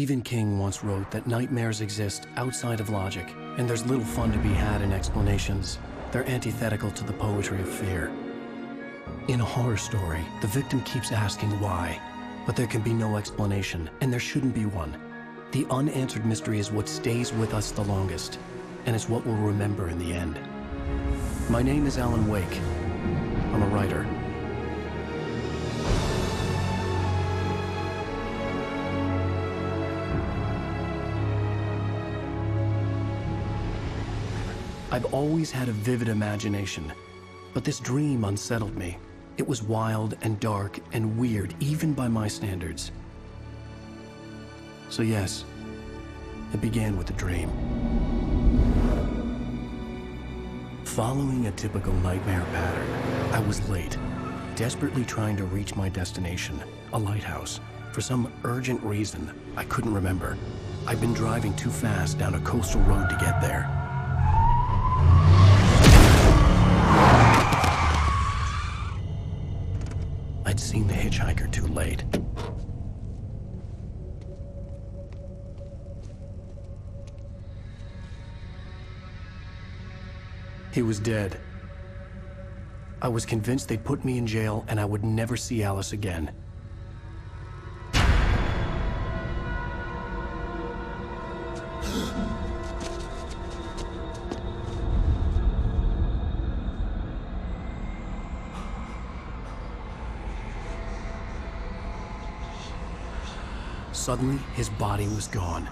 Stephen King once wrote that nightmares exist outside of logic, and there's little fun to be had in explanations. They're antithetical to the poetry of fear. In a horror story, the victim keeps asking why, but there can be no explanation, and there shouldn't be one. The unanswered mystery is what stays with us the longest, and it's what we'll remember in the end. My name is Alan Wake. I'm a writer. I've always had a vivid imagination, but this dream unsettled me. It was wild and dark and weird, even by my standards. So yes, it began with a dream. Following a typical nightmare pattern, I was late, desperately trying to reach my destination, a lighthouse. For some urgent reason, I couldn't remember. I'd been driving too fast down a coastal road to get there. I'd seen the hitchhiker too late. He was dead. I was convinced they'd put me in jail and I would never see Alice again. Suddenly, his body was gone.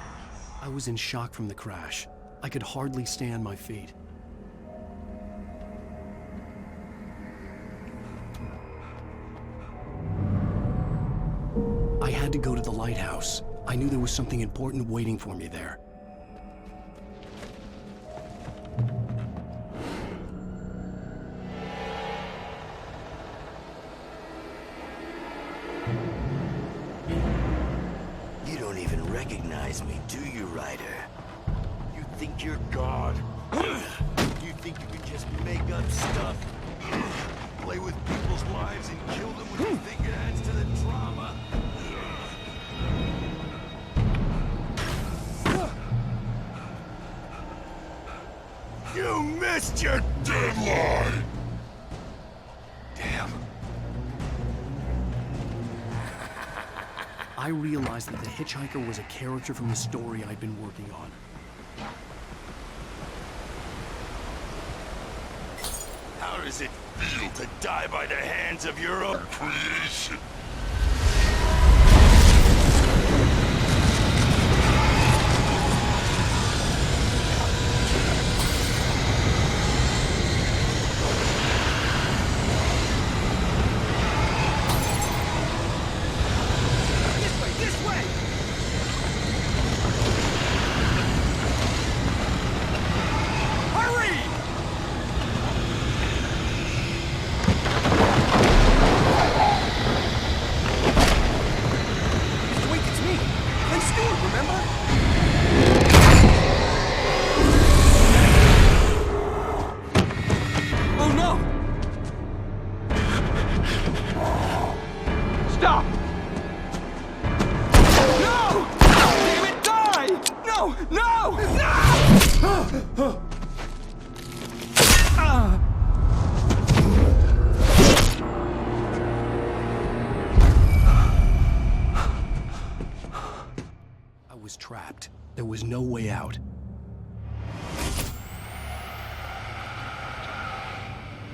I was in shock from the crash. I could hardly stay on my feet. I had to go to the lighthouse. I knew there was something important waiting for me there. You don't even recognize me, do you, Ryder? You think you're God? You think you can just make up stuff? Play with people's lives and kill them when you think it adds to the drama? You missed your deadline! Damn. I realized that the hitchhiker was a character from the story I'd been working on. How does it feel to die by the hands of your own creation? I was trapped. There was no way out.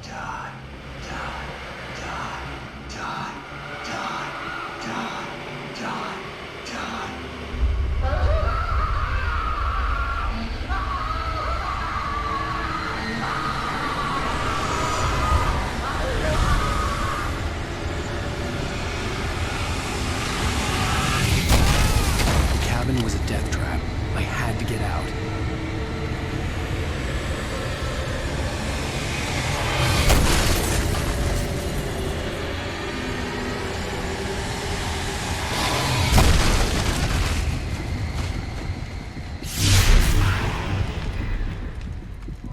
Die, die, die, die, die, die, die, die. The cabin was a death trap. I had to get out.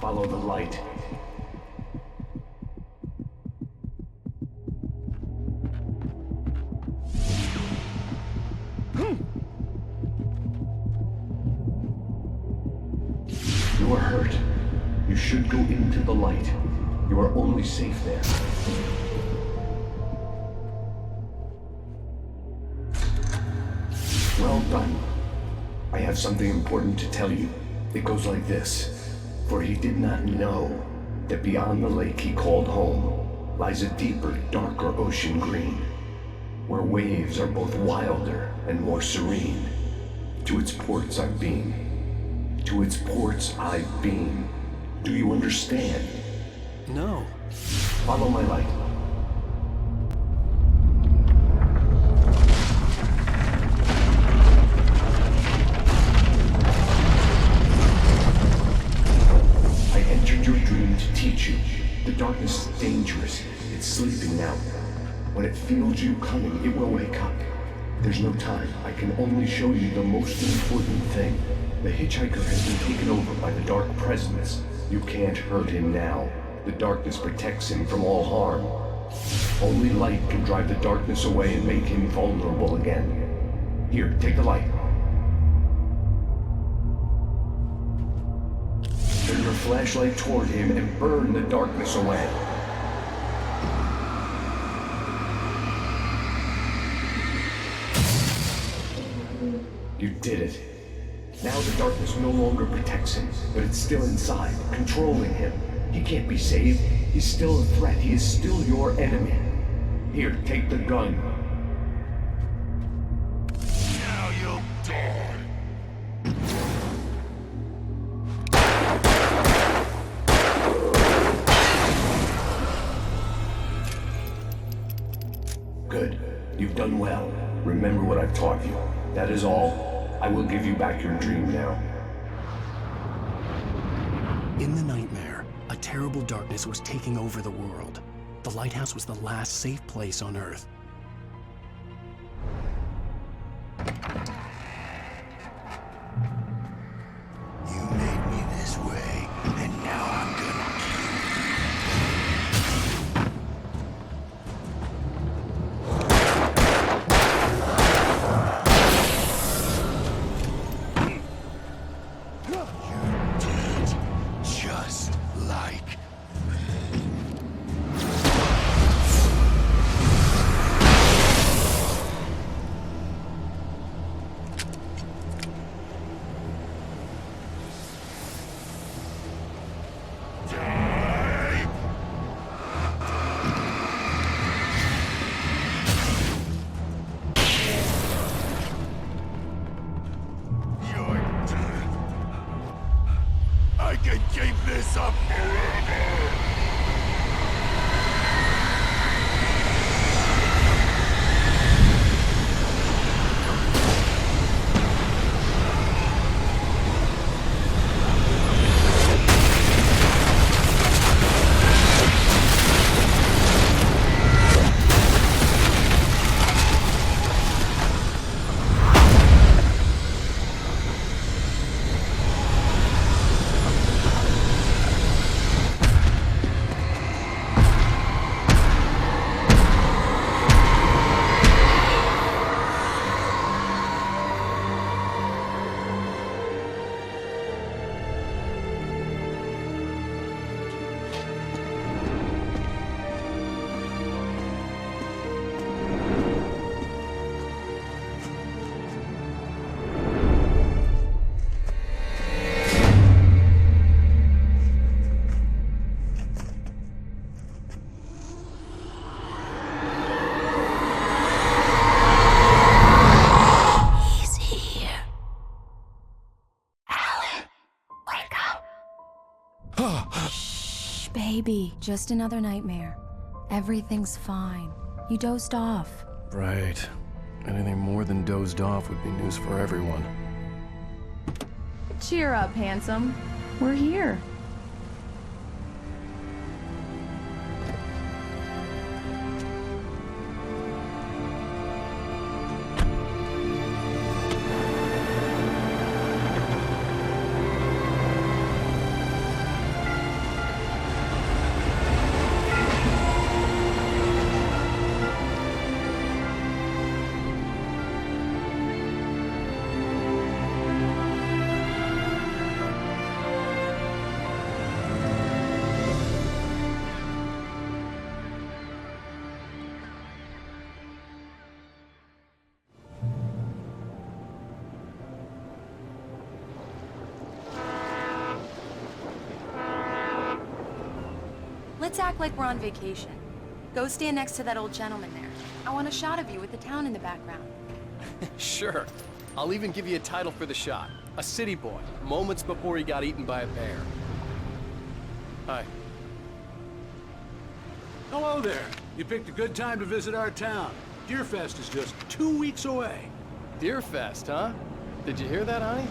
Follow the light. You are hurt. You should go into the light. You are only safe there. Well done. I have something important to tell you. It goes like this. For he did not know that beyond the lake he called home lies a deeper, darker ocean green, where waves are both wilder and more serene. To its ports I've been. To its ports I've been. Do you understand? No. Follow my light. I entered your dream to teach you. The darkness is dangerous. It's sleeping now. When it feels you coming, it will wake up. There's no time. I can only show you the most important thing. The hitchhiker has been taken over by the dark presence. You can't hurt him now. The darkness protects him from all harm. Only light can drive the darkness away and make him vulnerable again. Here, take the light. Turn your flashlight toward him and burn the darkness away. You did it. Now the darkness no longer protects him, but it's still inside, controlling him. He can't be saved. He's still a threat. He is still your enemy. Here, take the gun. Now you'll die. Good. You've done well. Remember what I've taught you. That is all. I will give you back your dream now. In the nightmare, a terrible darkness was taking over the world. The lighthouse was the last safe place on Earth. You made me this way, and now I'm gonna You're dead, just like die. You're dead. I can keep this up forever. He's here. Alan, wake up. Shh, baby. Just another nightmare. Everything's fine. You dozed off. Right. Anything more than dozed off would be news for everyone. Cheer up, handsome. We're here. Let's act like we're on vacation. Go stand next to that old gentleman there. I want a shot of you with the town in the background. Sure. I'll even give you a title for the shot. A city boy, moments before he got eaten by a bear. Hi. Hello there. You picked a good time to visit our town. Deerfest is just 2 weeks away. Deerfest, huh? Did you hear that, honey?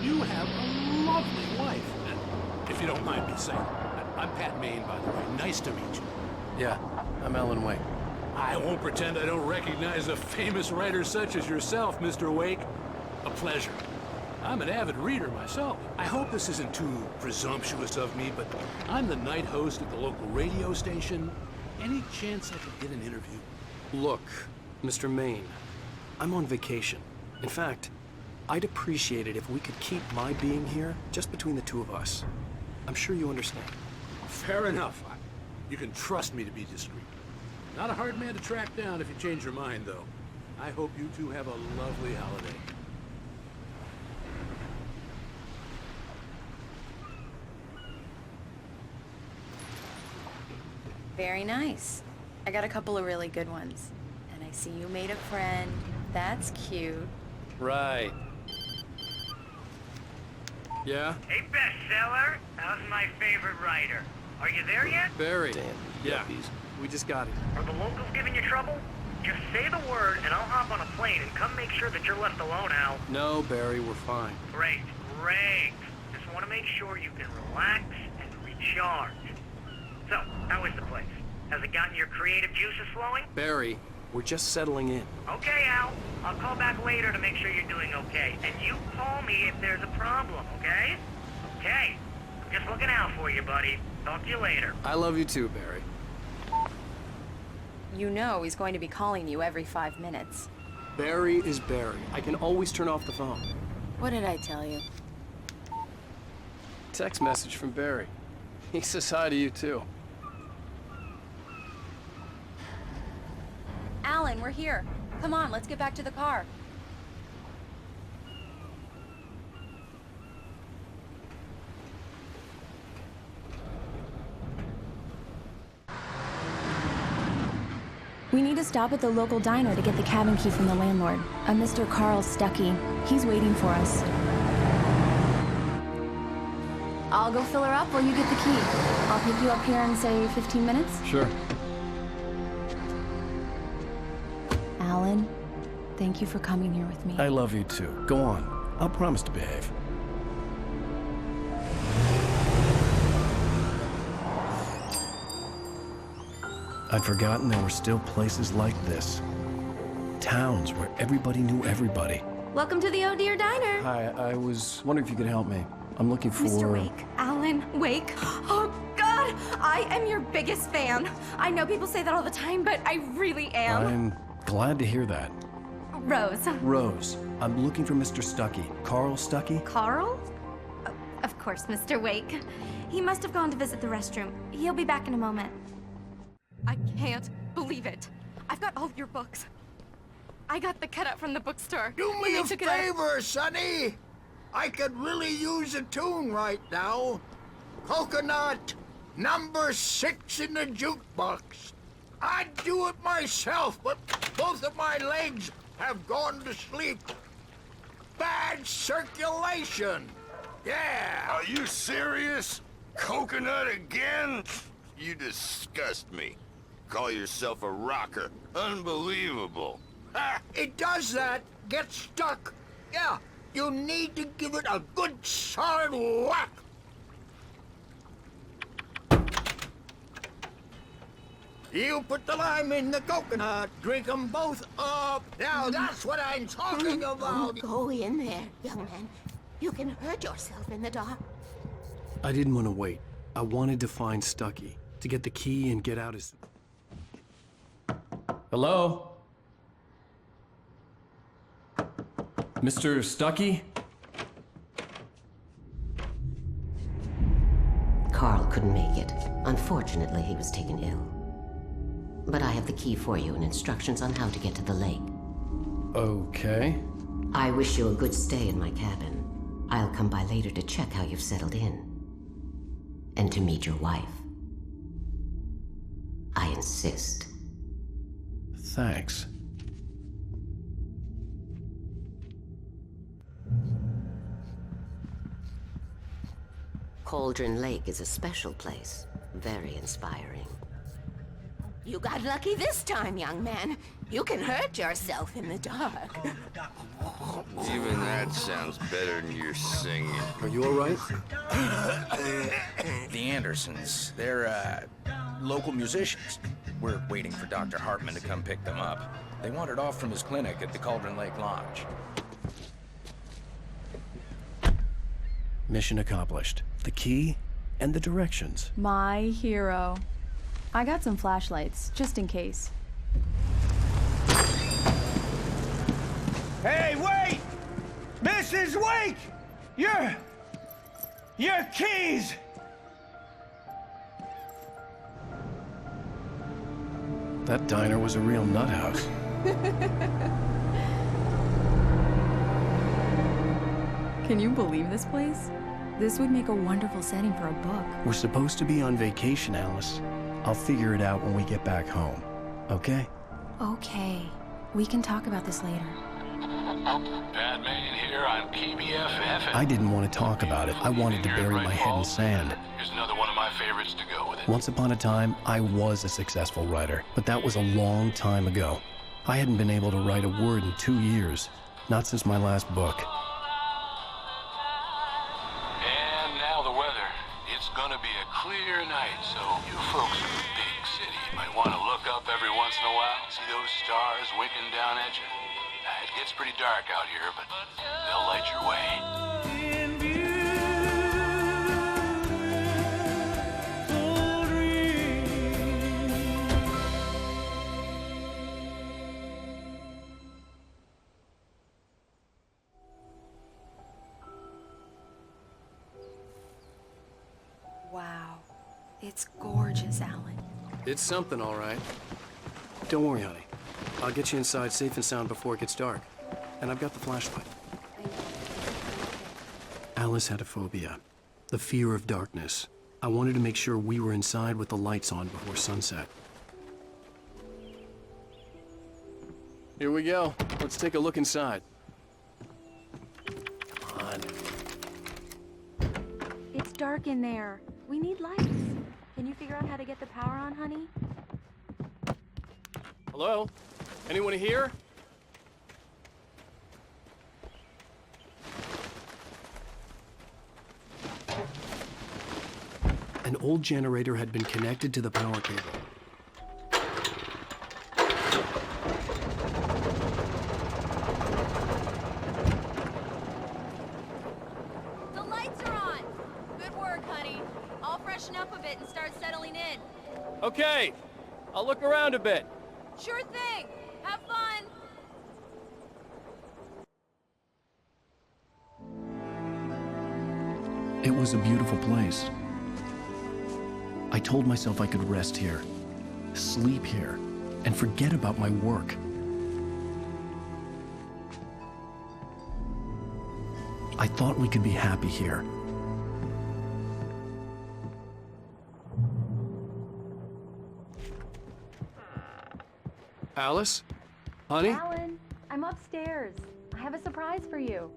You have a lovely wife. And if you don't mind me saying, I'm Pat Maine, by the way. Nice to meet you. Yeah, I'm Alan Wake. I won't pretend I don't recognize a famous writer such as yourself, Mr. Wake. A pleasure. I'm an avid reader myself. I hope this isn't too presumptuous of me, but I'm the night host at the local radio station. Any chance I could get an interview? Look, Mr. Maine, I'm on vacation. In fact, I'd appreciate it if we could keep my being here just between the two of us. I'm sure you understand. Fair enough. You can trust me to be discreet. Not a hard man to track down if you change your mind, though. I hope you two have a lovely holiday. Very nice. I got a couple of really good ones. And I see you made a friend. That's cute. Right. Yeah? Hey, bestseller. How's my favorite writer? Are you there yet? Barry. Damn. Yeah. We just got it. Are the locals giving you trouble? Just say the word and I'll hop on a plane and come make sure that you're left alone, Al. No, Barry, we're fine. Great, great. Just want to make sure you can relax and recharge. So, how is the place? Has it gotten your creative juices flowing? Barry, we're just settling in. Okay, Al. I'll call back later to make sure you're doing okay. And you call me if there's a problem, okay? Okay. I'm just looking out for you, buddy. Talk to you later. I love you too, Barry. You know he's going to be calling you every 5 minutes. Barry is Barry. I can always turn off the phone. What did I tell you? Text message from Barry. He says hi to you too. Alan, we're here. Come on, let's get back to the car. We need to stop at the local diner to get the cabin key from the landlord, a Mr. Carl Stuckey. He's waiting for us. I'll go fill her up while you get the key. I'll pick you up here in, say, 15 minutes? Sure. Alan, thank you for coming here with me. I love you too. Go on. I'll promise to behave. I'd forgotten there were still places like this. Towns where everybody knew everybody. Welcome to the Oh Dear Diner. Hi, I was wondering if you could help me. I'm looking for... Mr. Wake. Alan Wake. Oh, God! I am your biggest fan. I know people say that all the time, but I really am. I'm glad to hear that. Rose. Rose, I'm looking for Mr. Stuckey. Carl Stuckey? Carl? Of course, Mr. Wake. He must have gone to visit the restroom. He'll be back in a moment. I can't believe it. I've got all your books. I got the cutout from the bookstore. Do me a favor, Sonny. I could really use a tune right now. Coconut, number 6 in the jukebox. I'd do it myself, but both of my legs have gone to sleep. Bad circulation. Yeah. Are you serious? Coconut again? You disgust me. Call yourself a rocker. Unbelievable. Ha! It does that. Get stuck. Yeah, you need to give it a good solid whack. You put the lime in the coconut, drink them both up. Now that's what I'm talking about. Go in there, young man. You can hurt yourself in the dark. I didn't want to wait. I wanted to find Stuckey, to get the key and get out as... Hello? Mr. Stuckey? Carl couldn't make it. Unfortunately, he was taken ill. But I have the key for you and instructions on how to get to the lake. Okay. I wish you a good stay in my cabin. I'll come by later to check how you've settled in. and to meet your wife. I insist. Thanks. Cauldron Lake is a special place. Very inspiring. You got lucky this time, young man. You can hurt yourself in the dark. Even that sounds better than your singing. Are you all right? The Andersons, they're, local musicians. We're waiting for Dr. Hartman to come pick them up. They wandered off from his clinic at the Cauldron Lake Lodge. Mission accomplished. The key and the directions. My hero. I got some flashlights, just in case. Hey, wait! Mrs. Wake! Your keys! That diner was a real nut house. Can you believe this place? This would make a wonderful setting for a book. We're supposed to be on vacation, Alice. I'll figure it out when we get back home. Okay? Okay. We can talk about this later. Batman here on KBFF. I didn't want to talk about it. I wanted to bury my head in sand. Here's another one of my favorites to go with it. Once upon a time, I was a successful writer, but that was a long time ago. I hadn't been able to write a word in 2 years. Not since my last book. And now the weather. It's gonna be a clear night, so you folks in the big city might want to look up every once in a while. See those stars winking down at you? It gets pretty dark out here, but they'll light your way. Wow. It's gorgeous, Alan. It's something, all right. Don't worry, honey. I'll get you inside safe and sound before it gets dark. And I've got the flashlight. Alice had a phobia. The fear of darkness. I wanted to make sure we were inside with the lights on before sunset. Here we go. Let's take a look inside. Come on. It's dark in there. We need lights. Can you figure out how to get the power on, honey? Hello? Anyone here? An old generator had been connected to the power cable. The lights are on! Good work, honey. I'll freshen up a bit and start settling in. Okay, I'll look around a bit. Sure thing! Have fun! It was a beautiful place. I told myself I could rest here, sleep here, and forget about my work. I thought we could be happy here. Alice? Honey? Alan, I'm upstairs. I have a surprise for you.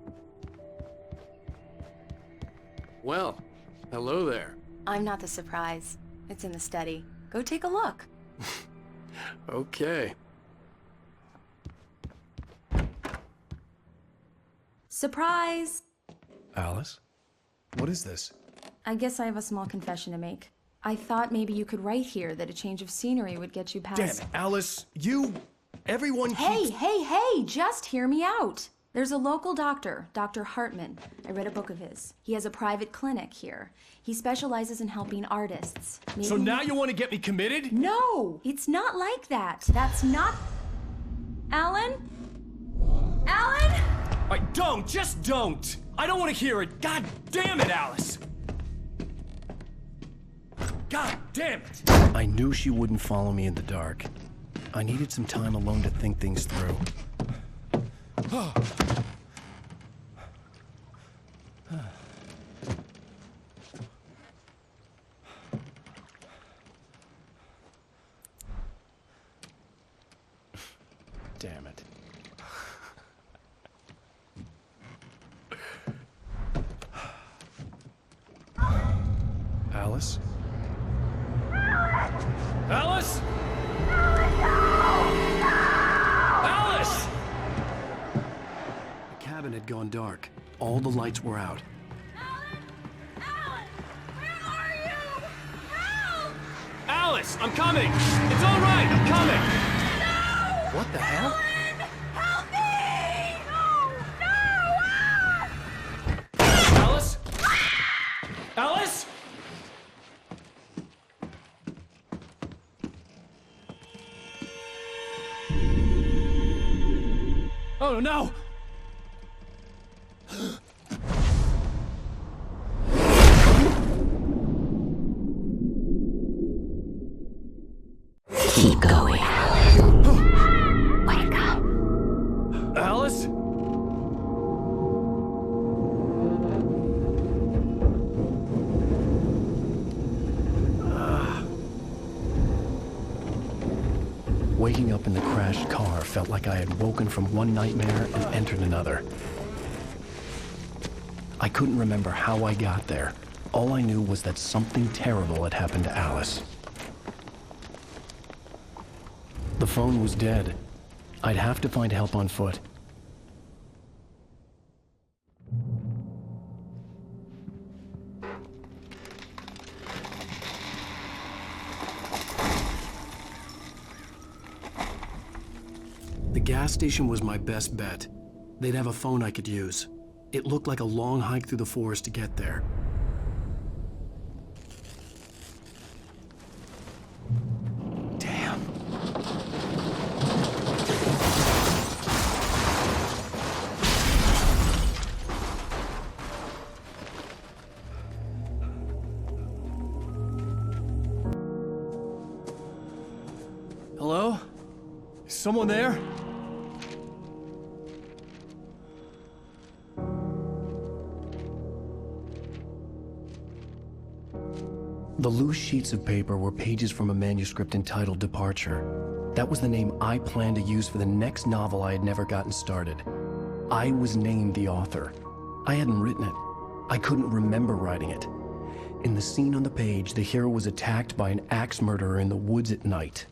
Well, hello there. I'm not the surprise. It's in the study. Go take a look. Okay. Surprise! Alice? What is this? I guess I have a small confession to make. I thought maybe you could write here that a change of scenery would get you past... Damn it, Alice! Everyone keeps... Hey! Just hear me out! There's a local doctor, Dr. Hartman. I read a book of his. He has a private clinic here. He specializes in helping artists. So now you want to get me committed? No! It's not like that. That's not... Alan? Alan? Just don't! I don't want to hear it! God damn it, Alice! God damn it! I knew she wouldn't follow me in the dark. I needed some time alone to think things through. Damn it. Alice? Alice? Alice! The cabin had gone dark. All the lights were out. Alice, I'm coming! It's all right, I'm coming! No! What the hell? Help me! No! Alice? Alice? Oh no! Keep going. Wake up. Alice? Waking up in the crashed car felt like I had woken from one nightmare and entered another. I couldn't remember how I got there. All I knew was that something terrible had happened to Alice. The phone was dead. I'd have to find help on foot. The gas station was my best bet. They'd have a phone I could use. It looked like a long hike through the forest to get there. Damn. Hello? Is someone there? The loose sheets of paper were pages from a manuscript entitled Departure. That was the name I planned to use for the next novel I had never gotten started. I was named the author. I hadn't written it. I couldn't remember writing it. In the scene on the page, the hero was attacked by an axe murderer in the woods at night.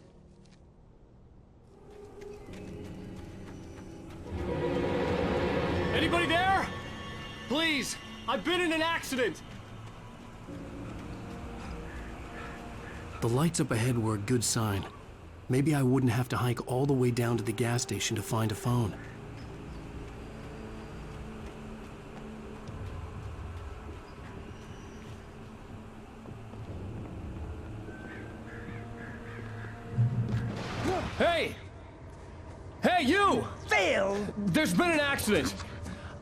Anybody there? Please, I've been in an accident. The lights up ahead were a good sign. Maybe I wouldn't have to hike all the way down to the gas station to find a phone. Hey! Hey, you! Phil! There's been an accident.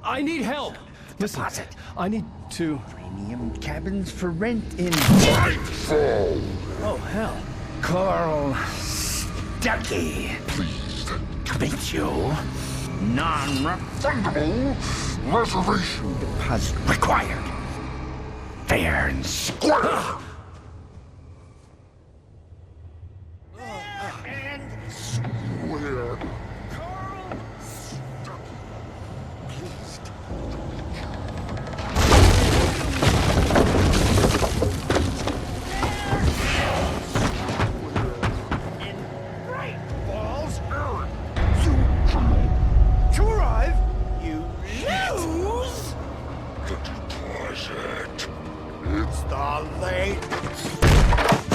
I need help. Listen, Deposit. I need to... Premium cabins for rent in... Nightfall! Oh, hell. Carl Stuckey. Pleased To meet you. Non-refundable reservation deposit required. Fair and square. where Great balls, Aaron. To arrive, you lose. the deposit. It's the late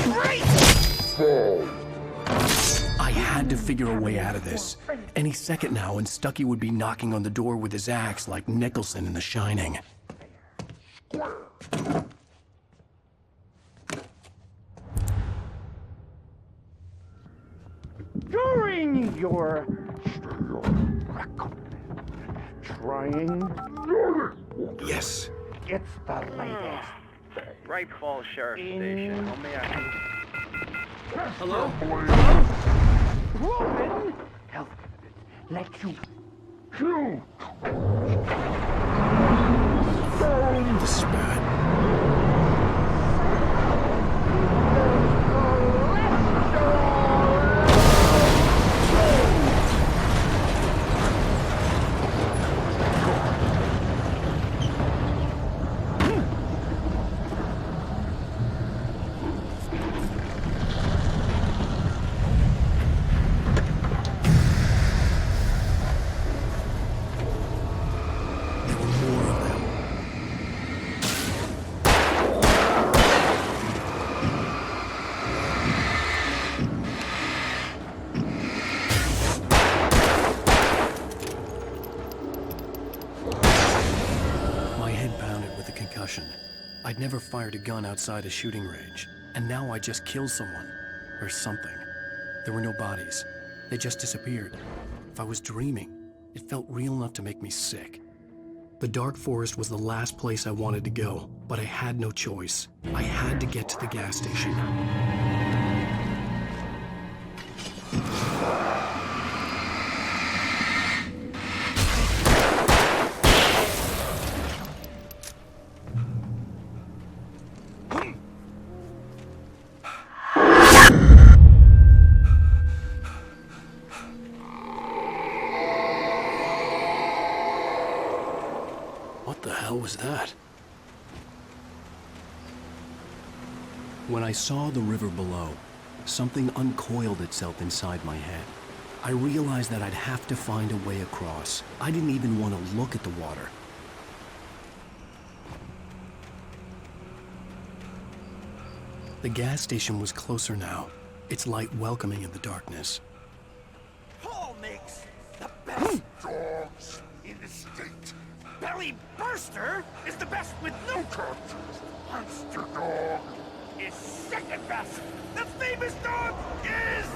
Great. Fall. I had to figure a way out of this. Any second now, and Stuckey would be knocking on the door with his axe like Nicholson in The Shining. During your trying, Yes. it's the latest. Bright Falls Sheriff Station. How may I... Hello? Roman, help. Let you Kill. This is bad. concussion. I'd never fired a gun outside a shooting range, and now I just killed someone. Or something. There were no bodies. They just disappeared. If I was dreaming, it felt real enough to make me sick. The dark forest was the last place I wanted to go, but I had no choice. I had to get to the gas station. What the hell was that? When I saw the river below, something uncoiled itself inside my head. I realized that I'd have to find a way across. I didn't even want to look at the water. The gas station was closer now, its light welcoming in the darkness. Paul makes the best dogs in the state. Belly Burster is the best with no cartridge. Monster Dog is second best. The famous dog is...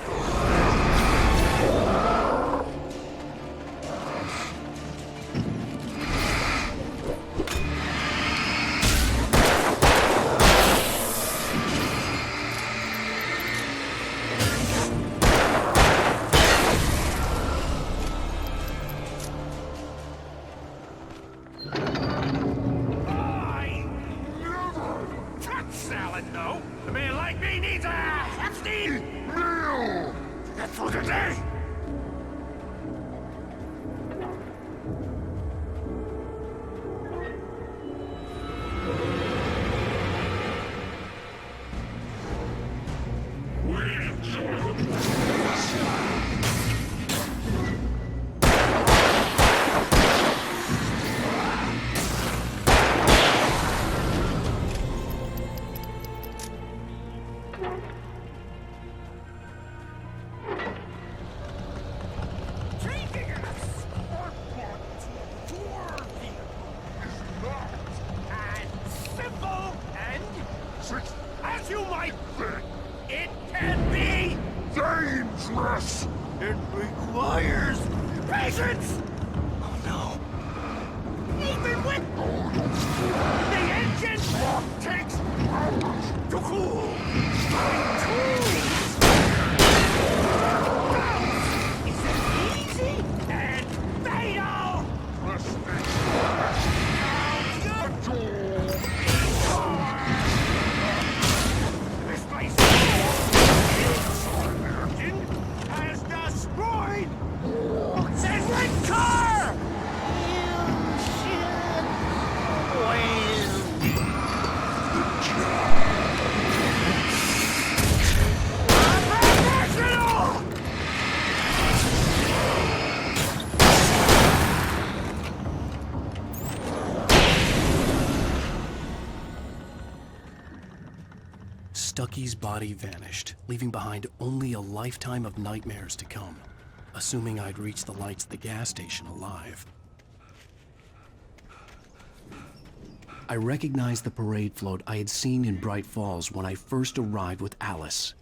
It requires patience! Oh no. Even with the engine takes hours to cool. Is it easy and fatal? This place has destroyed every car! You should win. Professional! Stucky's body vanished, leaving behind only a lifetime of nightmares to come, assuming I'd reach the lights at the gas station alive. I recognized the parade float I had seen in Bright Falls when I first arrived with Alice.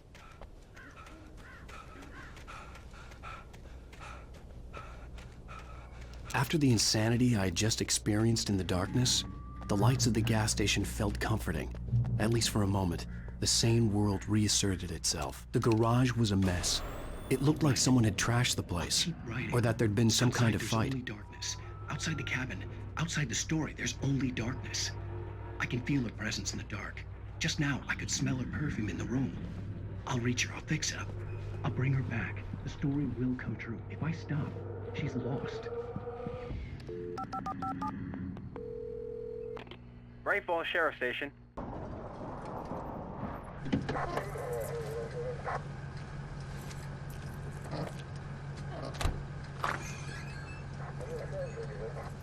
After the insanity I had just experienced in the darkness, the lights of the gas station felt comforting, at least for a moment. The sane world reasserted itself. The garage was a mess. It looked like someone had trashed the place, or that there'd been some kind of fight. There's only darkness. Outside the cabin, outside the story, there's only darkness. I can feel her presence in the dark. Just now, I could smell her perfume in the room. I'll reach her, I'll fix it up. I'll bring her back. The story will come true. If I stop, she's lost. Bright Falls Sheriff Station.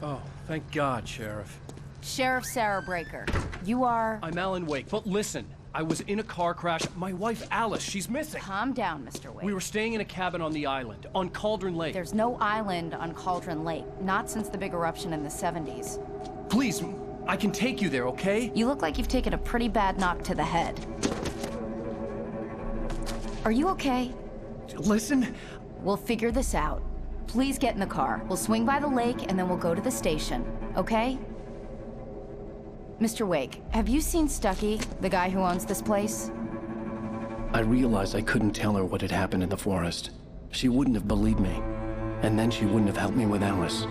Oh, thank God, Sheriff. Sheriff Sarah Breaker, you are... I'm Alan Wake, but listen, I was in a car crash. My wife, Alice, she's missing. Calm down, Mr. Wake. We were staying in a cabin on the island, on Cauldron Lake. There's no island on Cauldron Lake, not since the big eruption in the 70s. Please, I can take you there, okay? You look like you've taken a pretty bad knock to the head. Are you okay? Listen. We'll figure this out. Please get in the car. We'll swing by the lake and then we'll go to the station, okay? Mr. Wake, have you seen Stucky, the guy who owns this place? I realized I couldn't tell her what had happened in the forest. She wouldn't have believed me. And then she wouldn't have helped me with Alice.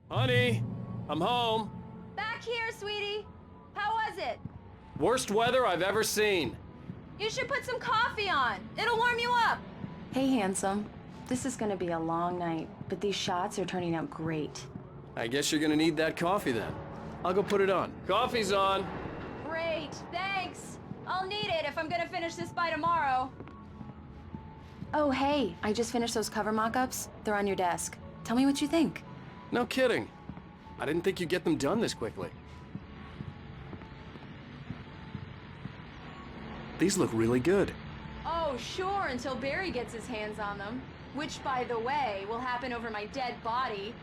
Honey, I'm home. Back here, sweetie. How was it? Worst weather I've ever seen. You should put some coffee on. It'll warm you up. Hey, handsome. This is gonna be a long night, but these shots are turning out great. I guess you're gonna need that coffee then. I'll go put it on. Coffee's on. Great, thanks. I'll need it if I'm gonna finish this by tomorrow. Oh, hey, I just finished those cover mock-ups. They're on your desk. Tell me what you think. No kidding. I didn't think you'd get them done this quickly. These look really good. Oh, sure, until Barry gets his hands on them. Which, by the way, will happen over my dead body.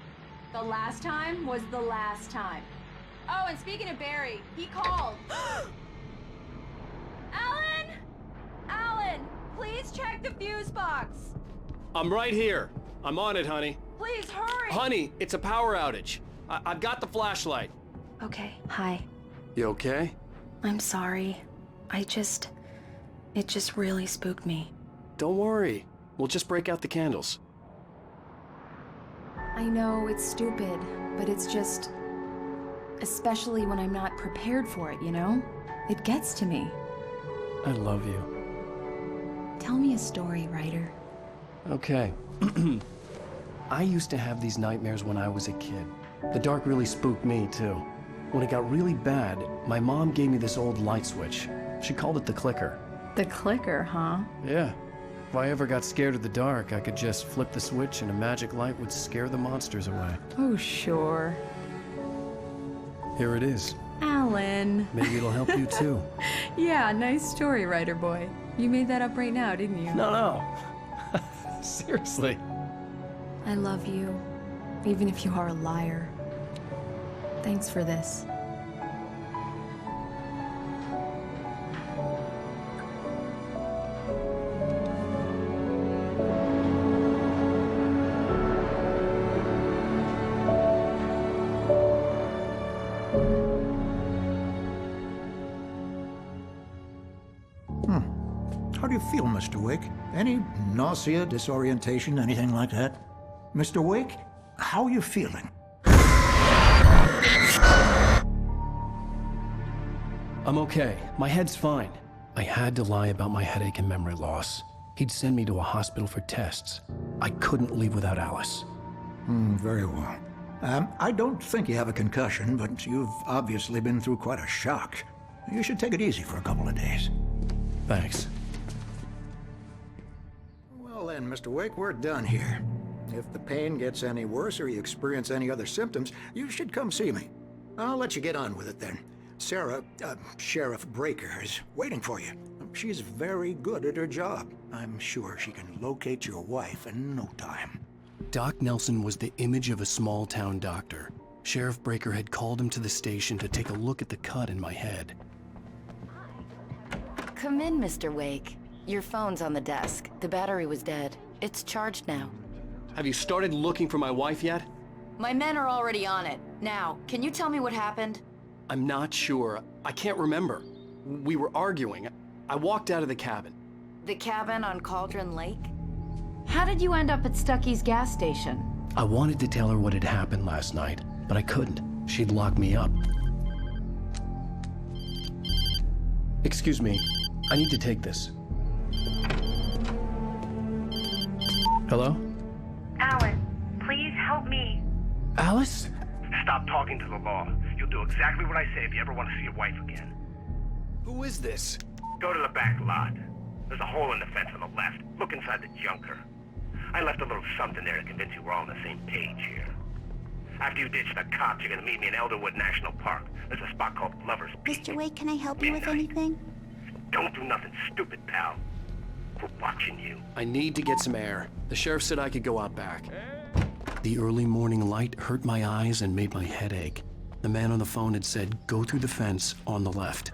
The last time was the last time. Oh, and speaking of Barry, he called. Alan! Alan, please check the fuse box. I'm right here. I'm on it, honey. Please, hurry! Honey, it's a power outage. I've got the flashlight. Okay, hi. You okay? I'm sorry. It just really spooked me. Don't worry. We'll just break out the candles. I know, it's stupid, but it's just... especially when I'm not prepared for it, you know? It gets to me. I love you. Tell me a story, writer. Okay. I used to have these nightmares when I was a kid. The dark really spooked me, too. When it got really bad, my mom gave me this old light switch. She called it the clicker. The clicker, huh? Yeah. If I ever got scared of the dark, I could just flip the switch and a magic light would scare the monsters away. Oh, sure. Here it is. Alan. Maybe it'll help you, too. Yeah, nice story, writer boy. You made that up right now, didn't you? No. Seriously. I love you, even if you are a liar. Thanks for this. How do you feel, Mr. Wake? Any nausea, disorientation, anything like that? Mr. Wake, how are you feeling? I'm okay. My head's fine. I had to lie about my headache and memory loss. He'd send me to a hospital for tests. I couldn't leave without Alice. Very well. I don't think you have a concussion, but you've obviously been through quite a shock. You should take it easy for a couple of days. Thanks. Well then, Mr. Wake, we're done here. If the pain gets any worse or you experience any other symptoms, you should come see me. I'll let you get on with it then. Sarah, Sheriff Breaker, is waiting for you. She's very good at her job. I'm sure she can locate your wife in no time. Doc Nelson was the image of a small-town doctor. Sheriff Breaker had called him to the station to take a look at the cut in my head. Come in, Mr. Wake. Your phone's on the desk. The battery was dead. It's charged now. Have you started looking for my wife yet? My men are already on it. Now, can you tell me what happened? I'm not sure. I can't remember. We were arguing. I walked out of the cabin. The cabin on Cauldron Lake? How did you end up at Stucky's gas station? I wanted to tell her what had happened last night, but I couldn't. She'd lock me up. Excuse me. I need to take this. Hello? Alice, please help me. Alice? Stop talking to the law. You'll do exactly what I say if you ever want to see your wife again. Who is this? Go to the back lot. There's a hole in the fence on the left. Look inside the junker. I left a little something there to convince you we're all on the same page here. After you ditch the cops, you're gonna meet me in Elderwood National Park. There's a spot called Lover's Peak. Mr. Wake, can I help you with anything? Don't do nothing stupid, pal. We're watching you. I need to get some air. The sheriff said I could go out back. The early morning light hurt my eyes and made my head ache. The man on the phone had said, go through the fence on the left.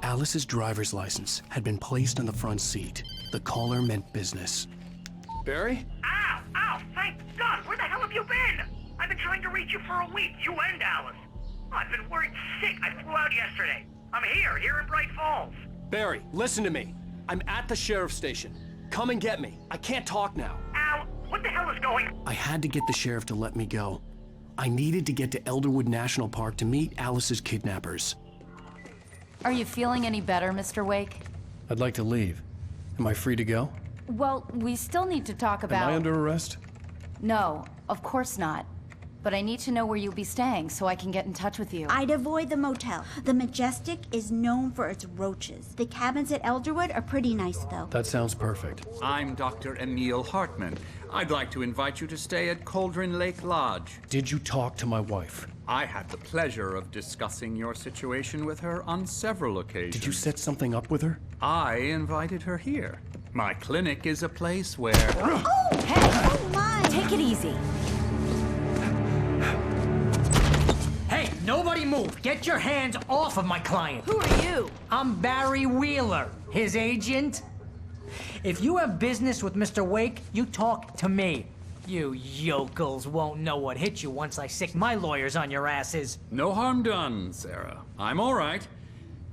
Alice's driver's license had been placed on the front seat. The caller meant business. Barry? Ow! Ow! Thank God! Where the hell have you been? I've been trying to reach you for a week, you and Alice. I've been worried sick. I flew out yesterday. I'm here in Bright Falls. Barry, listen to me. I'm at the sheriff's station. Come and get me. I can't talk now. Al, what the hell is going? I had to get the sheriff to let me go. I needed to get to Elderwood National Park to meet Alice's kidnappers. Are you feeling any better, Mr. Wake? I'd like to leave. Am I free to go? Well, we still need to talk about... Am I under arrest? No, of course not. But I need to know where you'll be staying so I can get in touch with you. I'd avoid the motel. The Majestic is known for its roaches. The cabins at Elderwood are pretty nice, though. That sounds perfect. I'm Dr. Emil Hartman. I'd like to invite you to stay at Cauldron Lake Lodge. Did you talk to my wife? I had the pleasure of discussing your situation with her on several occasions. Did you set something up with her? I invited her here. My clinic is a place where... Oh, hey! Oh, my! Take it easy. Hey, nobody move! Get your hands off of my client! Who are you? I'm Barry Wheeler, his agent. If you have business with Mr. Wake, you talk to me. You yokels won't know what hit you once I sick my lawyers on your asses. No harm done, Sarah. I'm all right.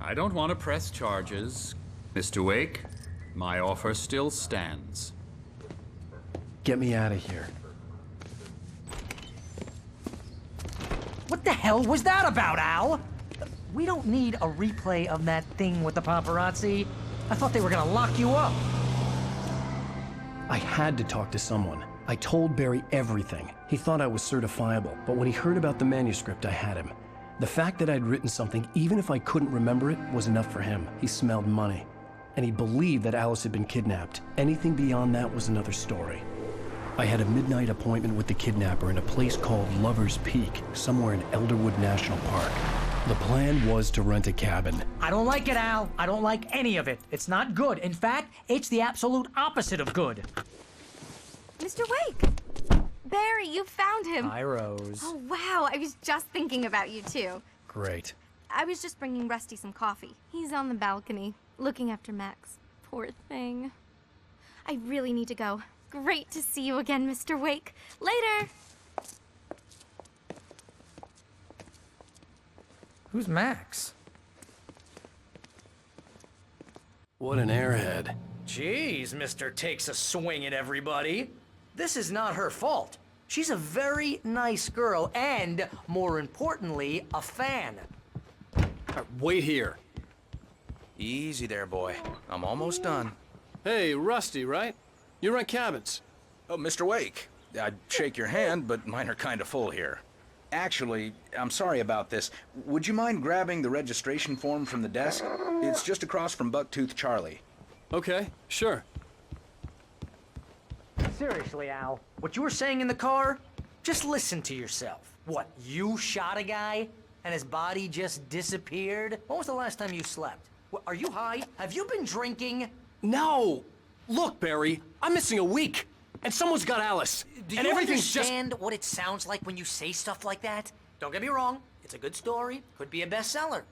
I don't want to press charges. Mr. Wake, my offer still stands. Get me out of here. What the hell was that about, Al? We don't need a replay of that thing with the paparazzi. I thought they were gonna lock you up. I had to talk to someone. I told Barry everything. He thought I was certifiable, but when he heard about the manuscript, I had him. The fact that I'd written something, even if I couldn't remember it, was enough for him. He smelled money. And he believed that Alice had been kidnapped. Anything beyond that was another story. I had a midnight appointment with the kidnapper in a place called Lover's Peak, somewhere in Elderwood National Park. The plan was to rent a cabin. I don't like it, Al. I don't like any of it. It's not good. In fact, it's the absolute opposite of good. Mr. Wake! Barry, you found him. Hi, Rose. Oh, wow. I was just thinking about you, too. Great. I was just bringing Rusty some coffee. He's on the balcony, looking after Max. Poor thing. I really need to go. Great to see you again, Mr. Wake. Later! Who's Max? What an airhead. Jeez, Mr. Takes a Swing at everybody. This is not her fault. She's a very nice girl and, more importantly, a fan. Wait here. Easy there, boy. I'm almost done. Hey, Rusty, right? You rent cabins. Oh, Mr. Wake. I'd shake your hand, but mine are kind of full here. Actually, I'm sorry about this. Would you mind grabbing the registration form from the desk? It's just across from Bucktooth Charlie. Okay, sure. Seriously, Al, what you were saying in the car? Just listen to yourself. What, you shot a guy and his body just disappeared? When was the last time you slept? What, are you high? Have you been drinking? No! Look, Barry, I'm missing a week, and someone's got Alice. Do and you everything's understand what it sounds like when you say stuff like that? Don't get me wrong, it's a good story, could be a bestseller.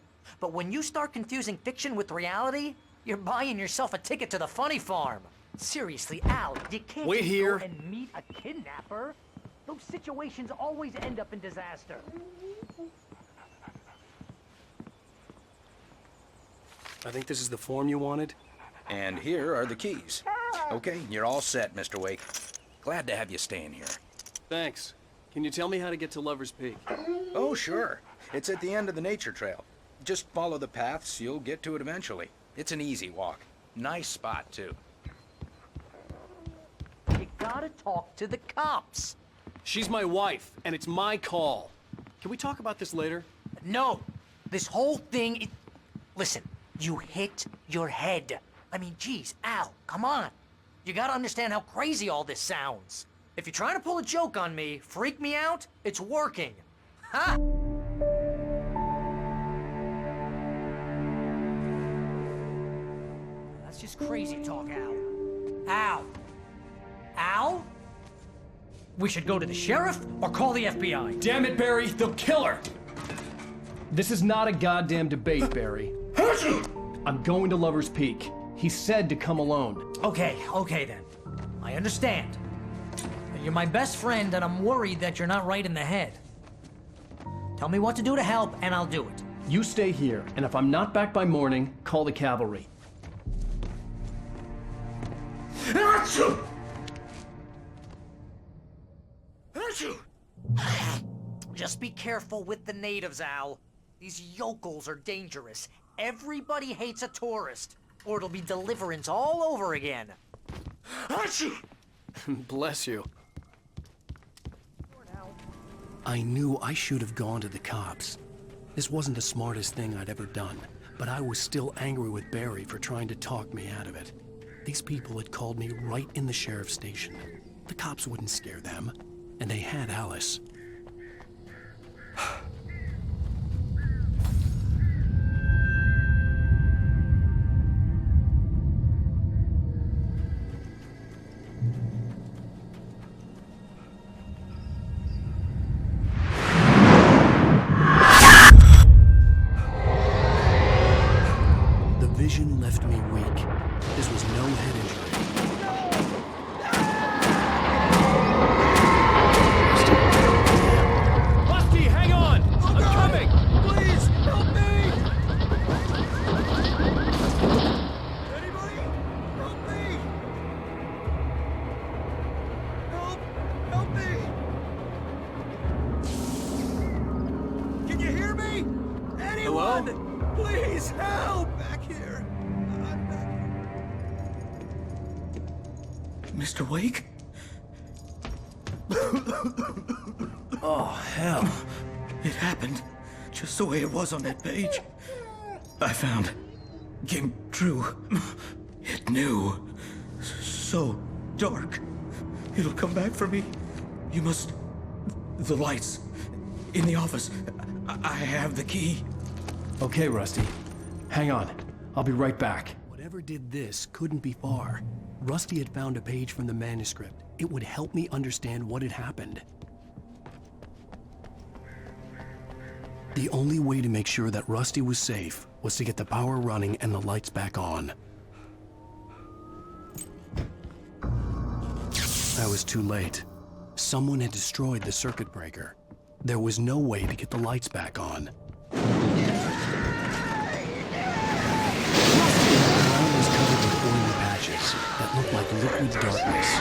But when you start confusing fiction with reality, you're buying yourself a ticket to the funny farm. Seriously, Al, you can't Wait just here. go and meet a kidnapper. Those situations always end up in disaster. I think this is the form you wanted. And here are the keys. Okay, you're all set, Mr. Wake. Glad to have you staying here. Thanks. Can you tell me how to get to Lover's Peak? Oh, sure. It's at the end of the nature trail. Just follow the paths, you'll get to it eventually. It's an easy walk. Nice spot, too. You gotta talk to the cops. She's my wife, and it's my call. Can we talk about this later? No. This whole thing... Listen, you hit your head. I mean, geez, Al, come on. You gotta understand how crazy all this sounds. If you're trying to pull a joke on me, freak me out, it's working. Ha! That's just crazy talk, Al. Al? Al? We should go to the sheriff or call the FBI. Damn it, Barry, they'll kill her! This is not a goddamn debate, Barry. I'm going to Lover's Peak. He said to come alone. Okay then. I understand. You're my best friend, and I'm worried that you're not right in the head. Tell me what to do to help, and I'll do it. You stay here, and if I'm not back by morning, call the cavalry. Just be careful with the natives, Al. These yokels are dangerous. Everybody hates a tourist, or it'll be Deliverance all over again. Bless you. I knew I should have gone to the cops. This wasn't the smartest thing I'd ever done, but I was still angry with Barry for trying to talk me out of it. These people had called me right in the sheriff's station. The cops wouldn't scare them, and they had Alice. The vision left me weak. This was no head injury. Rusty, hang on! I'm coming! Please, help me! Anybody? Help me! Help me! Can you hear me? Anyone? Hello? Please help! Back here. I'm back here. Mr. Wake? Oh, hell. It happened just the way it was on that page. I found. Came true. It knew. So dark. It'll come back for me. You must... The lights. In the office. I have the key. Okay, Rusty. Hang on. I'll be right back. Whatever did this couldn't be far. Rusty had found a page from the manuscript. It would help me understand what had happened. The only way to make sure that Rusty was safe was to get the power running and the lights back on. I was too late. Someone had destroyed the circuit breaker. There was no way to get the lights back on. The ground was covered with oily patches that looked like liquid darkness.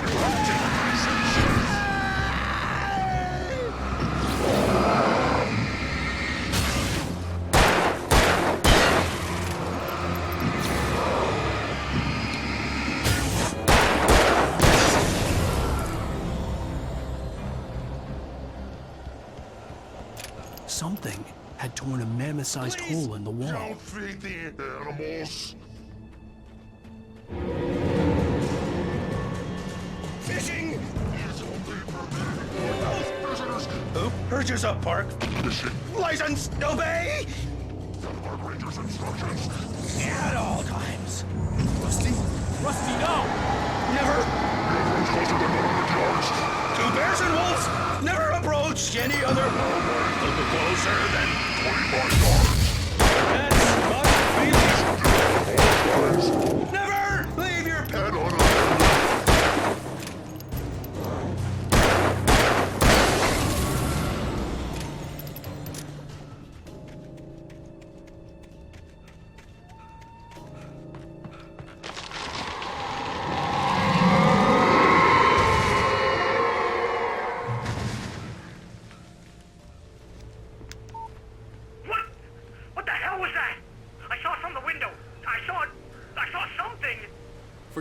Something had torn a mammoth-sized hole in the wall. Don't feed the animals. Fishing! Who? Urges up, Park. Fishing. License, obey! Park Ranger's instructions. At all times. Rusty? Rusty, no! Never. Approach closer than 100 yards. Two bears and wolves. Never approach any other. A little closer than 25 yards. That's my feeling. Never leave your Head on a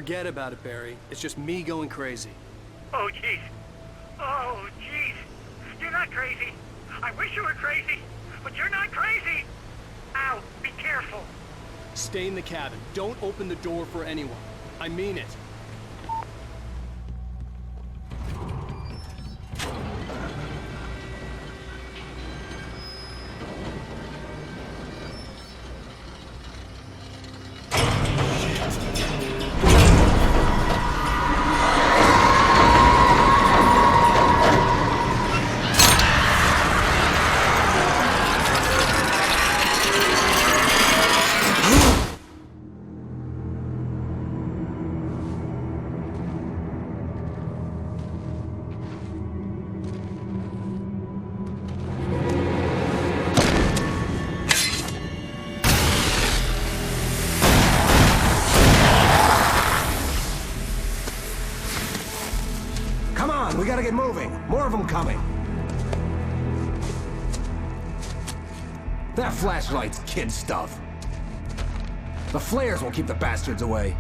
Forget about it, Barry. It's just me going crazy. Oh, jeez. Oh, jeez. You're not crazy. I wish you were crazy, but you're not crazy. Ow, be careful. Stay in the cabin. Don't open the door for anyone. I mean it. We gotta get moving. More of them coming. That flashlight's kid stuff. The flares will keep the bastards away.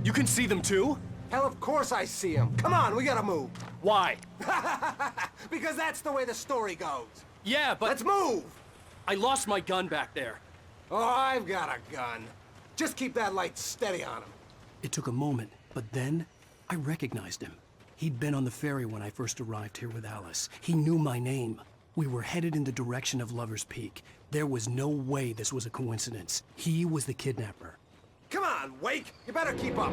You can see them too? Hell, of course I see them. Come on, we gotta move. Why? Because that's the way the story goes. Yeah, but... Let's move! I lost my gun back there. Oh, I've got a gun. Just keep that light steady on him. It took a moment, but then I recognized him. He'd been on the ferry when I first arrived here with Alice. He knew my name. We were headed in the direction of Lover's Peak. There was no way this was a coincidence. He was the kidnapper. Come on, Wake! You better keep up.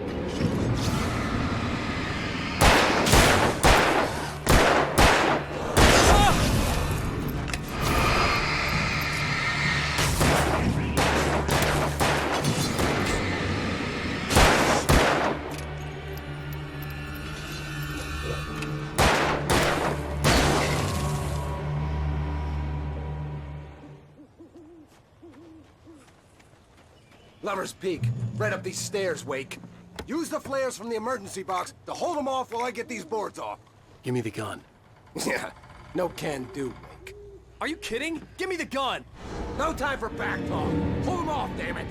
Lover's Peak. Right up these stairs, Wake. Use the flares from the emergency box to hold them off while I get these boards off. Give me the gun. Yeah, no can do, Wake. Are you kidding? Give me the gun! No time for back talk. Hold them off, damn it!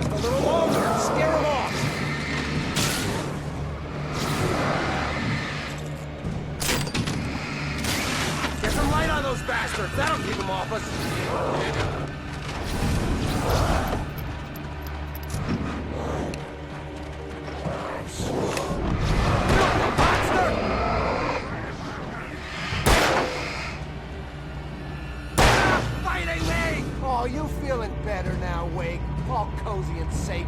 Just a little longer. Scare them off. Get some light on those bastards. That'll keep them off us. Oh, you feeling better now, Wake? All cozy and safe.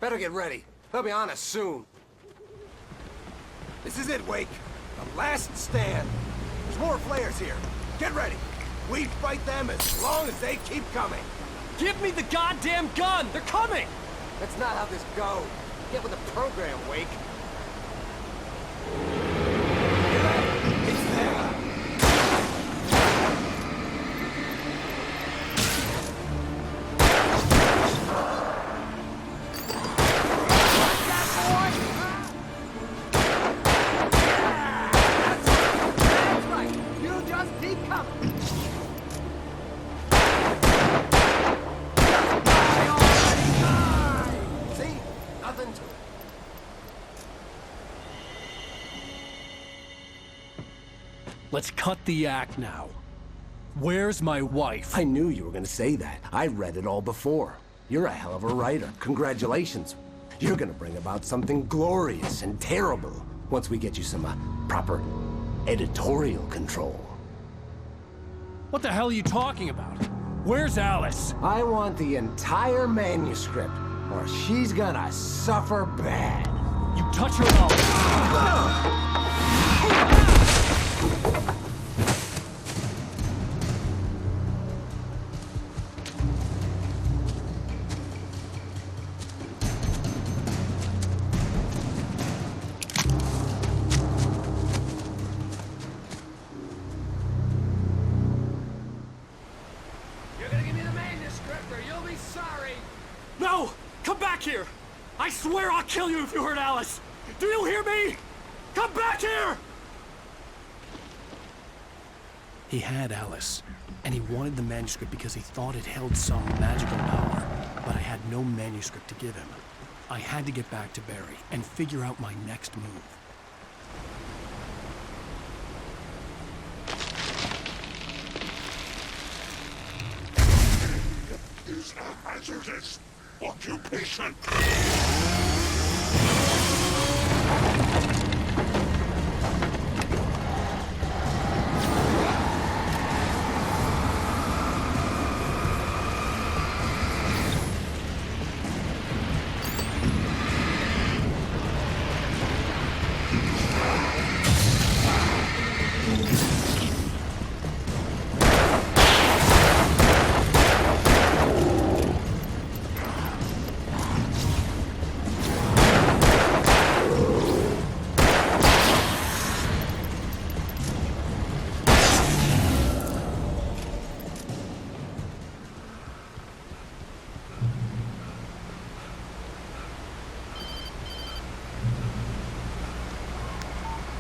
Better get ready. They'll be on us soon. This is it, Wake. The last stand. There's more flares here. Get ready. We fight them as long as they keep coming. Give me the goddamn gun! They're coming! That's not how this goes. Get with the program, Wake. Let's cut the act now. Where's my wife? I knew you were gonna say that. I read it all before. You're a hell of a writer. Congratulations. You're gonna bring about something glorious and terrible once we get you some proper editorial control. What the hell are you talking about? Where's Alice? I want the entire manuscript, or she's gonna suffer bad. You touch her mouth. here! I swear I'll kill you if you hurt Alice! Do you hear me? Come back here! He had Alice, and he wanted the manuscript because he thought it held some magical power, but I had no manuscript to give him. I had to get back to Barry and figure out my next move. Is a hazardous occupation.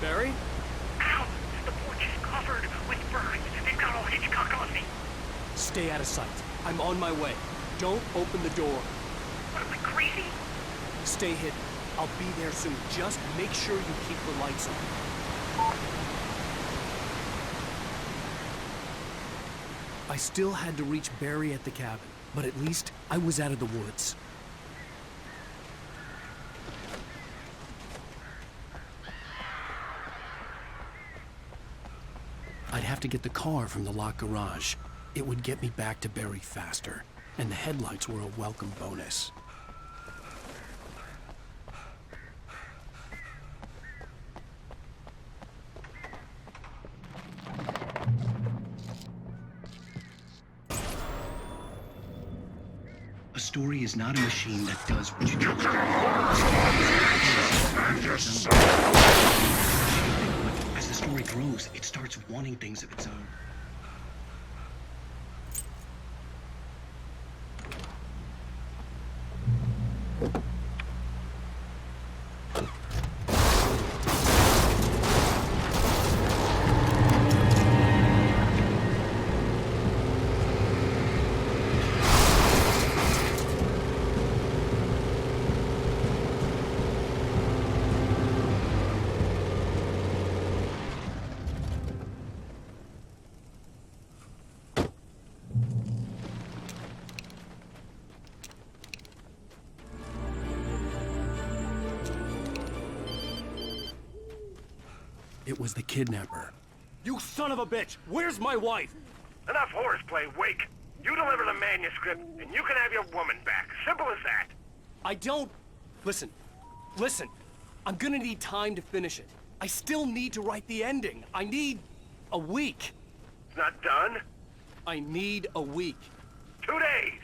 Barry? Ow! The porch is covered with birds. They've got all Hitchcock on me. Stay out of sight. I'm on my way. Don't open the door. What am I, crazy? Stay hidden. I'll be there soon. Just make sure you keep the lights on. I still had to reach Barry at the cabin, but at least I was out of the woods. I'd have to get the car from the locked garage. It would get me back to Barry faster, and the headlights were a welcome bonus. A story is not a machine that does what you do. As the story grows, it starts wanting things of its own. It was the kidnapper. You son of a bitch! Where's my wife? Enough horseplay, Wake. You deliver the manuscript, and you can have your woman back. Simple as that. I don't... Listen. I'm gonna need time to finish it. I still need to write the ending. I need a week. It's not done? I need a week. 2 days.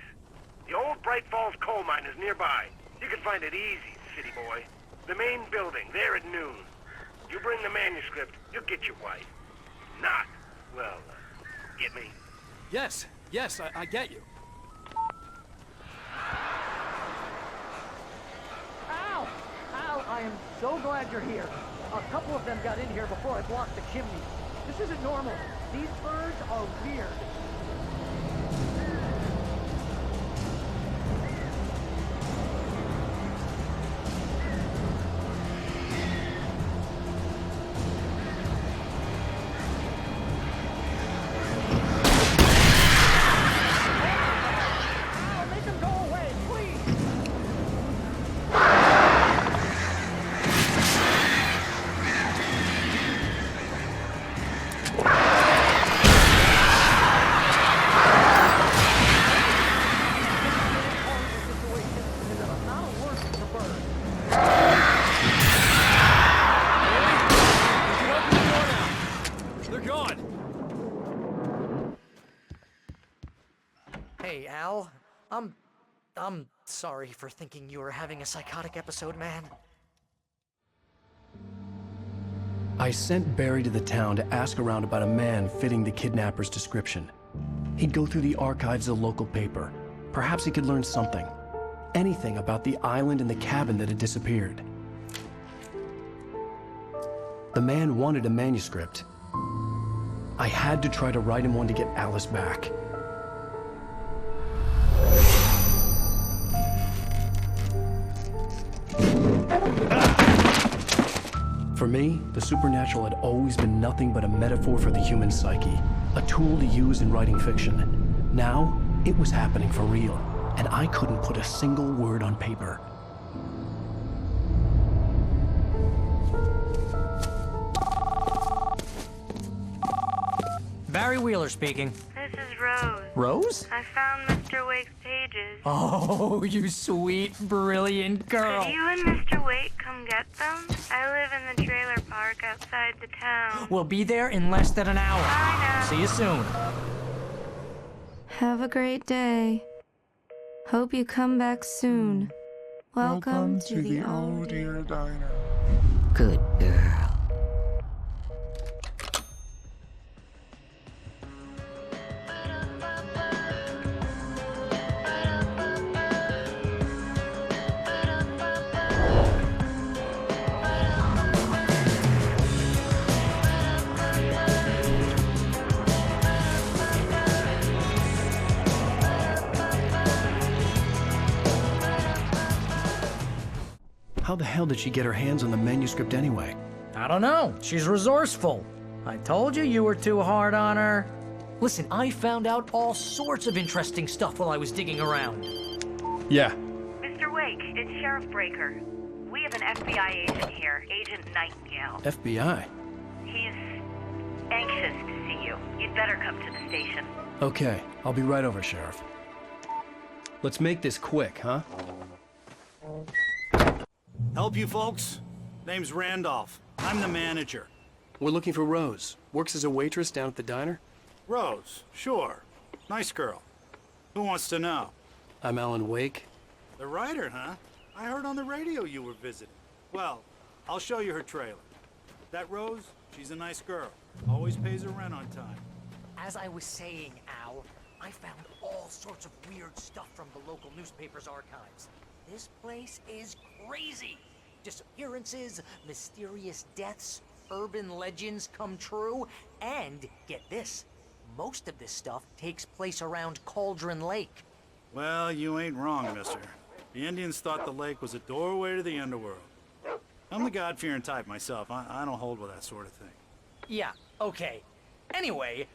The old Bright Falls coal mine is nearby. You can find it easy, city boy. The main building, there at noon. You bring the manuscript, you'll get your wife. Not, well, get me? Yes, I get you. Ow! Ow, I am so glad you're here. A couple of them got in here before I blocked the chimney. This isn't normal. These birds are weird. Hey, Al. I'm sorry for thinking you were having a psychotic episode, man. I sent Barry to the town to ask around about a man fitting the kidnapper's description. He'd go through the archives of the local paper. Perhaps he could learn something. anything about the island and the cabin that had disappeared. The man wanted a manuscript. I had to try to write him one to get Alice back. For me, the supernatural had always been nothing but a metaphor for the human psyche, a tool to use in writing fiction. Now, it was happening for real, and I couldn't put a single word on paper. Barry Wheeler speaking. This is Rose. Rose? I found Mr. Wake's pages. Oh, you sweet, brilliant girl. Could you and Mr. Wake come get them? I live in the trailer park outside the town. We'll be there in less than an hour. I know. See you soon. Have a great day. Hope you come back soon. Welcome to the Oh Dear Diner. Good girl. How the hell did she get her hands on the manuscript anyway? I don't know. She's resourceful. I told you were too hard on her. Listen, I found out all sorts of interesting stuff while I was digging around. Yeah. Mr. Wake, it's Sheriff Breaker. We have an FBI agent here, Agent Nightingale. FBI? He's anxious to see you. You'd better come to the station. Okay, I'll be right over, Sheriff. Let's make this quick, huh? Help you folks? Name's Randolph. I'm the manager. We're looking for Rose. Works as a waitress down at the diner? Rose, sure. Nice girl. Who wants to know? I'm Alan Wake. The writer, huh? I heard on the radio you were visiting. Well, I'll show you her trailer. That Rose, she's a nice girl. Always pays her rent on time. As I was saying, Al, I found all sorts of weird stuff from the local newspaper's archives. This place is crazy. Disappearances, mysterious deaths, urban legends come true, and get this, most of this stuff takes place around Cauldron Lake. Well, you ain't wrong, mister. The Indians thought the lake was a doorway to the underworld. I'm the God-fearing type myself. I don't hold with that sort of thing. Yeah, okay. Anyway,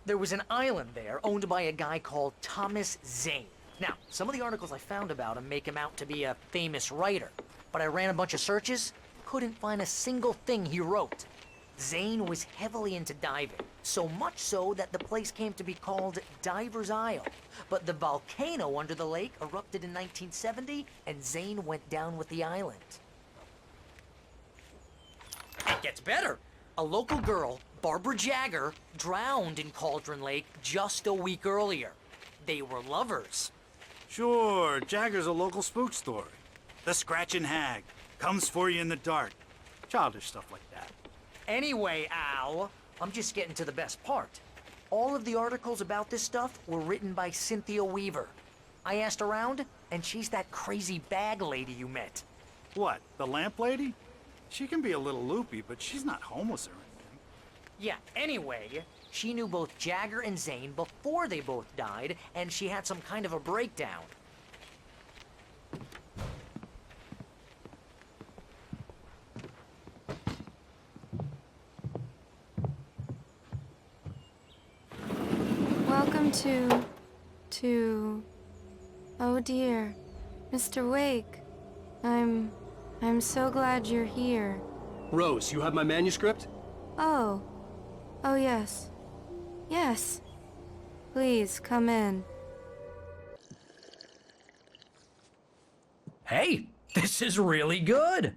there was an island there owned by a guy called Thomas Zane. Now, some of the articles I found about him make him out to be a famous writer, but I ran a bunch of searches, couldn't find a single thing he wrote. Zane was heavily into diving, so much so that the place came to be called Diver's Isle. But the volcano under the lake erupted in 1970, and Zane went down with the island. It gets better. A local girl, Barbara Jagger, drowned in Cauldron Lake just a week earlier. They were lovers. Sure, Jagger's a local spook story. The Scratching Hag comes for you in the dark. Childish stuff like that. Anyway, Al, I'm just getting to the best part. All of the articles about this stuff were written by Cynthia Weaver. I asked around, and she's that crazy bag lady you met. What, the lamp lady? She can be a little loopy, but she's not homeless or anything. Yeah, anyway, she knew both Jagger and Zane before they both died, and she had some kind of a breakdown. Welcome to... Oh dear, Mr. Wake. I'm so glad you're here. Rose, you have my manuscript? Oh. Oh yes. Yes. Please, come in. Hey, this is really good.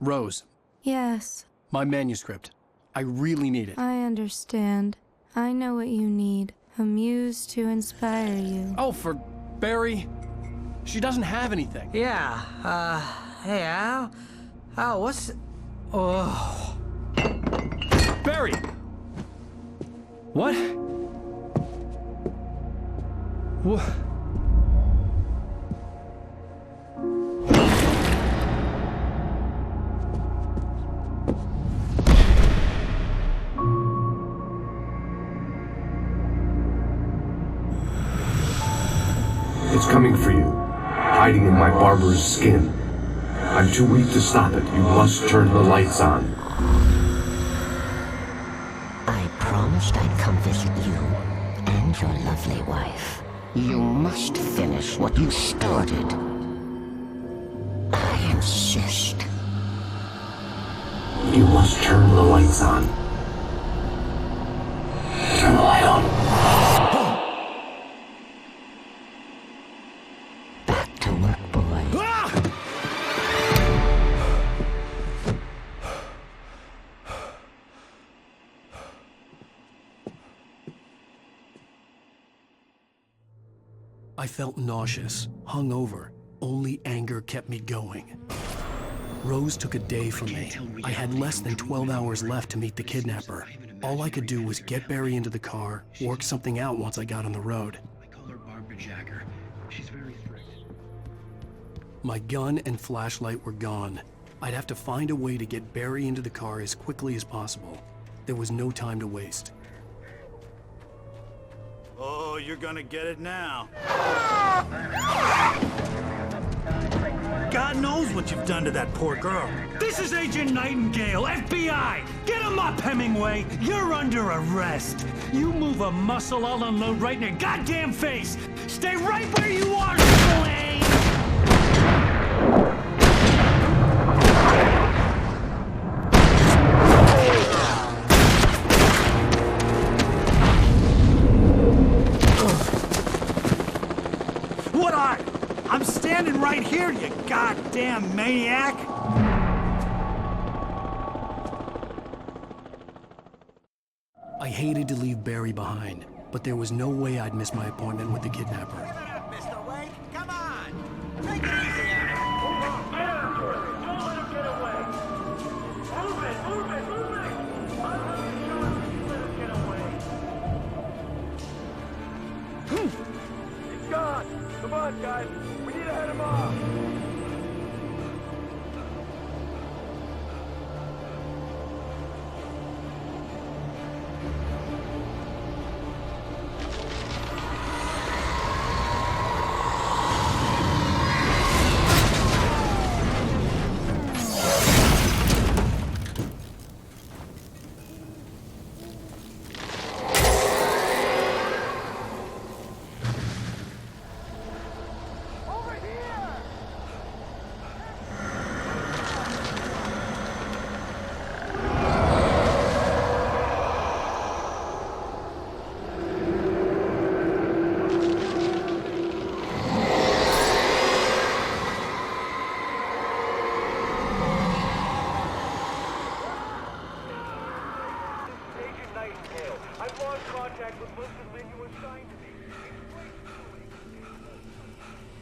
Rose, Yes, my manuscript. I really need it. I understand. I know what you need. A muse to inspire you. Oh, for Barry? She doesn't have anything. Yeah, hey, Al? Al, what's... Oh... Barry! What? What? coming for you, hiding in my barber's skin. I'm too weak to stop it. You must turn the lights on. I promised I'd come visit you and your lovely wife. You must finish what you started. I insist. You must turn the lights on. Turn the light on. Back to work, boy. I felt nauseous, hungover. Only anger kept me going. Rose took a day from me. I had less than 12 hours left to meet the kidnapper. All I could do was get Barry into the car, work something out once I got on the road. I call her Barbara Jacker. She's very strict. My gun and flashlight were gone. I'd have to find a way to get Barry into the car as quickly as possible. There was no time to waste. Oh, you're gonna get it now. God knows what you've done to that poor girl. This is Agent Nightingale, FBI! Get him up, Hemingway! You're under arrest! You move a muscle, I'll unload right in your goddamn face! Stay right where you are, Slane! What are? I'm standing right here, you goddamn maniac! I hated to leave Barry behind, but there was no way I'd miss my appointment with the kidnapper. Mr. Wake, come on! Take it easy on him! He's gone! Come on, guys! We need to head him off!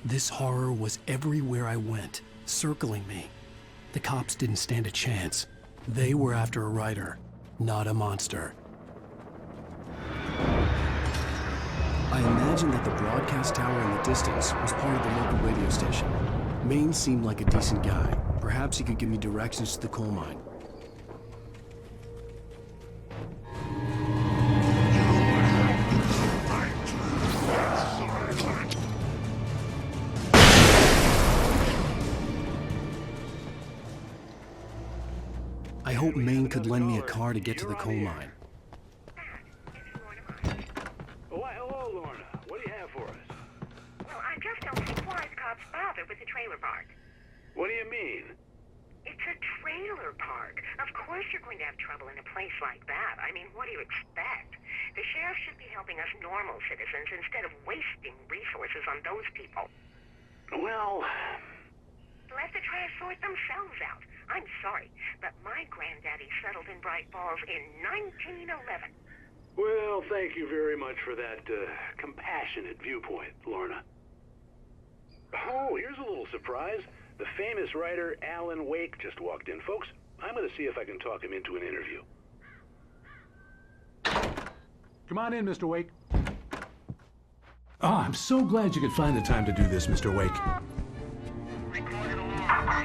This horror was everywhere I went, circling me. The cops didn't stand a chance. They were after a writer, not a monster. I imagined that the broadcast tower in the distance was part of the local radio station. Maine seemed like a decent guy. Perhaps he could give me directions to the coal mine. I hope Maine could lend me a car to get to the coal mine. Why, hello, Lorna. What do you have for us? Well, I just don't see why the cops bother with the trailer park. What do you mean? It's a trailer park. Of course you're going to have trouble in a place like that. I mean, what do you expect? The sheriff should be helping us normal citizens instead of wasting resources on those people. Well... Let the trash sort themselves out. I'm sorry, but my granddaddy settled in Bright Falls in 1911. Well, thank you very much for that compassionate viewpoint, Lorna. Oh, here's a little surprise. The famous writer Alan Wake just walked in. Folks, I'm going to see if I can talk him into an interview. Come on in, Mr. Wake. Oh, I'm so glad you could find the time to do this, Mr. Wake.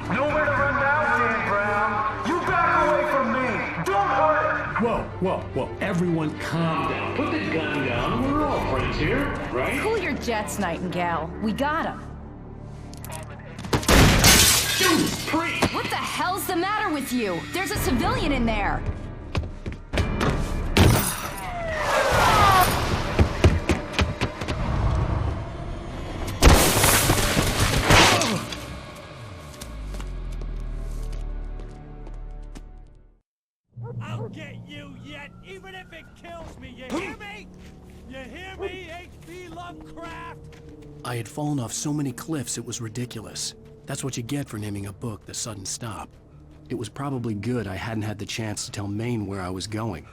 Nowhere to run now, Dan Brown! You back away from me! Don't hurt! Whoa! Whoa, everyone calm down. Put the gun down. We're all friends here, right? Cool your jets, Nightingale. We got him. What the hell's the matter with you? There's a civilian in there. I'll get you yet, even if it kills me, you hear me? You hear me, H.P. Lovecraft? I had fallen off so many cliffs it was ridiculous. That's what you get for naming a book The Sudden Stop. It was probably good I hadn't had the chance to tell Maine where I was going.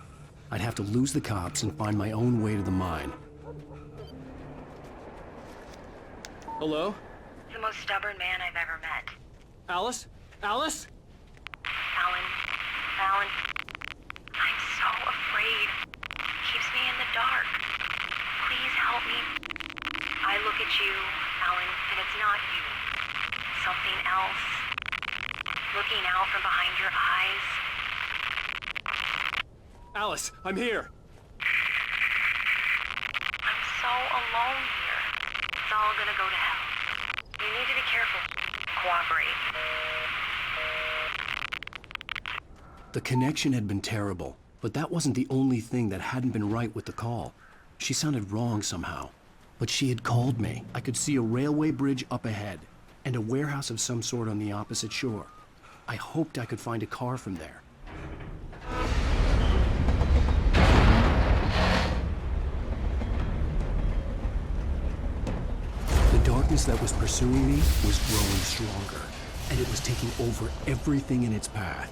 I'd have to lose the cops and find my own way to the mine. Hello? The most stubborn man I've ever met. Alice? Alice? Alan, I'm so afraid. Keeps me in the dark. Please help me. I look at you, Alan, and it's not you. Something else. Looking out from behind your eyes. Alice, I'm here. I'm so alone here. It's all gonna go to hell. You need to be careful. Cooperate. The connection had been terrible, but that wasn't the only thing that hadn't been right with the call. She sounded wrong somehow. But she had called me. I could see a railway bridge up ahead, and a warehouse of some sort on the opposite shore. I hoped I could find a car from there. The darkness that was pursuing me was growing stronger, and it was taking over everything in its path.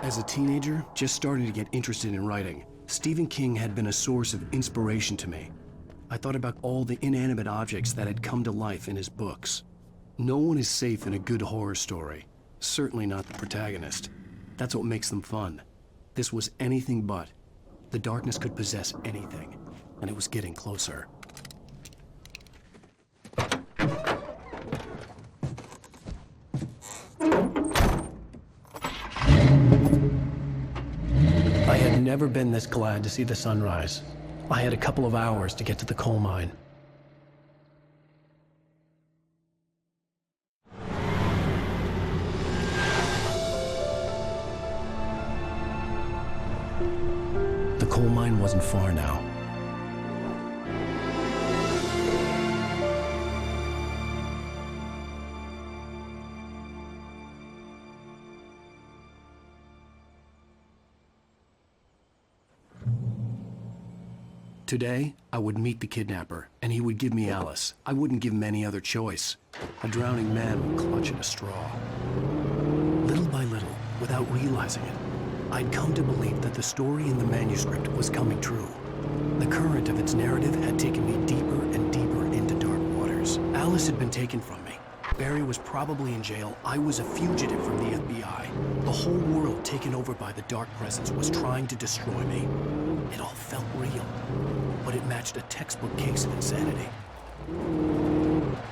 As a teenager, just starting to get interested in writing, Stephen King had been a source of inspiration to me. I thought about all the inanimate objects that had come to life in his books. No one is safe in a good horror story. Certainly not the protagonist. That's what makes them fun. This was anything but. The darkness could possess anything, and it was getting closer. I had never been this glad to see the sunrise. I had a couple of hours to get to the coal mine. The coal mine wasn't far now. Today, I would meet the kidnapper, and he would give me Alice. I wouldn't give him any other choice. A drowning man would clutch at a straw. Little by little, without realizing it, I'd come to believe that the story in the manuscript was coming true. The current of its narrative had taken me deeper and deeper into dark waters. Alice had been taken from me. Barry was probably in jail. I was a fugitive from the FBI. The whole world taken over by the dark presence was trying to destroy me. It all felt real, but it matched a textbook case of insanity.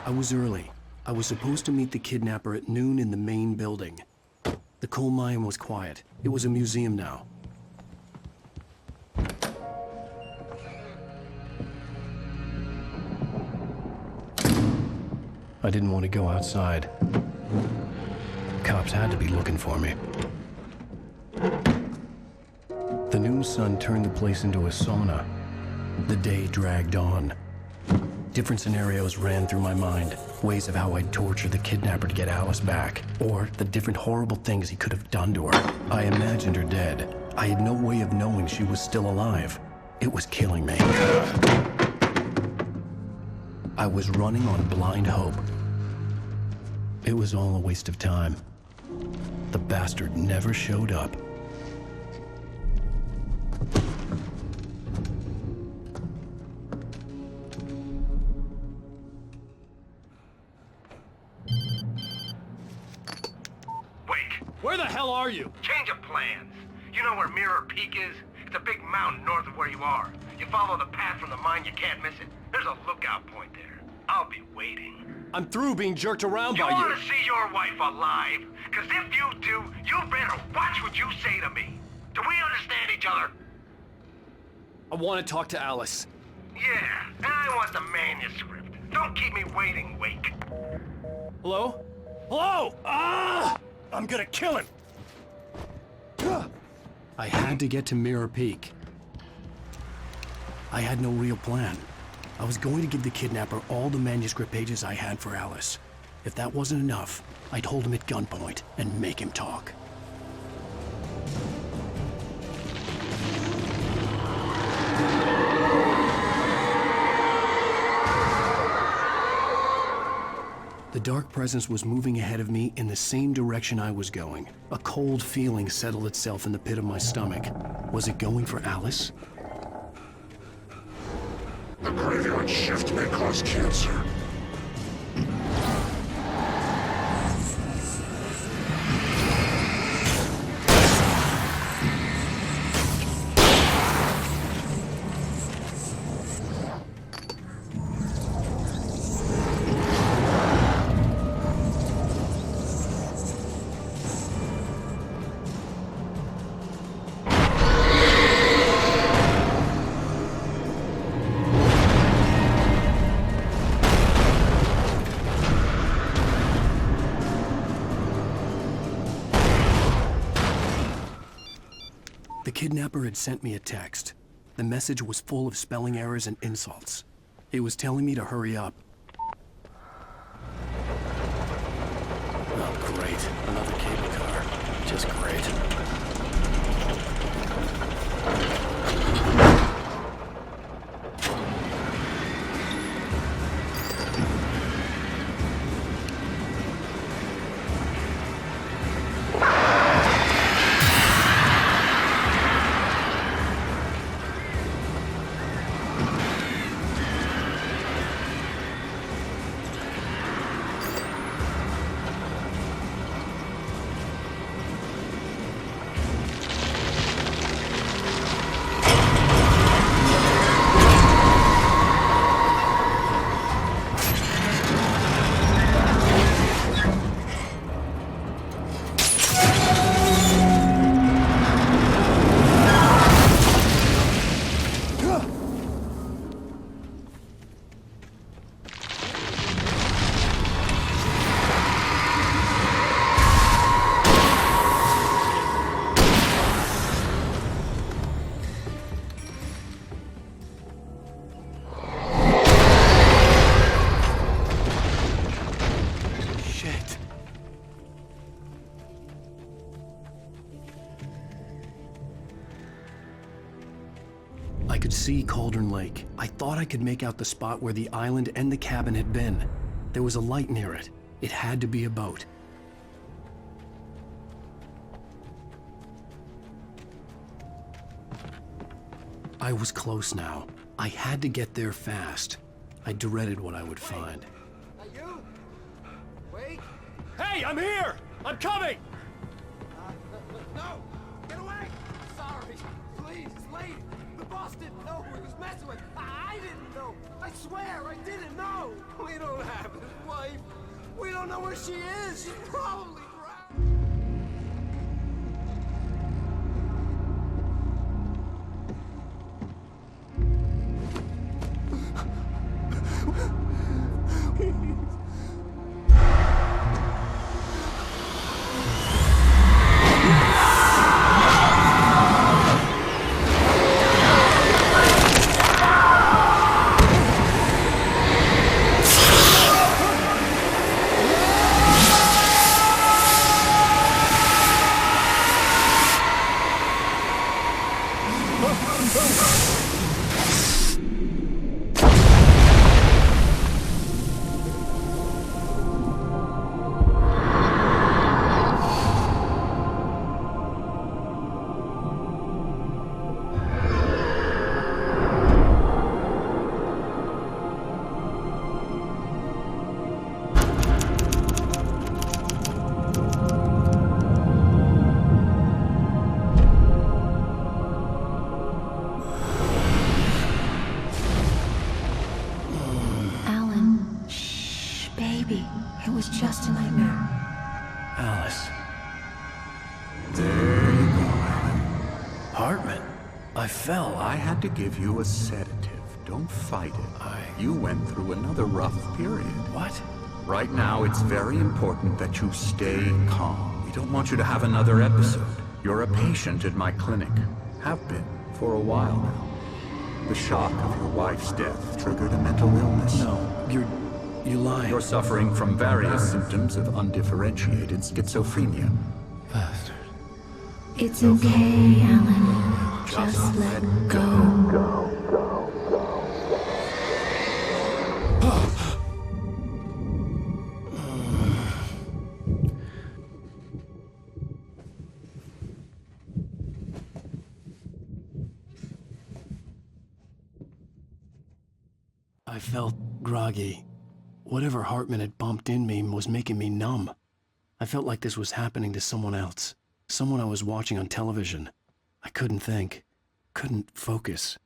I was early. I was supposed to meet the kidnapper at noon in the main building. The coal mine was quiet. It was a museum now. I didn't want to go outside. Cops had to be looking for me. The noon sun turned the place into a sauna. The day dragged on. Different scenarios ran through my mind. Ways of how I'd torture the kidnapper to get Alice back. Or the different horrible things he could have done to her. I imagined her dead. I had no way of knowing she was still alive. It was killing me. I was running on blind hope. It was all a waste of time. The bastard never showed up. Where the hell are you? Change of plans. You know where Mirror Peak is? It's a big mountain north of where you are. You follow the path from the mine, you can't miss it. There's a lookout point there. I'll be waiting. I'm through being jerked around by You you. want to see your wife alive? Because if you do, you better watch what you say to me. Do we understand each other? I want to talk to Alice. Yeah, and I want the manuscript. Don't keep me waiting, Wake. Hello? Hello? Ah! I'm gonna kill him! I had to get to Mirror Peak. I had no real plan. I was going to give the kidnapper all the manuscript pages I had for Alice. If that wasn't enough, I'd hold him at gunpoint and make him talk. The dark presence was moving ahead of me in the same direction I was going. A cold feeling settled itself in the pit of my stomach. Was it going for Alice? The graveyard shift may cause cancer. The kidnapper had sent me a text. The message was full of spelling errors and insults. It was telling me to hurry up. Oh, great. Another cable car. Just great. I could see Cauldron Lake. I thought I could make out the spot where the island and the cabin had been. There was a light near it. It had to be a boat. I was close now. I had to get there fast. I dreaded what I would find. You? Wait. Hey, I'm here! I'm coming! No! Get away! Sorry. Please, it's late. The boss didn't know who he was messing with. I didn't know. I swear, I didn't know. We don't have his wife. We don't know where she is. She's probably I fell. I had to give you a sedative. Don't fight it. You went through another rough period. What? Right now, it's very important that you stay calm. We don't want you to have another episode. You're a patient at my clinic. Have been for a while now. The shock of your wife's death triggered a mental illness. No, you lie. You're suffering from various symptoms of undifferentiated schizophrenia. Bastard. It's okay, Alan. Just let go. I felt groggy. Whatever Hartman had bumped in me was making me numb. I felt like this was happening to someone else. Someone I was watching on television. I couldn't think. Couldn't focus.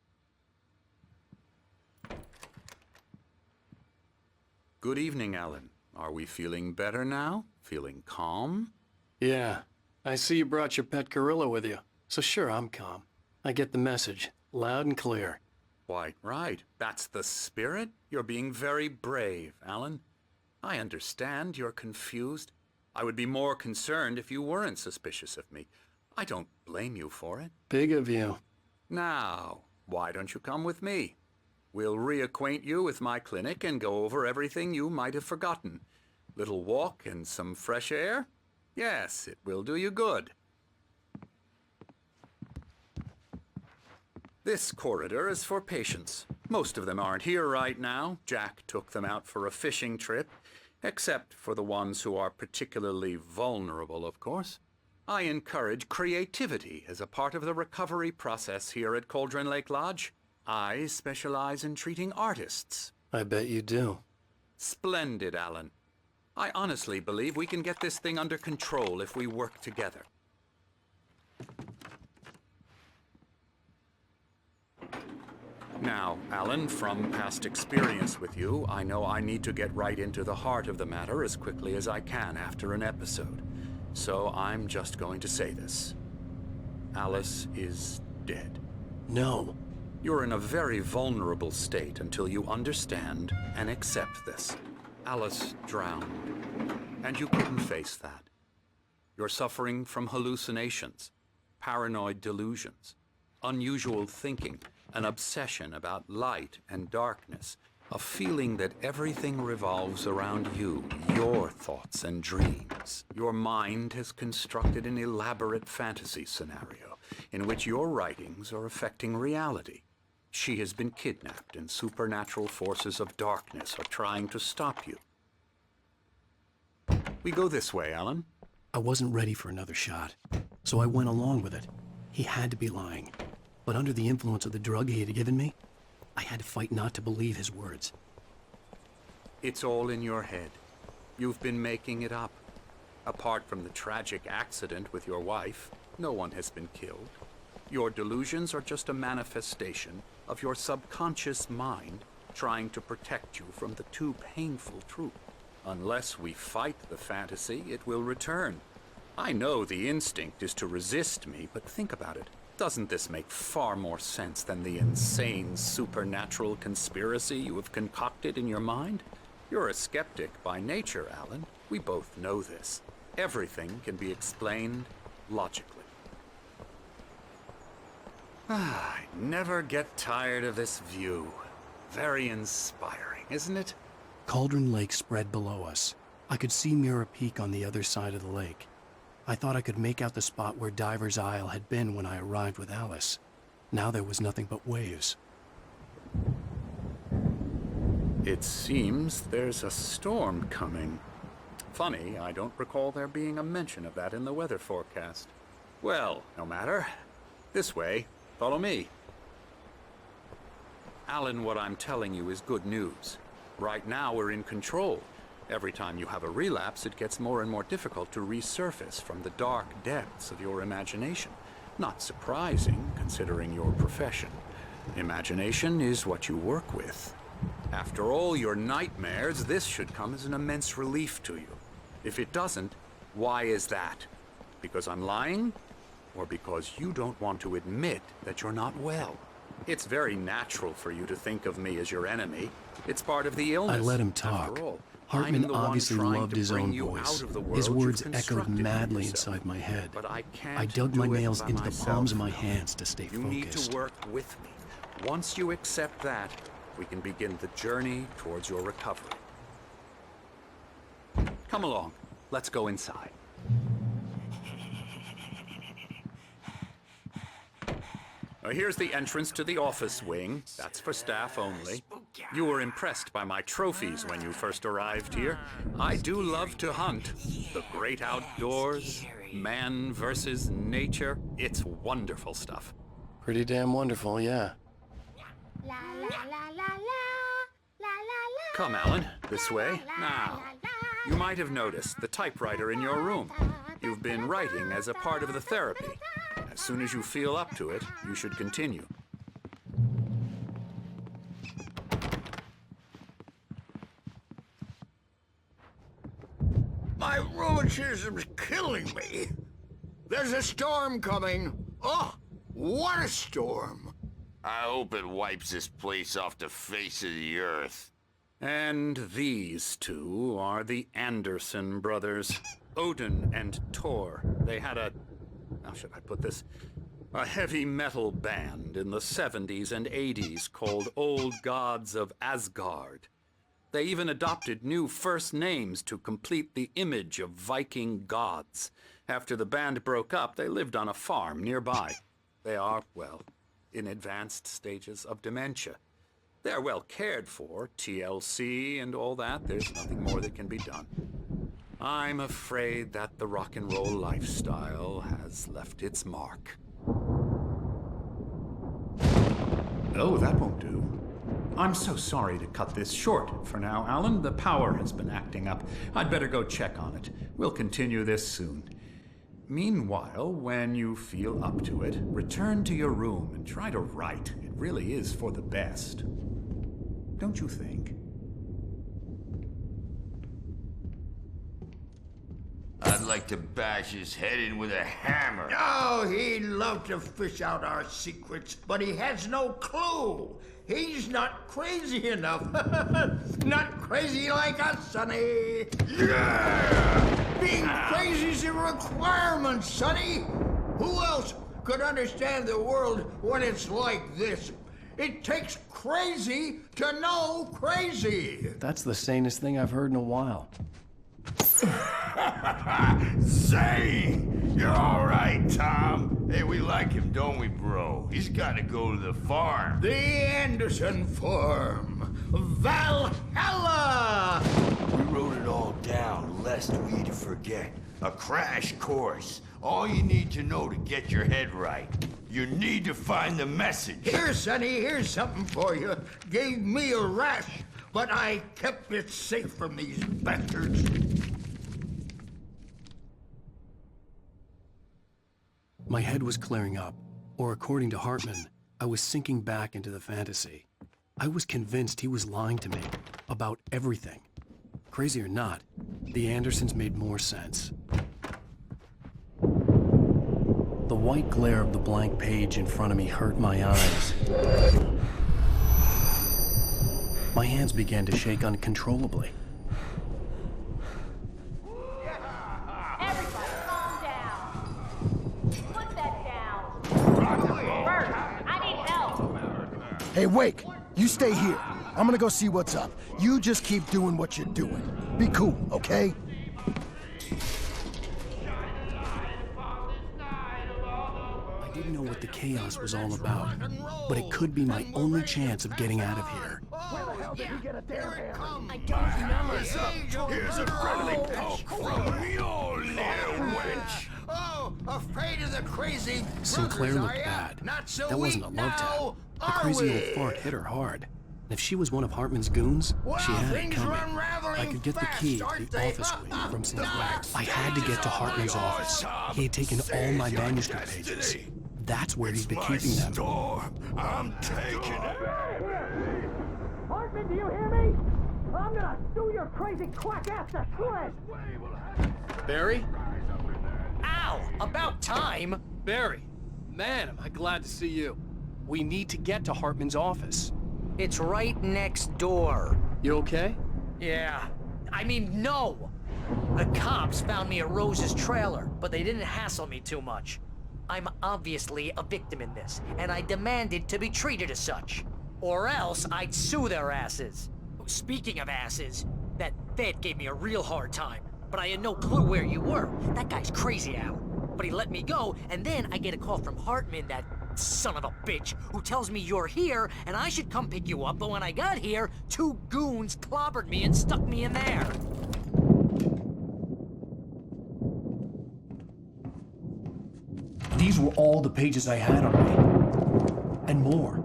Good evening, Alan. Are we feeling better now? Feeling calm? Yeah. I see you brought your pet gorilla with you. So sure, I'm calm. I get the message. Loud and clear. Why, right. That's the spirit. You're being very brave, Alan. I understand you're confused. I would be more concerned if you weren't suspicious of me. I don't blame you for it. Big of you. Now, why don't you come with me? We'll reacquaint you with my clinic and go over everything you might have forgotten. Little walk and some fresh air? Yes, it will do you good. This corridor is for patients. Most of them aren't here right now. Jack took them out for a fishing trip, except for the ones who are particularly vulnerable, of course. I encourage creativity as a part of the recovery process here at Cauldron Lake Lodge. I specialize in treating artists. I bet you do. Splendid, Alan. I honestly believe we can get this thing under control if we work together. Now, Alan, from past experience with you, I know I need to get right into the heart of the matter as quickly as I can after an episode. So I'm just going to say this. Alice is dead. No. You're in a very vulnerable state until you understand and accept this. Alice drowned, and you couldn't face that. You're suffering from hallucinations, paranoid delusions, unusual thinking, an obsession about light and darkness, a feeling that everything revolves around you, your thoughts and dreams. Your mind has constructed an elaborate fantasy scenario in which your writings are affecting reality. She has been kidnapped and supernatural forces of darkness are trying to stop you. We go this way, Alan. I wasn't ready for another shot, so I went along with it. He had to be lying. But under the influence of the drug he had given me, I had to fight not to believe his words. It's all in your head. You've been making it up. Apart from the tragic accident with your wife, no one has been killed. Your delusions are just a manifestation of your subconscious mind trying to protect you from the too painful truth. Unless we fight the fantasy, it will return. I know the instinct is to resist me, but think about it. Doesn't this make far more sense than the insane supernatural conspiracy you have concocted in your mind? You're a skeptic by nature, Alan. We both know this. Everything can be explained logically. I never get tired of this view. Very inspiring, isn't it? Cauldron Lake spread below us. I could see Mirror Peak on the other side of the lake. I thought I could make out the spot where Diver's Isle had been when I arrived with Alice. Now there was nothing but waves. It seems there's a storm coming. Funny, I don't recall there being a mention of that in the weather forecast. Well, no matter. This way. Follow me. Alan, what I'm telling you is good news. Right now we're in control. Every time you have a relapse, it gets more and more difficult to resurface from the dark depths of your imagination. Not surprising, considering your profession. Imagination is what you work with. After all your nightmares, this should come as an immense relief to you. If it doesn't, why is that? Because I'm lying? or because you don't want to admit that you're not well. It's very natural for you to think of me as your enemy. It's part of the illness. I let him talk. After all, Hartman I'm the one obviously trying loved to his bring own you voice. out of the world His words you've echoed constructed for madly yourself. inside my head. But I can't I dug do my it nails by into the myself. palms of my hands to stay You focused. need to work with me. Once you accept that, we can begin the journey towards your recovery. Come along. Let's go inside. Here's the entrance to the office wing. That's for staff only. You were impressed by my trophies when you first arrived here. I do love to hunt. The great outdoors, man versus nature. It's wonderful stuff. Pretty damn wonderful, yeah. Come, Alan, this way. Now, you might have noticed the typewriter in your room. You've been writing as a part of the therapy. As soon as you feel up to it, you should continue. My rheumatism's killing me. There's a storm coming. Oh, what a storm. I hope it wipes this place off the face of the earth. And these two are the Anderson brothers, Odin and Thor. They had a... how should I put this? A heavy metal band in the 70s and 80s called Old Gods of Asgard. They even adopted new first names to complete the image of Viking gods. After the band broke up, they lived on a farm nearby. They are, well, in advanced stages of dementia. They're well cared for, TLC and all that. There's nothing more that can be done. I'm afraid that the rock and roll lifestyle has left its mark. Oh, that won't do. I'm so sorry to cut this short for now, Alan. The power has been acting up. I'd better go check on it. We'll continue this soon. Meanwhile, when you feel up to it, return to your room and try to write. It really is for the best. Don't you think? I'd like to bash his head in with a hammer. Oh, he'd love to fish out our secrets, but he has no clue. He's not crazy enough. Not crazy like us, Sonny. Yeah! Being crazy's a requirement, Sonny. Who else could understand the world when it's like this? It takes crazy to know crazy. That's the sanest thing I've heard in a while. Zane! You're all right, Tom. Hey, we like him, don't we, bro? He's got to go to the farm. The Anderson farm. Valhalla! We wrote it all down, lest we'd forget. A crash course. All you need to know to get your head right. You need to find the message. Here, Sonny, here's something for you. Gave me a rash, but I kept it safe from these bastards. My head was clearing up, or according to Hartman, I was sinking back into the fantasy. I was convinced he was lying to me about everything. Crazy or not, the Andersons made more sense. The white glare of the blank page in front of me hurt my eyes. My hands began to shake uncontrollably. Everybody calm down. Put that down. Bert, I need help. Hey, Wake, you stay here. I'm gonna go see what's up. You just keep doing what you're doing. Be cool, okay? I didn't know what the chaos was all about, but it could be my only chance of getting out of here. Where the hell did he get a damn hammer? I don't know. Here's a friendly poke from Mjolnir, wench. Oh, afraid of the crazy Sinclair brothers, looked are ya? bad. Not so That wasn't a weak love now, tap. The are crazy we? old fart hit her hard. And if she was one of Hartman's goons, Well, she had it things coming. are unraveling I could get the fast, key to aren't the they? office wing from Sinclair. I had to get to Hartman's office. He had taken all my manuscript pages. That's where he's been keeping them. I'm taking it. Hartman, do you hear me? I'm gonna do your crazy quack ass to shreds! Barry? Ow! Al, about time. Barry, man, am I glad to see you. We need to get to Hartman's office. It's right next door. You okay? Yeah. I mean, no! The cops found me at Rose's trailer, but they didn't hassle me too much. I'm obviously a victim in this, and I demanded to be treated as such. Or else I'd sue their asses. Speaking of asses, that Fed gave me a real hard time, but I had no clue where you were. That guy's crazy, Al. But he let me go, and then I get a call from Hartman, that son of a bitch, who tells me you're here, and I should come pick you up, but when I got here, 2 goons clobbered me and stuck me in there. These were all the pages I had on me. And more.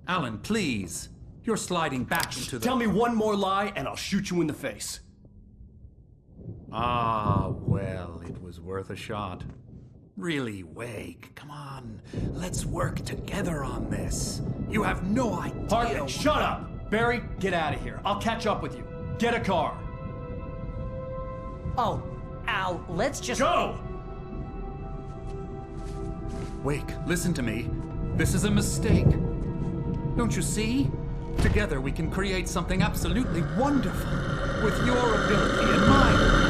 Alan, please. You're sliding back into the... Tell me one more lie and I'll shoot you in the face. Ah, well, it was worth a shot. Really, Wake, come on. Let's work together on this. You have no idea... Hartman, shut up! Barry, get out of here. I'll catch up with you. Get a car. Oh, Al, let's just... Go! Wake, listen to me. This is a mistake. Don't you see? Together we can create something absolutely wonderful. With your ability and mine.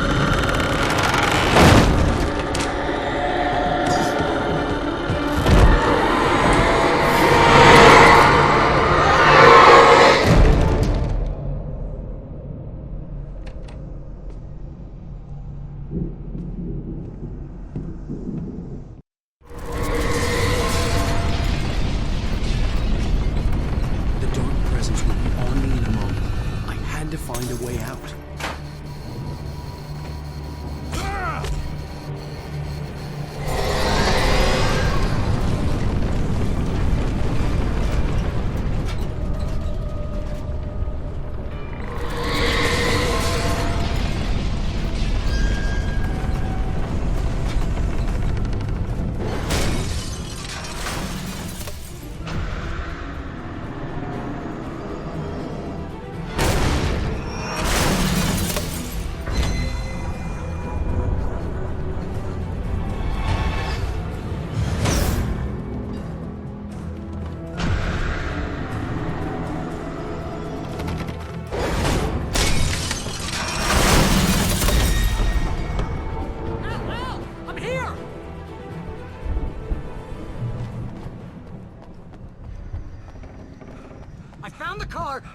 Find a way out.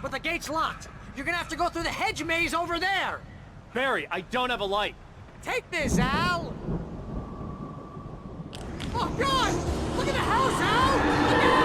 But the gate's locked. You're gonna have to go through the hedge maze over there. Barry, I don't have a light. Take this, Al. Oh, God! Look at the house, Al! Look out!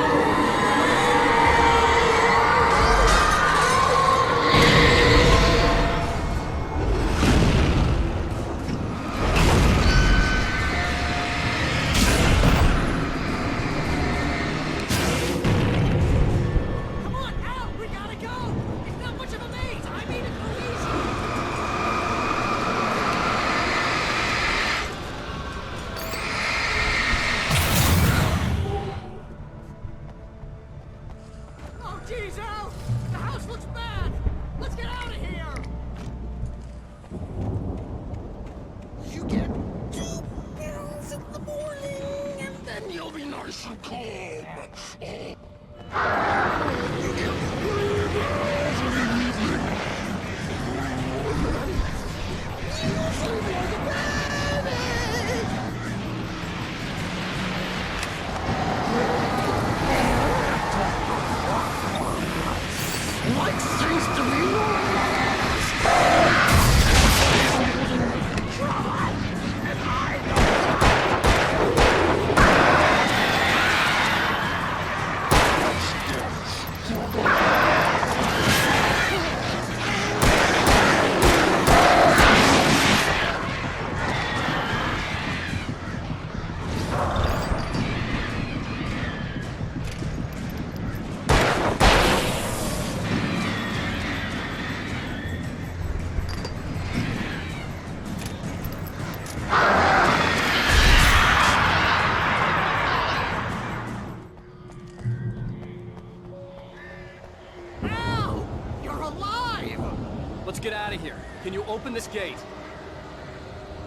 brave of him. Let's get out of here. Can you open this gate?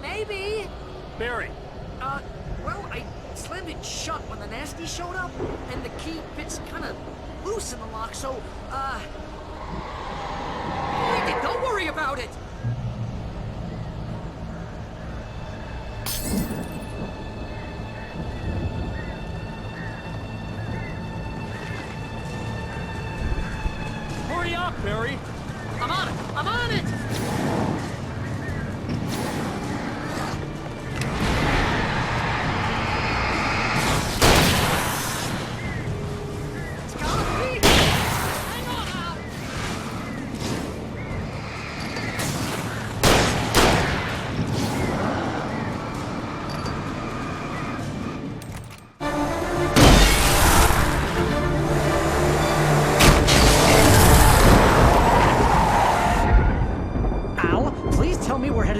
Maybe. Barry! Well, I slammed it shut when the nasty showed up, and the key fits kind of loose in the lock, so, don't worry about it! Hurry up, Barry! I'm on it! I'm on it!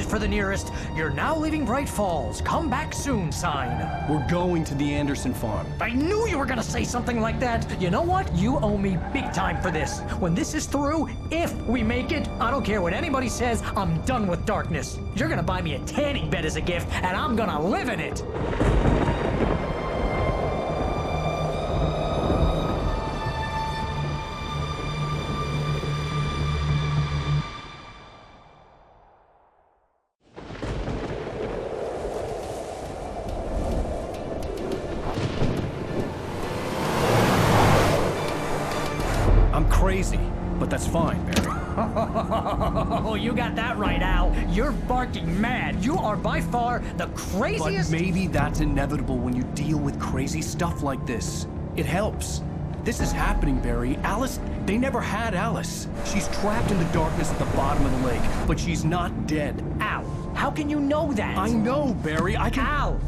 For the nearest, you're now leaving Bright Falls. Come back soon sign. We're going to the Anderson farm. I knew you were gonna say something like that. You know what? You owe me big time for this. When this is through, if we make it, I don't care what anybody says, I'm done with darkness. You're gonna buy me a tanning bed as a gift, and I'm gonna live in it. Crazy, but that's fine, Barry. Oh, you got that right, Al. You're barking mad. You are by far the craziest... But maybe that's inevitable when you deal with crazy stuff like this. It helps. This is happening, Barry. Alice, they never had Alice. She's trapped in the darkness at the bottom of the lake, but she's not dead. Al, how can you know that? I know, Barry. I can... Al,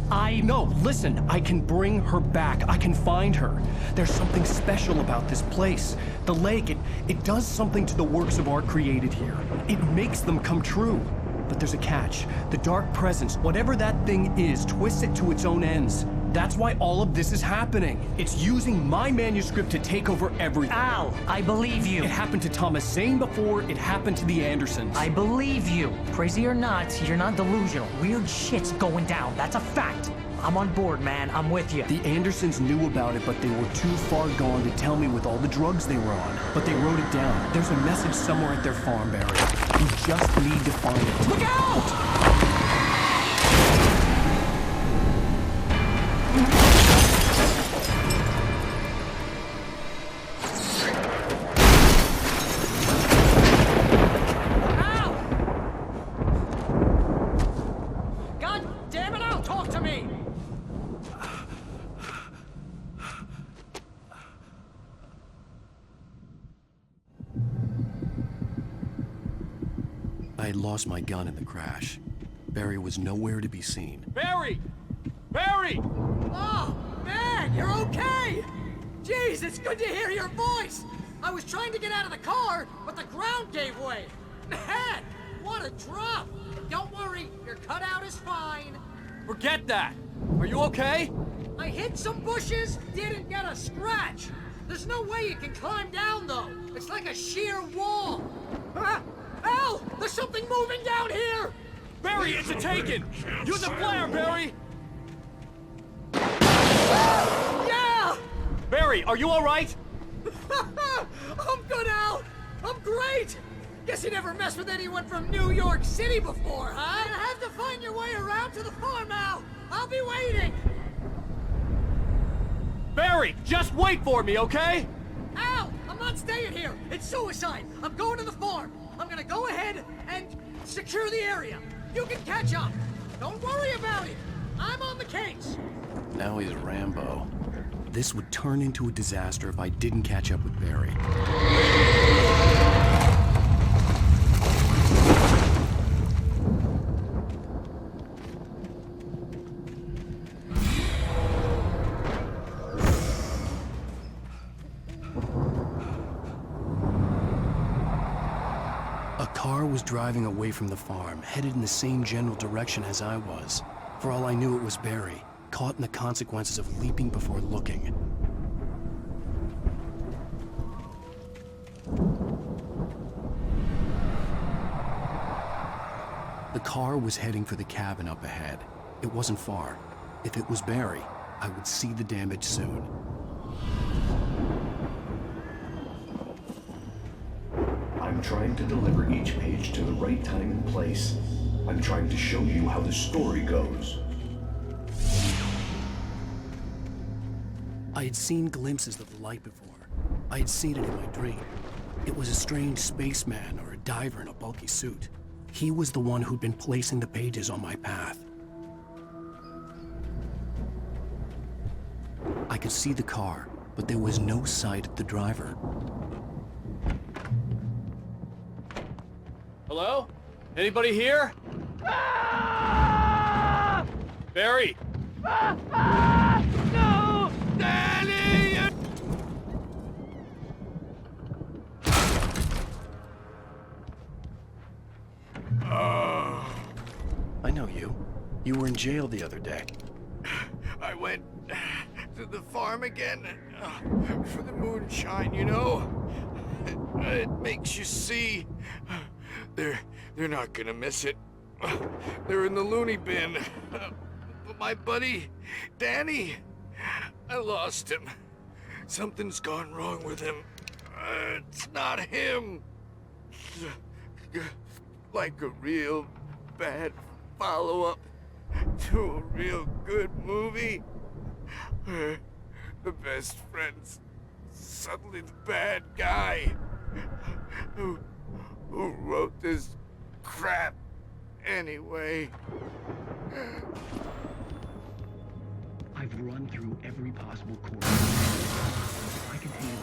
No, listen. I can bring her back. I can find her. There's something special about this place. The lake, it does something to the works of art created here. It makes them come true. But there's a catch. The dark presence, whatever that thing is, twists it to its own ends. That's why all of this is happening. It's using my manuscript to take over everything. Al, I believe you. It happened to Thomas Zane before, it happened to the Andersons. I believe you. Crazy or not, you're not delusional. Weird shit's going down. That's a fact. I'm on board, man. I'm with you. The Andersons knew about it, but they were too far gone to tell me with all the drugs they were on. But they wrote it down. There's a message somewhere at their farm, Barry. You just need to find it. Look out! I had lost my gun in the crash. Barry was nowhere to be seen. Barry! Barry! Oh, man, you're okay! Jeez, it's good to hear your voice! I was trying to get out of the car, but the ground gave way. Man, what a drop! Don't worry, your cutout is fine. Forget that! Are you okay? I hit some bushes, didn't get a scratch. There's no way you can climb down, though. It's like a sheer wall. Ah! Al! There's something moving down here! Barry, it's a taken! Use a flare, Barry! Yeah! Barry, are you alright? I'm good, Al! I'm great! Guess you never messed with anyone from New York City before, huh? You have to find your way around to the farm, Al! I'll be waiting! Barry, just wait for me, okay? Al! I'm not staying here! It's suicide! I'm going to the farm! I'm gonna go ahead and secure the area. You can catch up. Don't worry about it. I'm on the case. Now he's Rambo. This would turn into a disaster if I didn't catch up with Barry. A car was driving away from the farm, headed in the same general direction as I was. For all I knew, it was Barry, caught in the consequences of leaping before looking. The car was heading for the cabin up ahead. It wasn't far. If it was Barry, I would see the damage soon. I'm trying to deliver each page to the right time and place. I'm trying to show you how the story goes. I had seen glimpses of the light before. I had seen it in my dream. It was a strange spaceman or a diver in a bulky suit. He was the one who'd been placing the pages on my path. I could see the car, but there was no sight of the driver. Hello? Anybody here? Barry! No! Danny! I know you. You were in jail the other day. I went to the farm again for the moonshine, you know? It makes you see. They're not gonna miss it. They're in the loony bin. But my buddy, Danny, I lost him. Something's gone wrong with him. It's not him. Like a real bad follow-up to a real good movie where the best friend's suddenly the bad guy who wrote this crap anyway. I've run through every possible course. I can tell you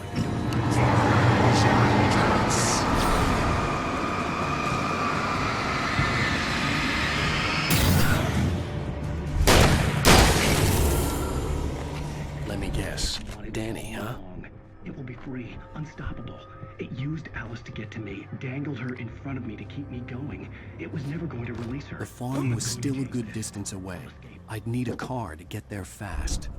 Let me guess. Danny, huh? It will be free, unstoppable. It used Alice to get to me, dangled her in front of me to keep me going. It was never going to release her. The farm was still a good distance away. I'd need a car to get there fast.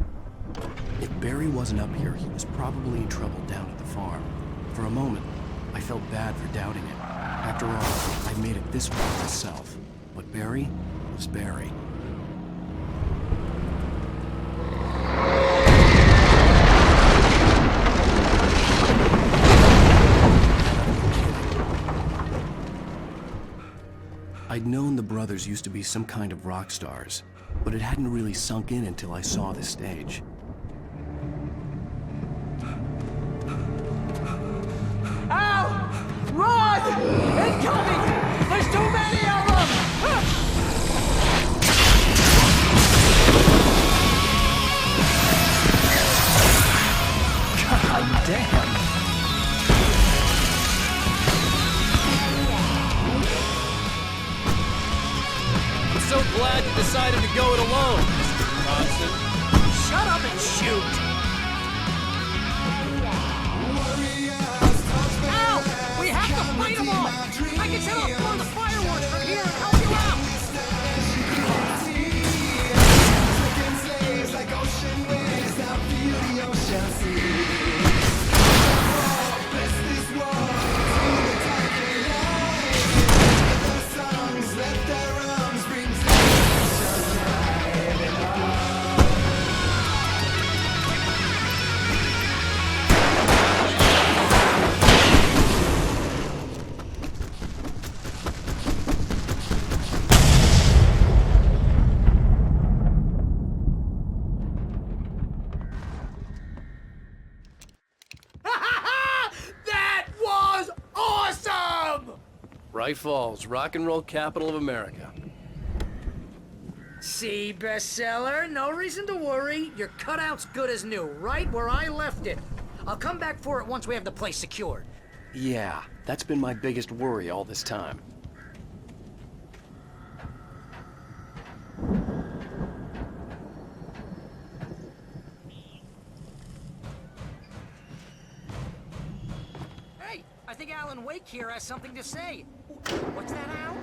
If Barry wasn't up here, he was probably in trouble down at the farm. For a moment, I felt bad for doubting it. After all, I made it this far myself. But Barry was Barry. I'd known the brothers used to be some kind of rock stars, but it hadn't really sunk in until I saw the stage. Ow! Run! Incoming! There's too many of them! God damn! So glad you decided to go it alone, Mr. Johnson. Shut up and shoot! Ow! We have to fight them all! I can set off more of the fireworks from here and help you out! Bright Falls, rock and roll capital of America. See, bestseller? No reason to worry. Your cutout's good as new, right where I left it. I'll come back for it once we have the place secured. Yeah, that's been my biggest worry all this time. Hey, I think Alan Wake here has something to say. What's that, Al?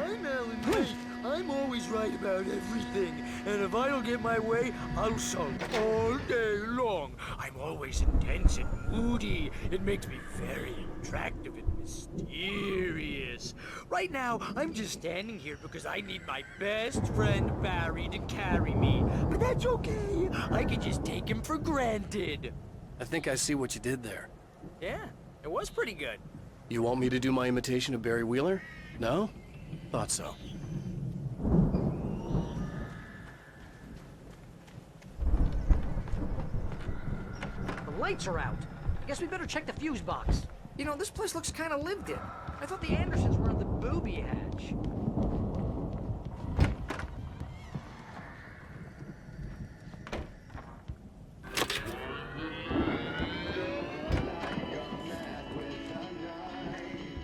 I'm Alan Wake. I'm always right about everything. And if I don't get my way, I'll sulk all day long. I'm always intense and moody. It makes me very attractive and mysterious. Right now, I'm just standing here because I need my best friend Barry to carry me. But that's okay. I can just take him for granted. I think I see what you did there. Yeah, it was pretty good. You want me to do my imitation of Barry Wheeler? No? Thought so. The lights are out. I guess we better check the fuse box. You know, this place looks kind of lived in. I thought the Andersons were in the booby hatch.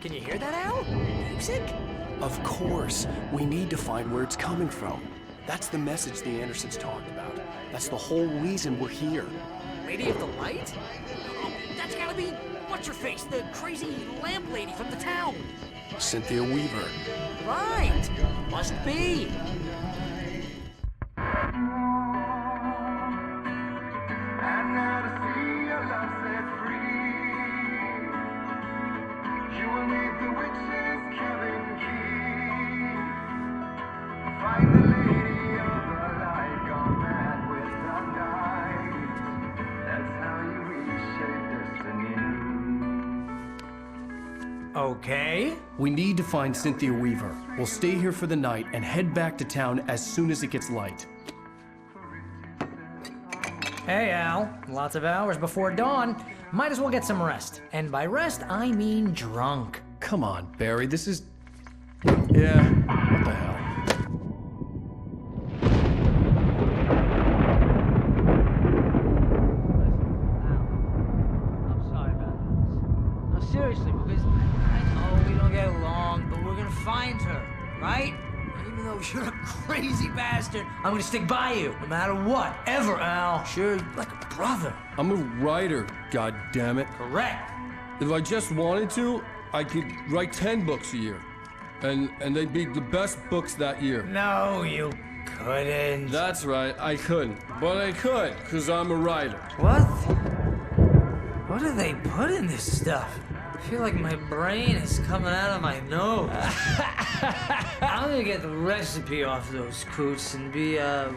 Can you hear that, Al? Music? Of course. We need to find where it's coming from. That's the message the Andersons talked about. That's the whole reason we're here. Lady of the Light? Oh, that's gotta be what's-her-face, the crazy lamp lady from the town. Cynthia Weaver. Right. Must be. Okay. We need to find Cynthia Weaver. We'll stay here for the night and head back to town as soon as it gets light. Hey, Al. Lots of hours before dawn. Might as well get some rest. And by rest, I mean drunk. Come on, Barry, this is... Yeah, what the hell? I'm sorry about this. No, seriously, because I know we don't get along, but we're gonna find her, right? Even though you're a crazy bastard, I'm gonna stick by you, no matter what, ever, Al. Sure, like a brother. I'm a writer, goddammit. Correct. If I just wanted to, I could write 10 books a year. And they'd be the best books that year. No, you couldn't. That's right, I couldn't. But I could, because I'm a writer. What? What do they put in this stuff? I feel like my brain is coming out of my nose. I'm gonna get the recipe off those coots and be a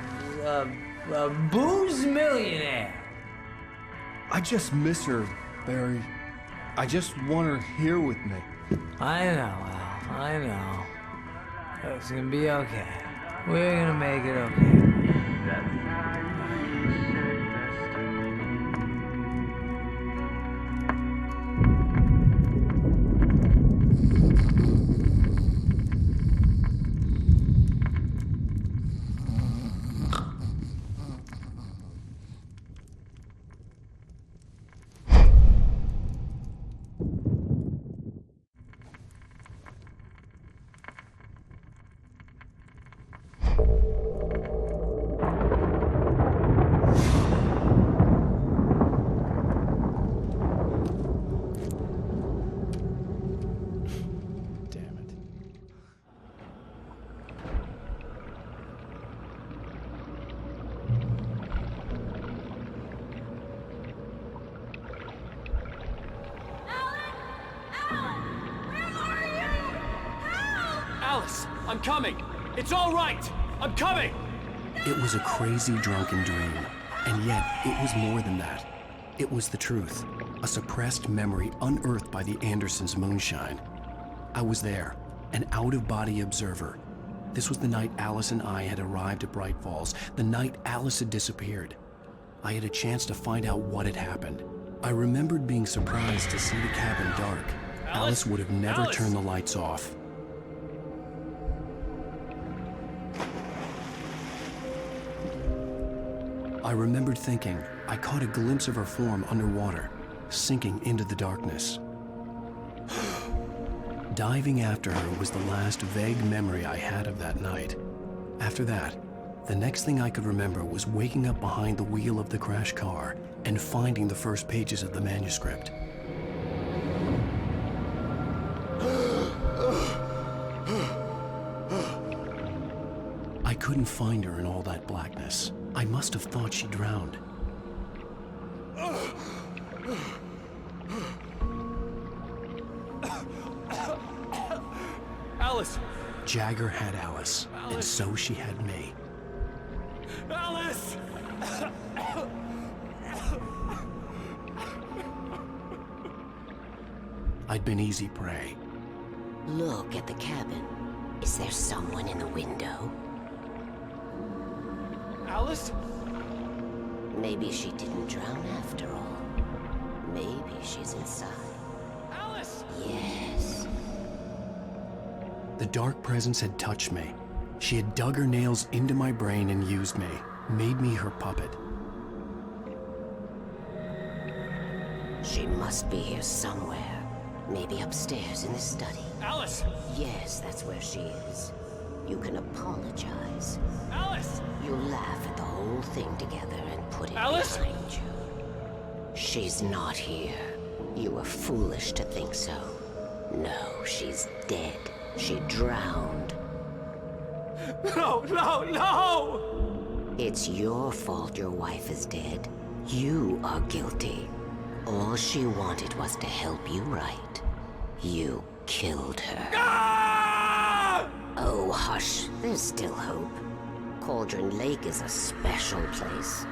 booze millionaire. I just miss her, Barry. I just want her here with me. I know, Al. I know. It's gonna be okay. We're gonna make it okay. Alice, I'm coming! It's all right! I'm coming! It was a crazy drunken dream, and yet it was more than that. It was the truth, a suppressed memory unearthed by the Andersons' moonshine. I was there, an out-of-body observer. This was the night Alice and I had arrived at Bright Falls, the night Alice had disappeared. I had a chance to find out what had happened. I remembered being surprised to see the cabin dark. Alice would have never turned the lights off. I remembered thinking I caught a glimpse of her form underwater, sinking into the darkness. Diving after her was the last vague memory I had of that night. After that, the next thing I could remember was waking up behind the wheel of the crashed car and finding the first pages of the manuscript. I couldn't find her in all that blackness. I must have thought she drowned. Alice! Jagger had Alice, and so she had me. Alice! I'd been easy prey. Look at the cabin. Is there someone in the window? Alice? Maybe she didn't drown after all. Maybe she's inside. Alice! Yes. The dark presence had touched me. She had dug her nails into my brain and used me, made me her puppet. She must be here somewhere. Maybe upstairs in the study. Alice! Yes, that's where she is. You can apologize. Alice! You laugh at the whole thing together and put it Alice? behind you. She's not here. You were foolish to think so. No, she's dead. She drowned. No, no, no! It's your fault your wife is dead. You are guilty. All she wanted was to help you right. You killed her. Ah! Oh, hush. There's still hope. Cauldron Lake is a special place.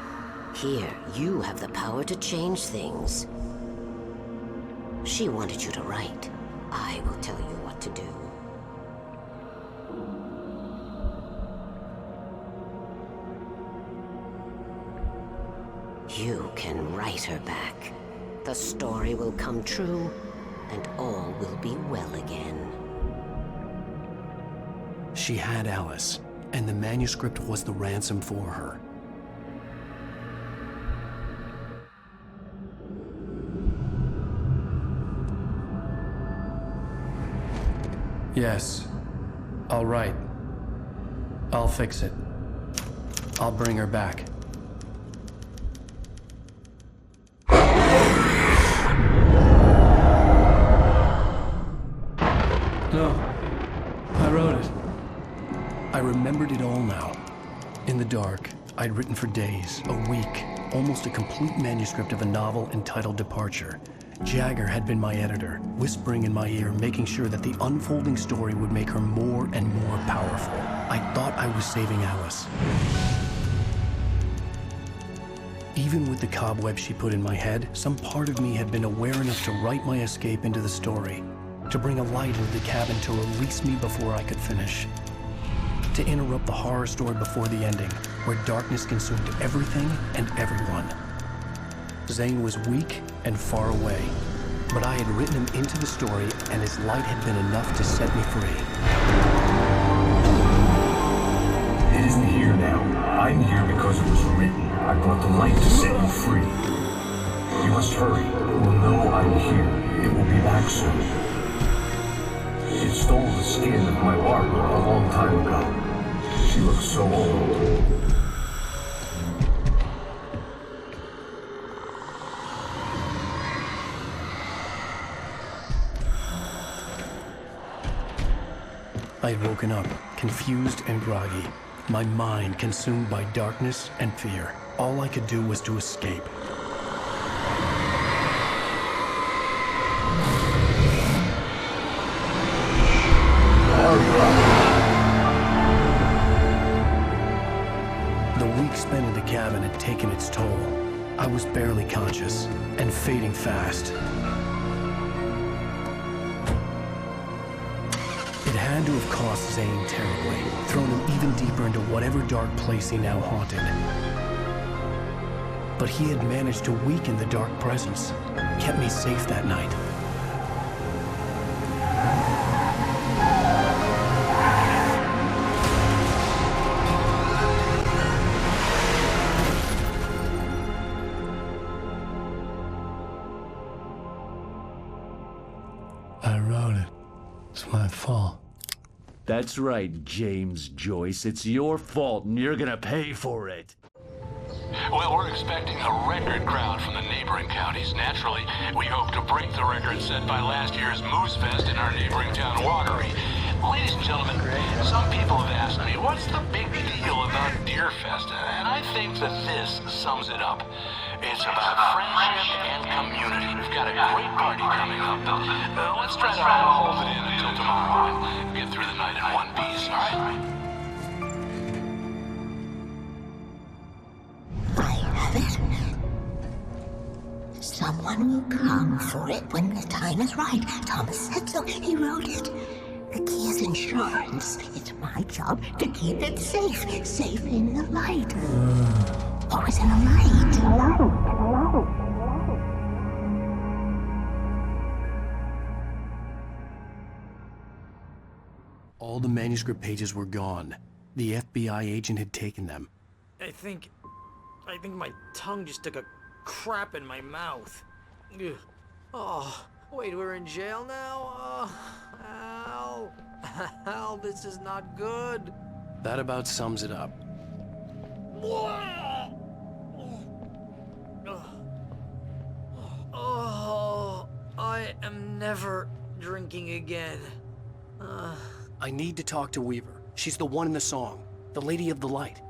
Here, you have the power to change things. She wanted you to write. I will tell you what to do. You can write her back. The story will come true, and all will be well again. She had Alice, and the manuscript was the ransom for her. Yes. All right. I'll fix it. I'll bring her back. No. I wrote it. I remembered it all now. In the dark, I'd written for days, a week, almost a complete manuscript of a novel entitled Departure. Jagger had been my editor, whispering in my ear, making sure that the unfolding story would make her more and more powerful. I thought I was saving Alice. Even with the cobweb she put in my head, some part of me had been aware enough to write my escape into the story, to bring a light into the cabin to release me before I could finish, to interrupt the horror story before the ending, where darkness consumed everything and everyone. Zane was weak and far away, but I had written him into the story, and his light had been enough to set me free. It isn't here now. I'm here because it was written. I brought the light to set you free. You must hurry. It will know I'm here. It will be back soon. It stole the skin of my partner a long time ago. She looks so old. I had woken up, confused and groggy, my mind consumed by darkness and fear. All I could do was to escape. The week spent in the cabin had taken its toll. I was barely conscious and fading fast. It had to have cost Zane terribly, thrown him even deeper into whatever dark place he now haunted. But he had managed to weaken the dark presence, kept me safe that night. I wrote it. It's my fault. That's right, James Joyce. It's your fault, and you're gonna pay for it. Well, we're expecting a record crowd from the neighboring counties. Naturally, we hope to break the record set by last year's Moose Fest in our neighboring town, Watery. Ladies and gentlemen, some people have asked me, what's the big deal about Deer Fest? And I think that this sums it up. It's about friendship and community. We've got a great party coming up, but let's try to hold it in until tomorrow. Get get through the night in one piece, all right? I have it. Someone will come for it when the time is right. Thomas said so. He wrote it. The key is insurance. It's my job to keep it safe. Safe in the light. Always in the light. All the manuscript pages were gone. The FBI agent had taken them. I think my tongue just took a crap in my mouth. Ugh. Oh, wait, we're in jail now? Oh, Al. Al, this is not good. That about sums it up. Oh, I am never drinking again. I need to talk to Weaver. She's the one in the song. The Lady of the Light.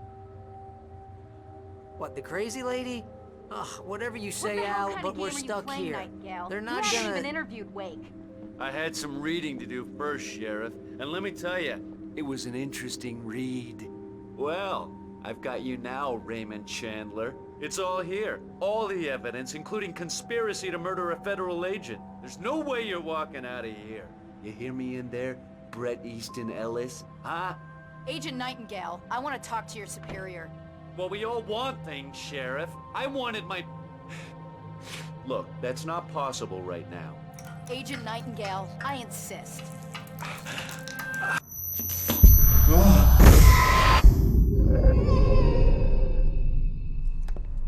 What, the crazy lady? Ugh, whatever you say, Al, but we're stuck here. They're not you gonna... haven't even interviewed Wake. I had some reading to do first, Sheriff, and let me tell you, it was an interesting read. Well, I've got you now, Raymond Chandler. It's all here. All the evidence, including conspiracy to murder a federal agent. There's no way you're walking out of here. You hear me in there, Bret Easton Ellis? Huh? Agent Nightingale, I want to talk to your superior. Well, we all want things, Sheriff. I wanted my... Look, that's not possible right now. Agent Nightingale, I insist.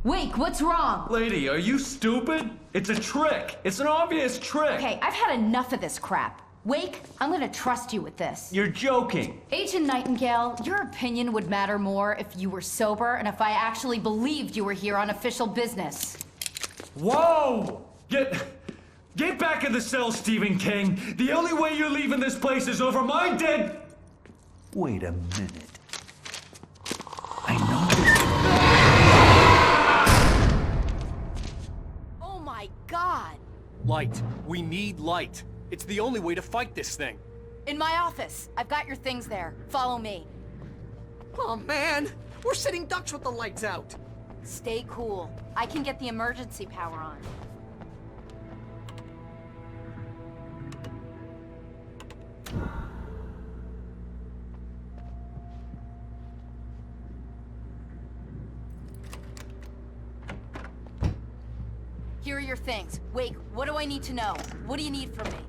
Wake, what's wrong? Lady, are you stupid? It's a trick. It's an obvious trick. Okay, I've had enough of this crap. Wake, I'm gonna trust you with this. You're joking. Agent Nightingale, your opinion would matter more if you were sober and if I actually believed you were here on official business. Whoa! Get back in the cell, Stephen King. The only way you're leaving this place is over my dead... Wait a minute. Oh my God! Light. We need light. It's the only way to fight this thing. In my office. I've got your things there. Follow me. Oh man, we're sitting ducks with the lights out. Stay cool. I can get the emergency power on. Here are your things. Wake, what do I need to know? What do you need from me?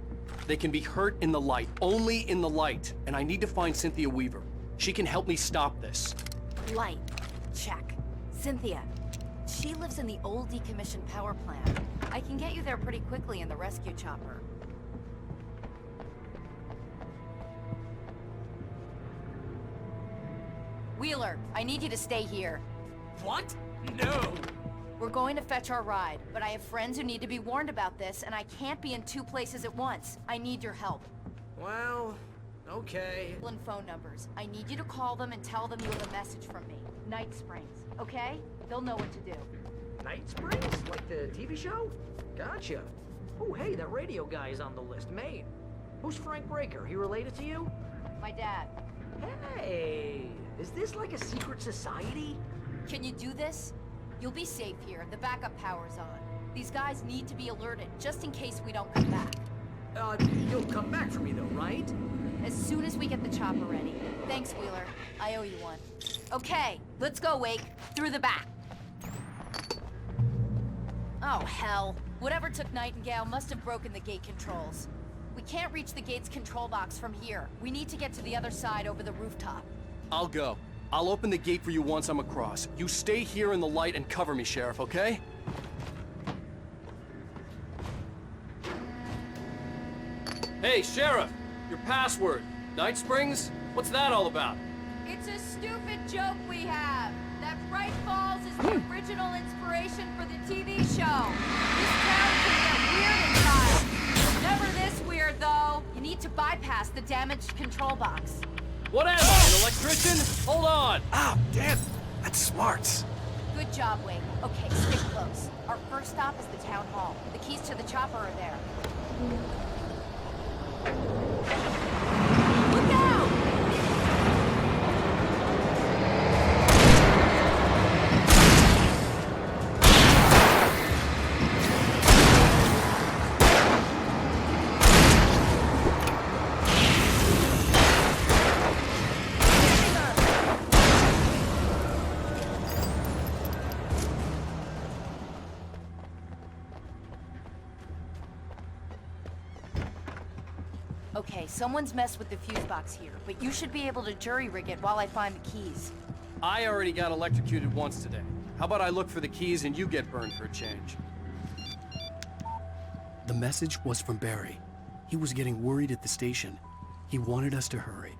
They can be hurt in the light, only in the light. And I need to find Cynthia Weaver. She can help me stop this. Light. Check. Cynthia. She lives in the old decommissioned power plant. I can get you there pretty quickly in the rescue chopper. Wheeler, I need you to stay here. What? No! We're going to fetch our ride, but I have friends who need to be warned about this, and I can't be in 2 places at once. I need your help. Well, okay. And phone numbers. I need you to call them and tell them you have a message from me. Night Springs, okay? They'll know what to do. Night Springs? Like the TV show? Gotcha. Oh, hey, that radio guy is on the list. Maine. Who's Frank Breaker? He related to you? My dad. Hey, is this like a secret society? Can you do this? You'll be safe here. The backup power's on. These guys need to be alerted, just in case we don't come back. You'll come back for me though, right? As soon as we get the chopper ready. Thanks, Wheeler. I owe you one. Okay, let's go, Wake. Through the back. Oh, hell. Whatever took Nightingale must have broken the gate controls. We can't reach the gate's control box from here. We need to get to the other side over the rooftop. I'll go. I'll open the gate for you once I'm across. You stay here in the light and cover me, Sheriff, okay? Hey, Sheriff! Your password. Night Springs? What's that all about? It's a stupid joke we have. That Bright Falls is the original inspiration for the TV show. This town can get weird at times. Never this weird, though. You need to bypass the damaged control box. What am I, an electrician? Hold on! Ah, damn! That's smarts. Good job, Wake. Okay, stick close. Our first stop is the town hall. The keys to the chopper are there. Look out! Okay, someone's messed with the fuse box here, but you should be able to jury-rig it while I find the keys. I already got electrocuted once today. How about I look for the keys and you get burned for a change? The message was from Barry. He was getting worried at the station. He wanted us to hurry.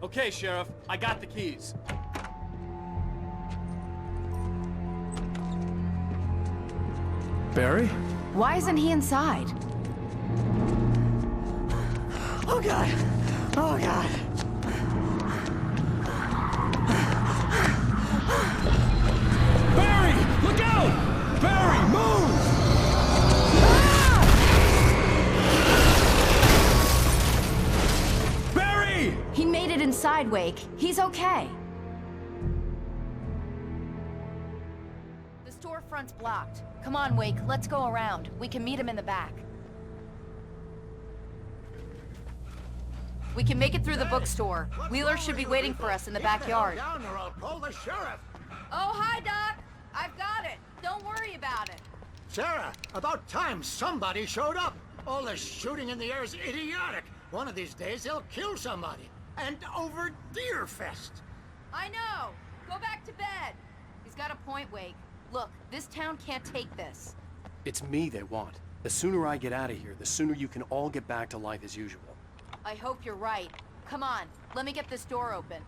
Okay, Sheriff, I got the keys. Barry? Why isn't he inside? Oh God! Oh God! Barry! Look out! Barry, move! Barry! He made it inside, Wake. He's okay. The storefront's blocked. Come on, Wake, let's go around. We can meet him in the back. We can make it through the bookstore. Wheeler should be waiting for us in the backyard. Get the hell down or I'll call the sheriff. Oh, hi, Doc. I've got it. Don't worry about it. Sarah, about time somebody showed up. All this shooting in the air is idiotic. One of these days they'll kill somebody. And over Deerfest. I know. Go back to bed. He's got a point, Wake. Look, this town can't take this. It's me they want. The sooner I get out of here, the sooner you can all get back to life as usual. I hope you're right. Come on, let me get this door open.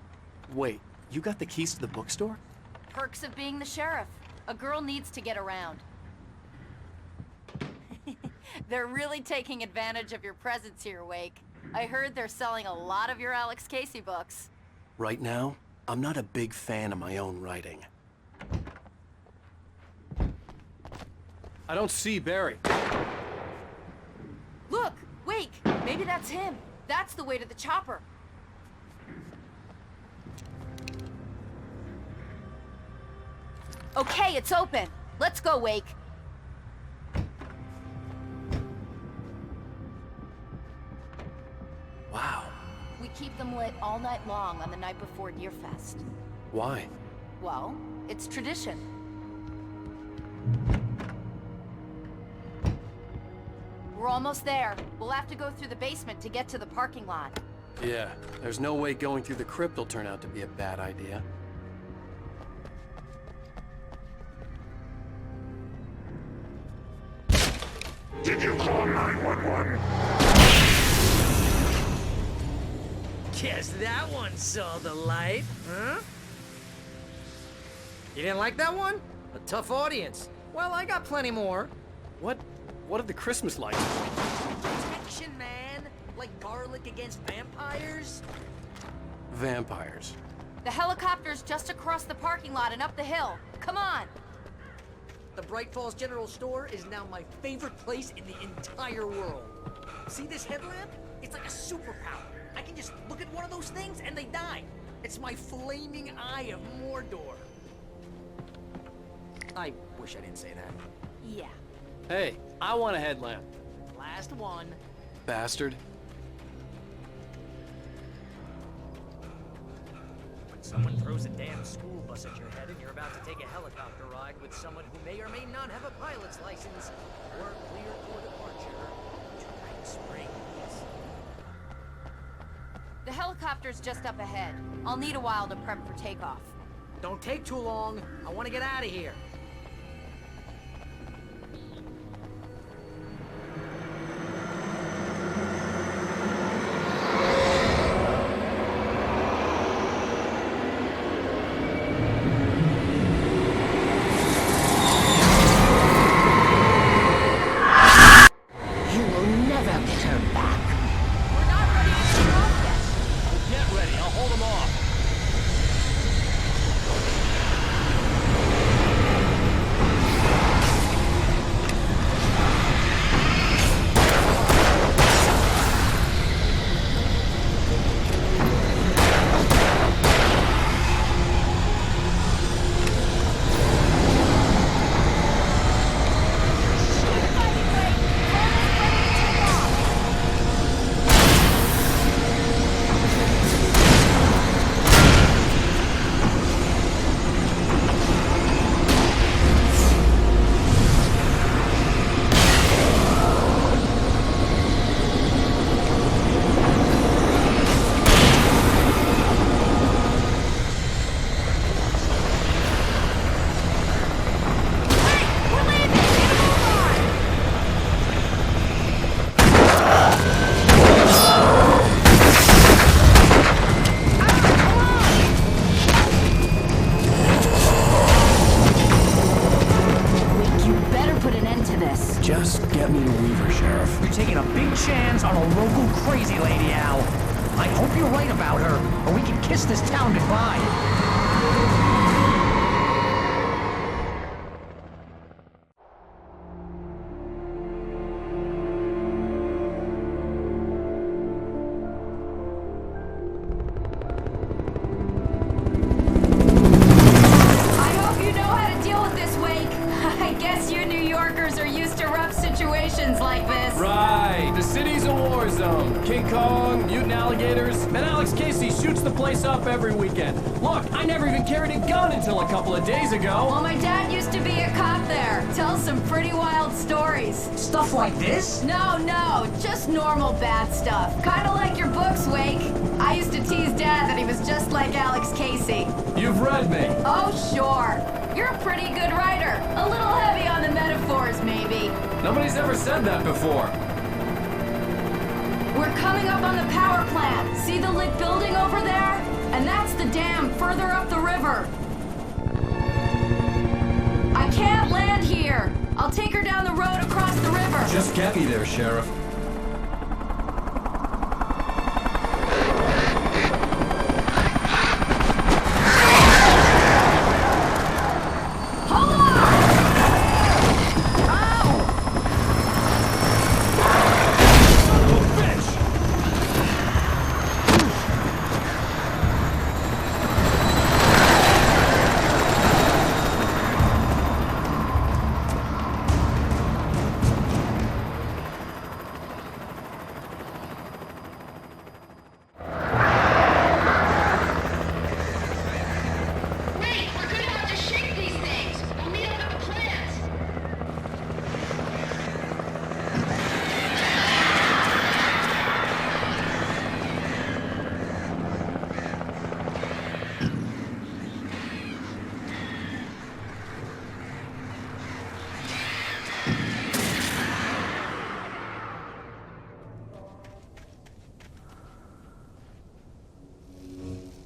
Wait, you got the keys to the bookstore? Perks of being the sheriff. A girl needs to get around. They're really taking advantage of your presence here, Wake. I heard they're selling a lot of your Alex Casey books. Right now, I'm not a big fan of my own writing. I don't see Barry. Look, Wake, maybe that's him. That's the way to the chopper. Okay, it's open. Let's go, Wake. Wow. We keep them lit all night long on the night before Deerfest. Why? Well, it's tradition. We're almost there. We'll have to go through the basement to get to the parking lot. Yeah, there's no way going through the crypt will turn out to be a bad idea. Did you call 911? Guess that one saw the light, huh? You didn't like that one? A tough audience. Well, I got plenty more. What are the Christmas lights? Protection, man. Like garlic against vampires. Vampires. The helicopter's just across the parking lot and up the hill. Come on! The Bright Falls General Store is now my favorite place in the entire world. See this headlamp? It's like a superpower. I can just look at one of those things and they die. It's my flaming eye of Mordor. I wish I didn't say that. Yeah. Hey, I want a headlamp. Last one. Bastard. When someone throws a damn school bus at your head and you're about to take a helicopter ride with someone who may or may not have a pilot's license or clear for departure to Night Springs. The helicopter's just up ahead. I'll need a while to prep for takeoff. Don't take too long. I want to get out of here. going crazy, Lady Al. I hope you're right about her, or we can kiss this town goodbye. Like this. Right, the city's a war zone. King Kong, mutant alligators, and Alex Casey shoots the place up every weekend. Look, I never even carried a gun until a couple of days ago. Well, my dad used to be a cop there. Tells some pretty wild stories. Stuff like this? No, just normal bad stuff. Kinda like your books, Wake. I used to tease Dad that he was just like Alex Casey. You've read me. Oh, sure. You're a pretty good writer. A little heavy on the metaphors, maybe. Nobody's ever said that before. We're coming up on the power plant. See the lit building over there? And that's the dam further up the river. I can't land here. I'll take her down the road across the river. Just get me there, Sheriff.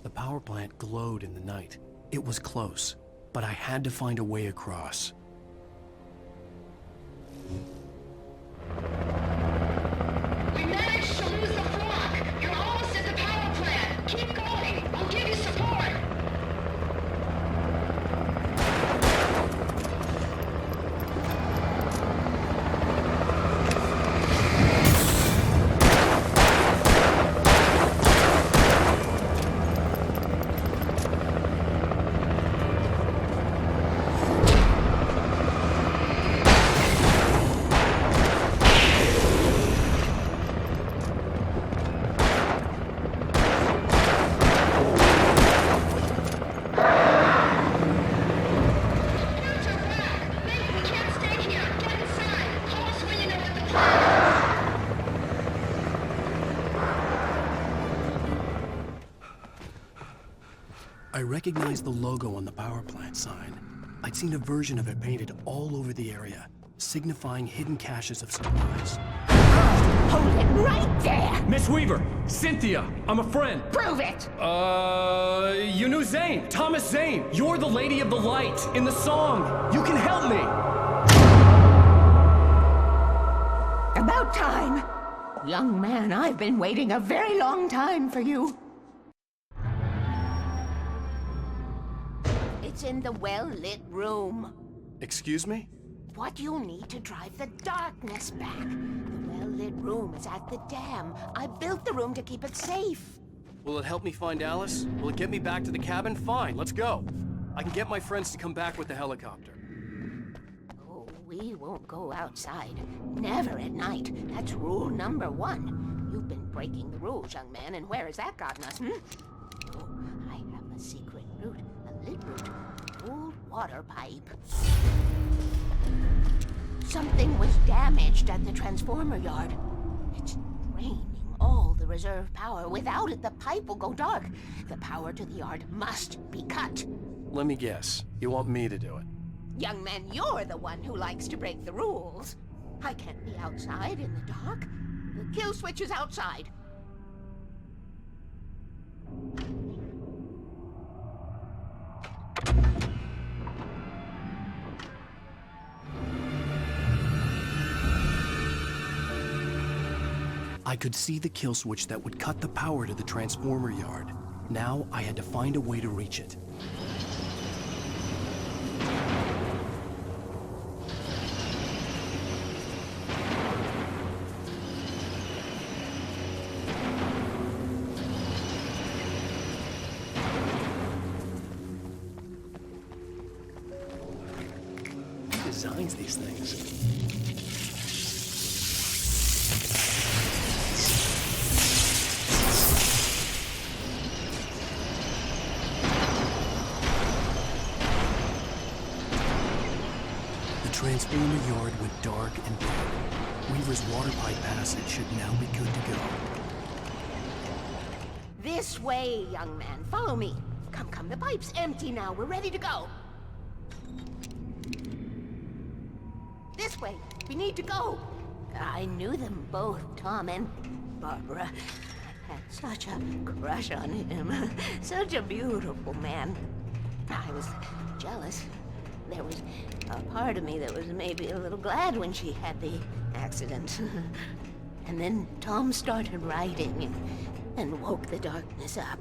The power plant glowed in the night. It was close, but I had to find a way across. We managed to lose the flock. You're almost at the power plant. Keep going. I'll give you support. I recognized the logo on the power plant sign. I'd seen a version of it painted all over the area, signifying hidden caches of supplies. Hold it right there! Miss Weaver! Cynthia! I'm a friend! Prove it! You knew Zane! Thomas Zane! You're the Lady of the Light in the song! You can help me! About time! Young man, I've been waiting a very long time for you. It's in the well-lit room. Excuse me? What you'll need to drive the darkness back. The well-lit room is at the dam. I built the room to keep it safe. Will it help me find Alice? Will it get me back to the cabin? Fine, let's go. I can get my friends to come back with the helicopter. Oh, we won't go outside. Never at night. That's rule number 1. You've been breaking the rules, young man, and where has that gotten us, Oh, I have a secret route. A lit route. Old water pipe. Something was damaged at the transformer yard. It's draining all the reserve power. Without it, the pipe will go dark. The power to the yard must be cut. Let me guess. You want me to do it? Young man, you're the one who likes to break the rules. I can't be outside in the dark. The kill switch is outside. I could see the kill switch that would cut the power to the transformer yard. Now I had to find a way to reach it. Who designs these things? The transformer yard went dark and dead. Weaver's water pipe passage should now be good to go. This way, young man. Follow me. Come, come. The pipe's empty now. We're ready to go. This way. We need to go. I knew them both, Tom and Barbara. I had such a crush on him. Such a beautiful man. I was jealous. There was a part of me that was maybe a little glad when she had the accident. And then Tom started writing and woke the darkness up.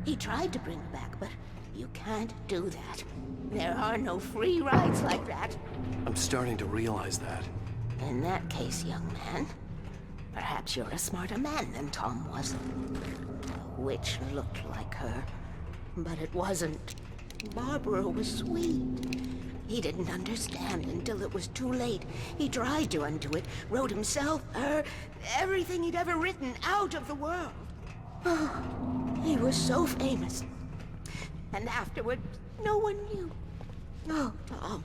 He tried to bring her back, but you can't do that. There are no free rides like that. I'm starting to realize that. In that case, young man, perhaps you're a smarter man than Tom was. The witch looked like her, but it wasn't. Barbara was sweet. He didn't understand until it was too late. He tried to undo it, wrote himself, her, everything he'd ever written out of the world. Oh, he was so famous. And afterward, no one knew. Oh, Tom.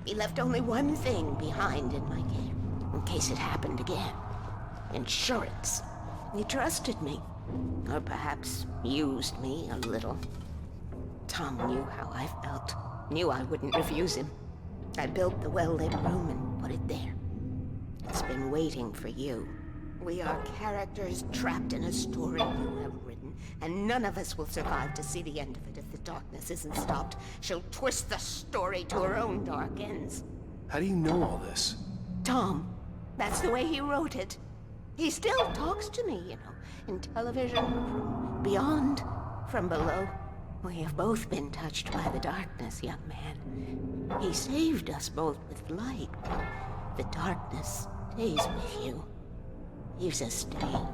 He left only one thing behind in my care, in case it happened again. Insurance. He trusted me. Or perhaps used me a little. Tom knew how I felt. Knew I wouldn't refuse him. I built the well-lit room and put it there. It's been waiting for you. We are characters trapped in a story you have written, and none of us will survive to see the end of it if the darkness isn't stopped. She'll twist the story to her own dark ends. How do you know all this? Tom, that's the way he wrote it. He still talks to me, you know, in television, from beyond, from below. We have both been touched by the darkness, young man. He saved us both with light, but the darkness stays with you. Leaves a stain.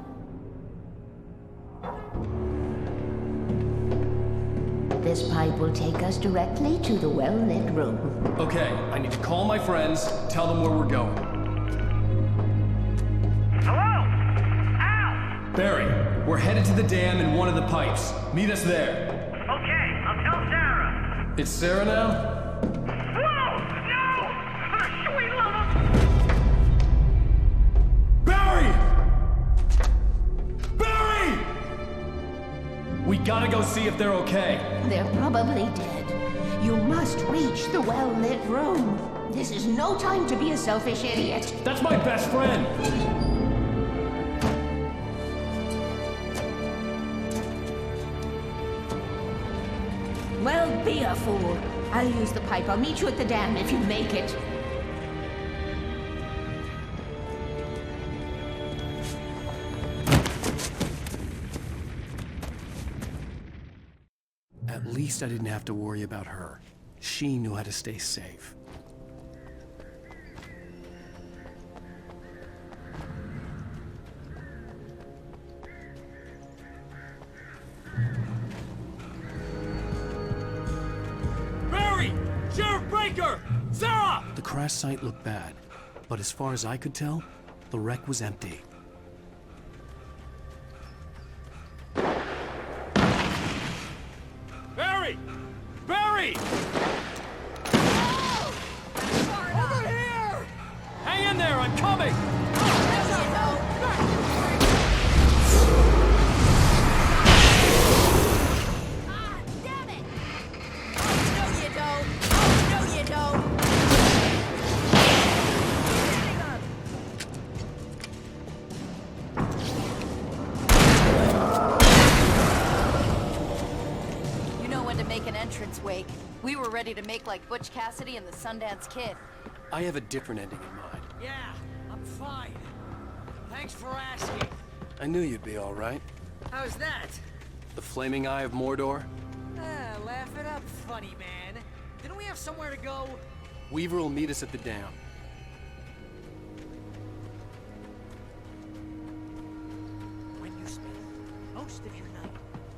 This pipe will take us directly to the well-lit room. Okay, I need to call my friends, tell them where we're going. Hello? Al! Barry, we're headed to the dam in one of the pipes. Meet us there. Okay, I'll tell Sarah. It's Sarah now? Whoa! No! For the sweet love of... Barry! Barry! We gotta go see if they're okay. They're probably dead. You must reach the well-lit room. This is no time to be a selfish idiot. That's my best friend! Well, be a fool. I'll use the pipe. I'll meet you at the dam if you make it. At least I didn't have to worry about her. She knew how to stay safe. Barry! Sheriff Breaker! Sarah! The crash site looked bad, but as far as I could tell, the wreck was empty. Barry! Barry! Over here! Hang in there, I'm coming! Wake. We were ready to make like Butch Cassidy and the Sundance Kid. I have a different ending in mind. Yeah, I'm fine. Thanks for asking. I knew you'd be all right. How's that? The flaming eye of Mordor? Laugh it up, funny man. Didn't we have somewhere to go? Weaver will meet us at the dam. When you spend most of your night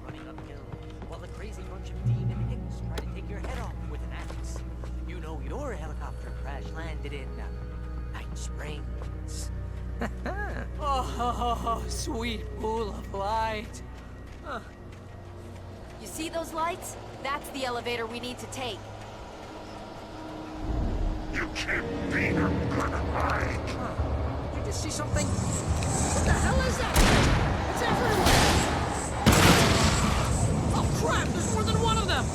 running uphill while a crazy bunch of demon hicks try to take your head off with an axe, you know your helicopter crash landed in Night Springs. Oh, sweet pool of light. You see those lights? That's the elevator we need to take. You can't beat a good eye. Did you just see something? What the hell is that? It's everywhere! Oh crap, there's more than one of them!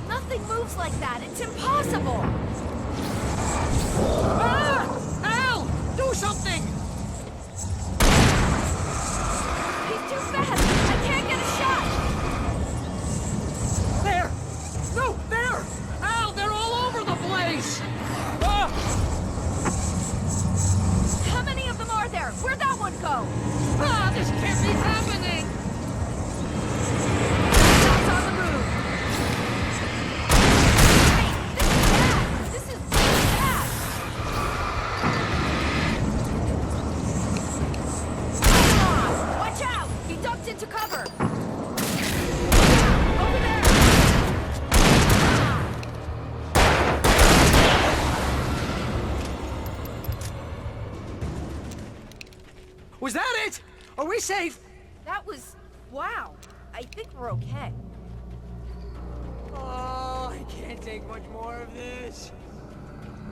Nothing moves like that. It's impossible. Ah! Al! Do something! He's too fast. I can't get a shot. There! No, there! Al, they're all over the place! Ah! How many of them are there? Where'd that one go? Ah, this can't be happening! Shots on the move. Wait, this is bad. This is really bad. Come on, watch out! He ducked into cover. Over there. Was that it? Are we safe? That was... wow. I think we're okay. Oh, I can't take much more of this.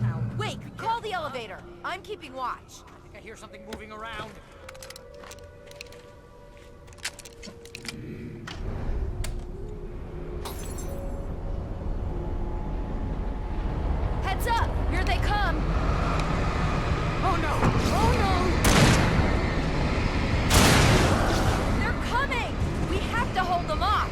Now, wait, call the elevator. I'm keeping watch. I think I hear something moving around. Heads up! Here they come! Oh no! Oh no! They're coming! We have to hold them off!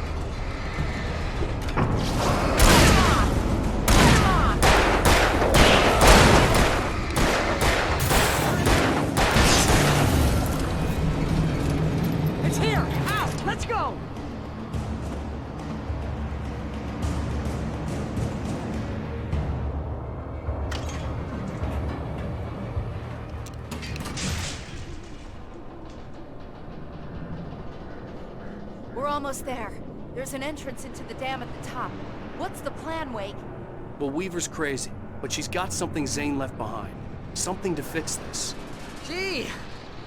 It's here! Out! Let's go! We're almost there. There's an entrance into the dam at the top. What's the plan, Wake? Well, Weaver's crazy, but she's got something Zane left behind. Something to fix this. Gee,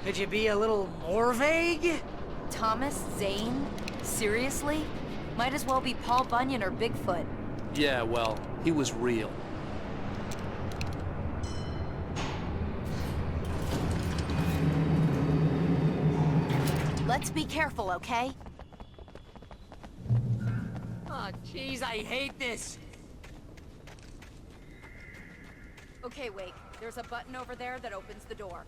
could you be a little more vague? Thomas Zane? Seriously? Might as well be Paul Bunyan or Bigfoot. Yeah, well, he was real. Let's be careful, okay? Oh, jeez, I hate this. Okay, Wake. There's a button over there that opens the door.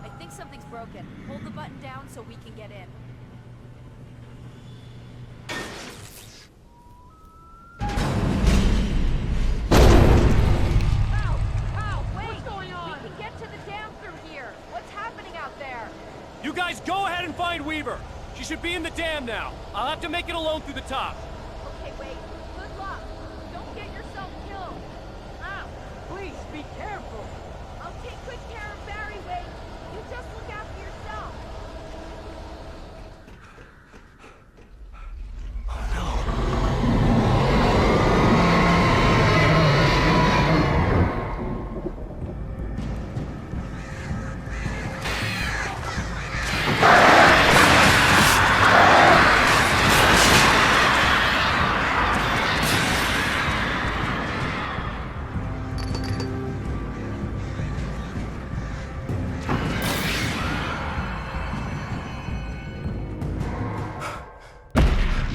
I think something's broken. Hold the button down so we can get in. Ow! Wait! What's going on? We can get to the dam through here. What's happening out there? You guys go ahead and find Weaver. She should be in the dam now. I'll have to make it alone through the top. Okay, Wake. Good luck. Don't get yourself killed. Ow! Please, be careful. I'll take good care of Barry, Wake. You just look after yourself.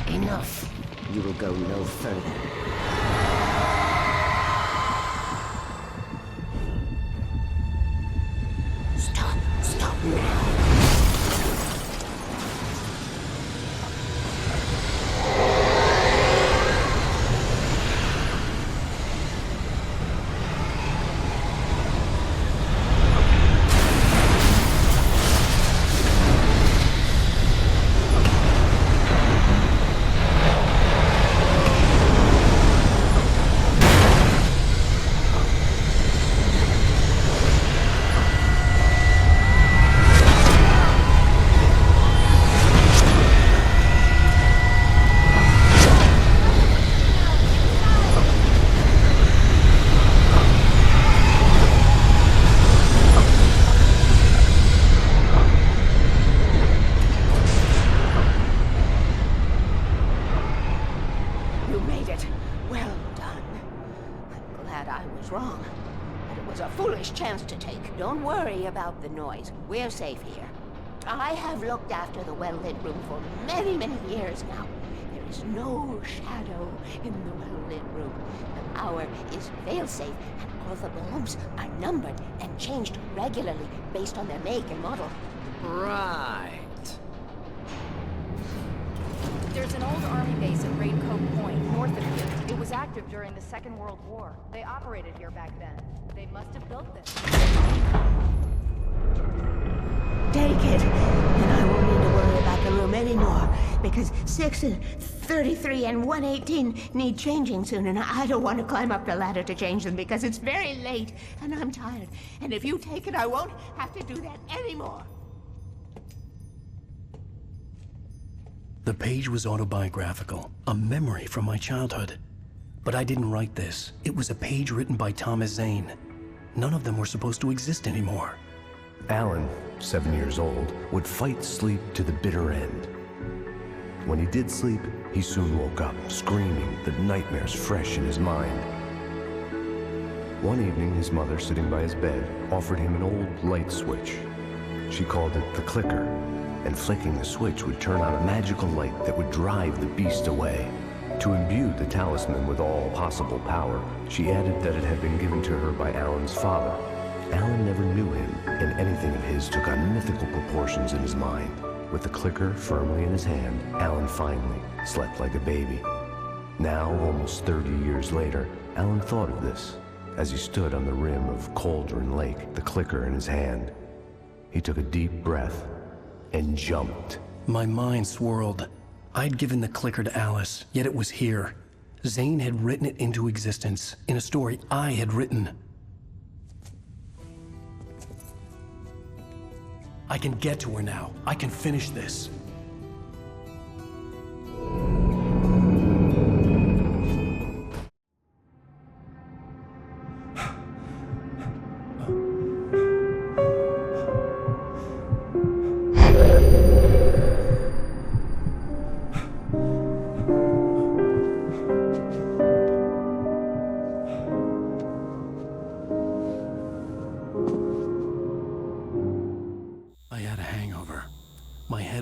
Enough. You will go no further. Stop now. Don't worry about the noise. We're safe here. I have looked after the well-lit room for many, many years now. There is no shadow in the well-lit room. The power is fail-safe, and all the bulbs are numbered and changed regularly based on their make and model. Right. There's an old army base at Raincoat Point, north of here. It was active during the Second World War. They operated here back then. They must have built this. Take it, and I won't need to worry about the room anymore, because 6 and 33 and 118 need changing soon, and I don't want to climb up the ladder to change them because it's very late, and I'm tired. And if you take it, I won't have to do that anymore. The page was autobiographical, a memory from my childhood. But I didn't write this. It was a page written by Thomas Zane. None of them were supposed to exist anymore. Alan, 7 years old, would fight sleep to the bitter end. When he did sleep, he soon woke up, screaming, the nightmares fresh in his mind. One evening, his mother, sitting by his bed, offered him an old light switch. She called it the clicker, and flicking the switch would turn on a magical light that would drive the beast away. To imbue the talisman with all possible power, she added that it had been given to her by Alan's father. Alan never knew him, and anything of his took on mythical proportions in his mind. With the clicker firmly in his hand, Alan finally slept like a baby. Now, almost 30 years later, Alan thought of this as he stood on the rim of Cauldron Lake, the clicker in his hand. He took a deep breath and jumped. My mind swirled. I'd given the clicker to Alice, yet it was here. Zane had written it into existence, in a story I had written. I can get to her now. I can finish this.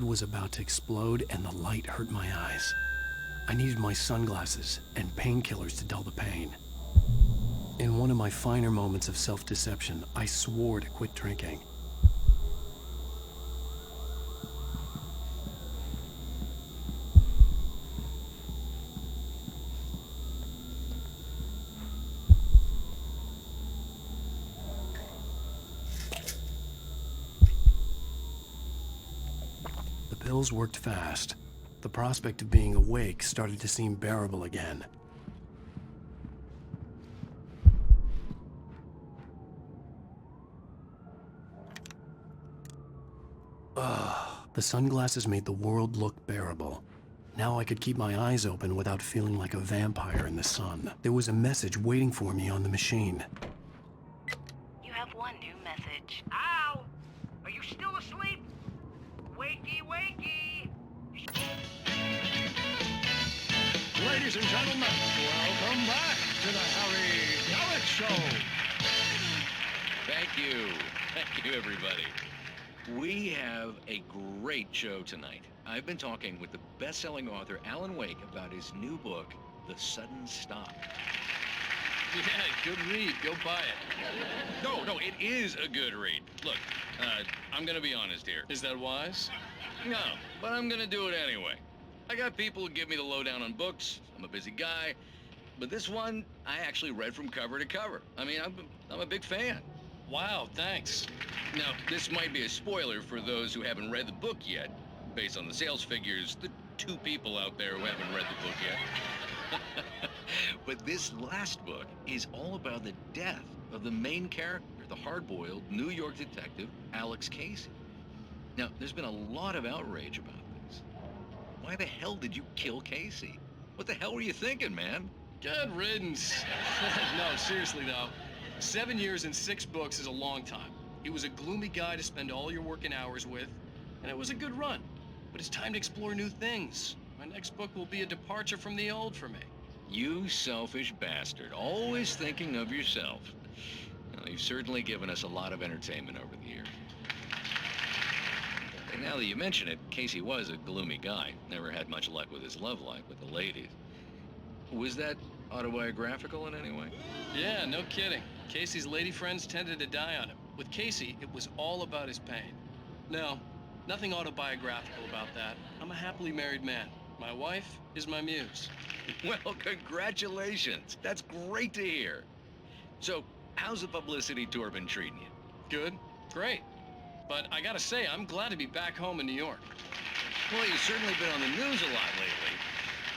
Was about to explode and the light hurt my eyes. I needed my sunglasses and painkillers to dull the pain. In one of my finer moments of self-deception, I swore to quit drinking. The pills worked fast. The prospect of being awake started to seem bearable again. The sunglasses made the world look bearable. Now I could keep my eyes open without feeling like a vampire in the sun. There was a message waiting for me on the machine. You have one new message. Ow! Are you still asleep? Wakey, wakey! Ladies and gentlemen, welcome back to the Harry Gallic Show. Thank you. Thank you, everybody. We have a great show tonight. I've been talking with the best-selling author Alan Wake about his new book, The Sudden Stop. Yeah, good read. Go buy it. No, it is a good read. Look, I'm gonna be honest here. Is that wise? No, but I'm gonna do it anyway. I got people who give me the lowdown on books. I'm a busy guy. But this one, I actually read from cover to cover. I mean, I'm a big fan. Wow, thanks. Now, this might be a spoiler for those who haven't read the book yet. Based on the sales figures, the 2 people out there who haven't read the book yet. But this last book is all about the death of the main character, the hard-boiled New York detective, Alex Casey. Now, there's been a lot of outrage about this. Why the hell did you kill Casey? What the hell were you thinking, man? Good riddance. No, seriously though. 7 years and 6 books is a long time. He was a gloomy guy to spend all your working hours with, and it was a good run. But it's time to explore new things. My next book will be a departure from the old for me. You selfish bastard, always thinking of yourself. They've certainly given us a lot of entertainment over the years. And now that you mention it, Casey was a gloomy guy. Never had much luck with his love life with the ladies. Was that autobiographical in any way? Yeah, no kidding. Casey's lady friends tended to die on him. With Casey, it was all about his pain. No, nothing autobiographical about that. I'm a happily married man. My wife is my muse. Well, congratulations. That's great to hear. So, how's the publicity tour been treating you? Good, great. But I gotta say, I'm glad to be back home in New York. Well, you've certainly been on the news a lot lately.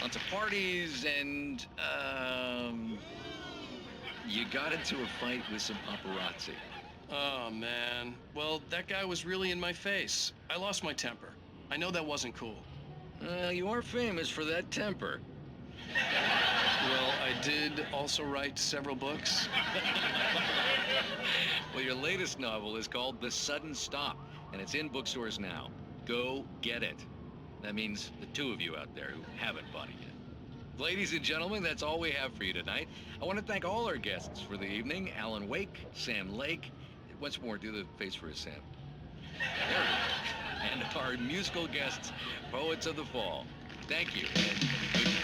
Lots of parties and, you got into a fight with some paparazzi. Oh, man. Well, that guy was really in my face. I lost my temper. I know that wasn't cool. You are famous for that temper. Well, I did also write several books. Well, your latest novel is called The Sudden Stop, and it's in bookstores now. Go get it. That means the two of you out there who haven't bought it yet. Ladies and gentlemen, that's all we have for you tonight. I want to thank all our guests for the evening. Alan Wake, Sam Lake. Once more, do the face for us, Sam. There we go. And our musical guests, Poets of the Fall. Thank you, and good night.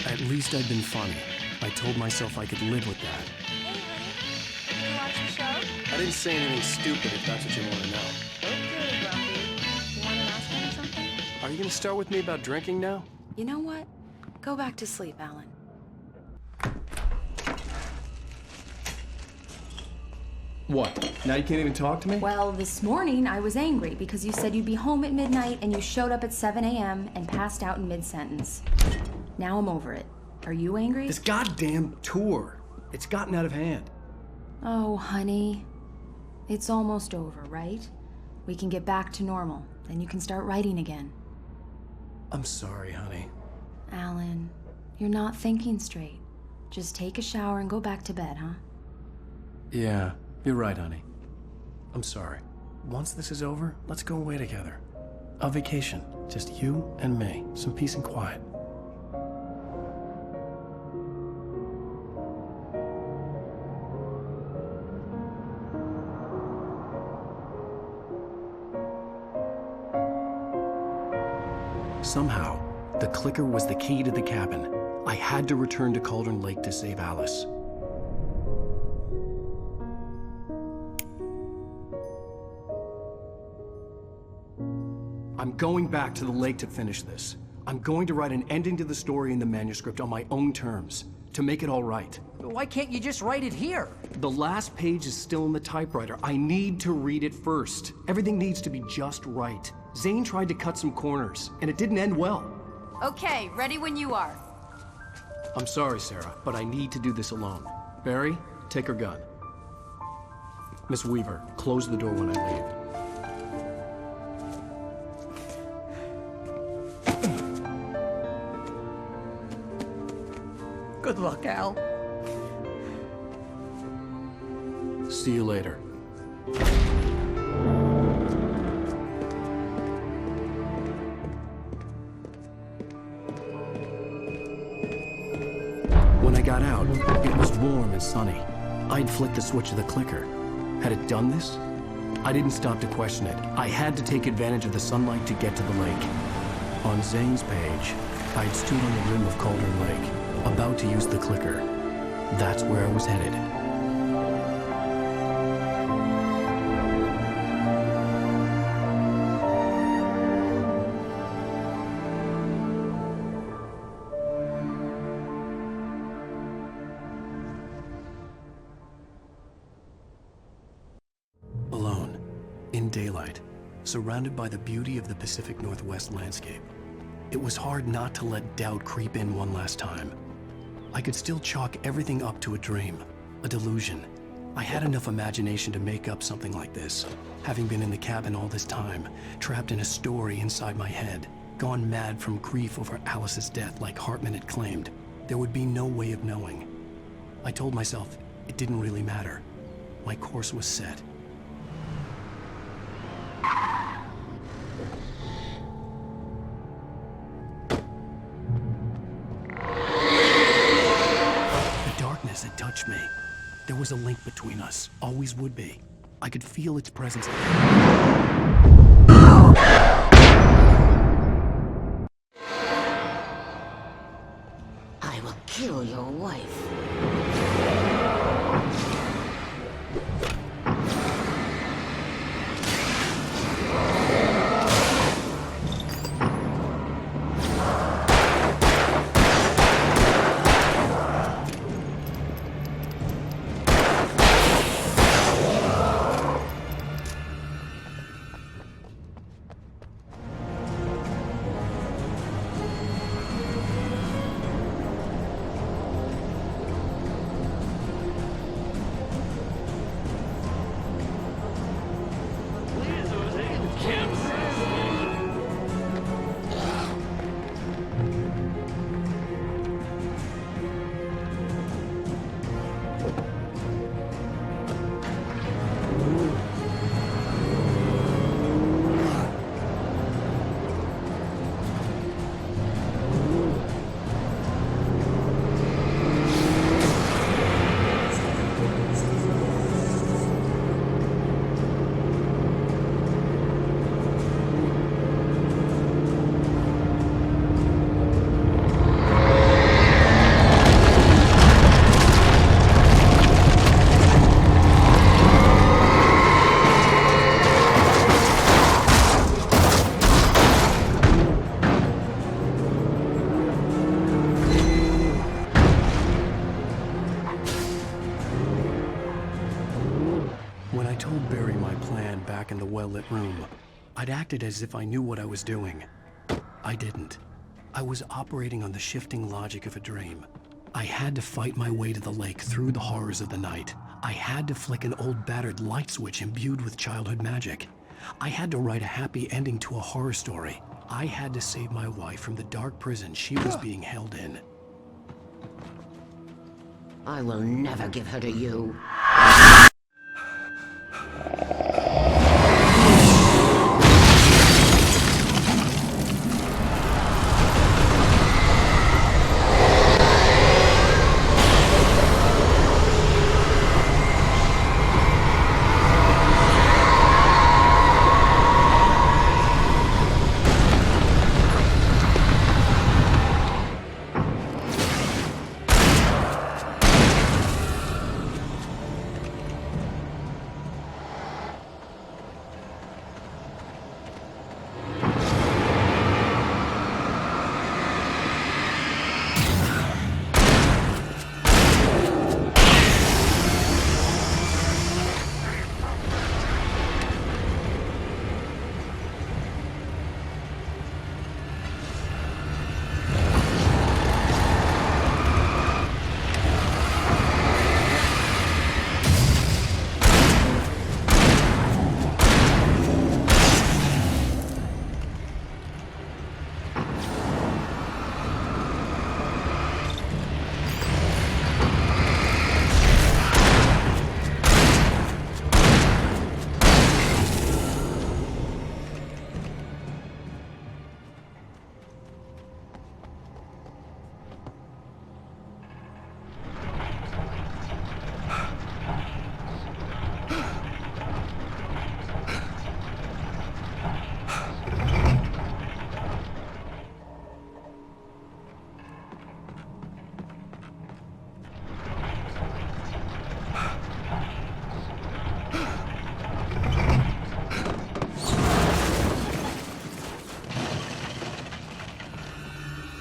At least I'd been funny. I told myself I could live with that. Hey, honey. Did you watch the show? I didn't say anything stupid if that's what you want to know. Okay, Grumpy. You want to ask me something? Are you going to start with me about drinking now? You know what? Go back to sleep, Alan. What? Now you can't even talk to me? Well, this morning I was angry because you said you'd be home at midnight and you showed up at 7 a.m. and passed out in mid-sentence. Now I'm over it. Are you angry? This goddamn tour. It's gotten out of hand. Oh, honey. It's almost over, right? We can get back to normal. Then you can start writing again. I'm sorry, honey. Alan, you're not thinking straight. Just take a shower and go back to bed, huh? Yeah, you're right, honey. I'm sorry. Once this is over, let's go away together. A vacation. Just you and me. Some peace and quiet. Somehow, the clicker was the key to the cabin. I had to return to Cauldron Lake to save Alice. I'm going back to the lake to finish this. I'm going to write an ending to the story in the manuscript on my own terms, to make it all right. Why can't you just write it here? The last page is still in the typewriter. I need to read it first. Everything needs to be just right. Zane tried to cut some corners, and it didn't end well. Okay, ready when you are. I'm sorry, Sarah, but I need to do this alone. Barry, take her gun. Miss Weaver, close the door when I leave. Good luck, Al. See you later. When I got out, it was warm and sunny. I'd flicked the switch of the clicker. Had it done this? I didn't stop to question it. I had to take advantage of the sunlight to get to the lake. On Zane's page, I'd stood on the rim of Cauldron Lake, about to use the clicker. That's where I was headed. Alone, in daylight, surrounded by the beauty of the Pacific Northwest landscape. It was hard not to let doubt creep in one last time. I could still chalk everything up to a dream, a delusion. I had enough imagination to make up something like this, having been in the cabin all this time, trapped in a story inside my head, gone mad from grief over Alice's death like Hartman had claimed. There would be no way of knowing. I told myself it didn't really matter. My course was set. Had touched me. There was a link between us, always would be. I could feel its presence. I will kill your wife. When I told Barry my plan back in the well-lit room, I'd acted as if I knew what I was doing. I didn't. I was operating on the shifting logic of a dream. I had to fight my way to the lake through the horrors of the night. I had to flick an old battered light switch imbued with childhood magic. I had to write a happy ending to a horror story. I had to save my wife from the dark prison she was being held in. I will never give her to you.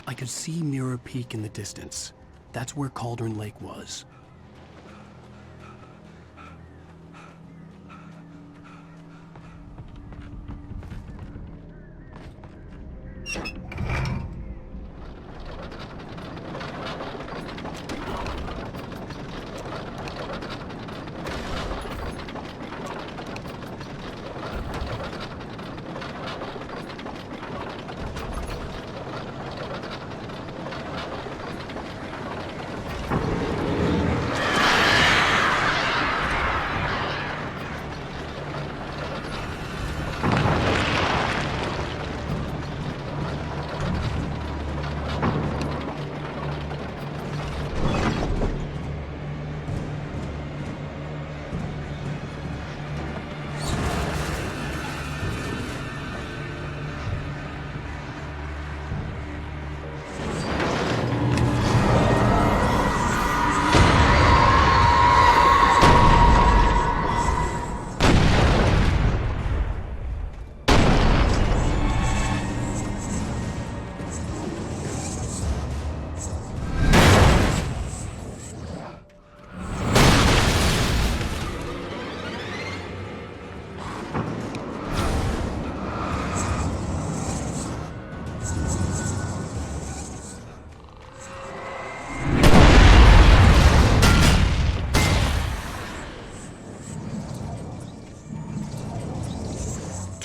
I could see Mirror Peak in the distance. That's where Cauldron Lake was.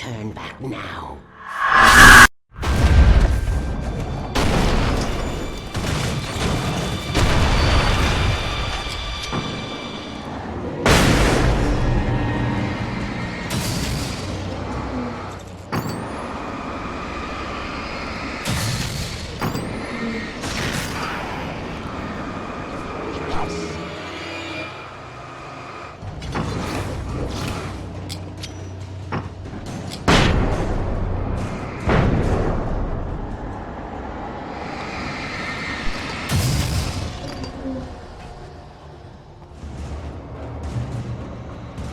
turn back now.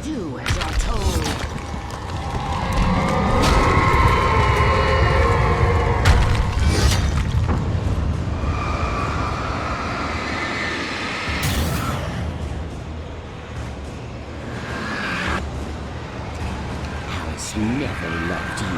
Do as you're told. Alice never loved you.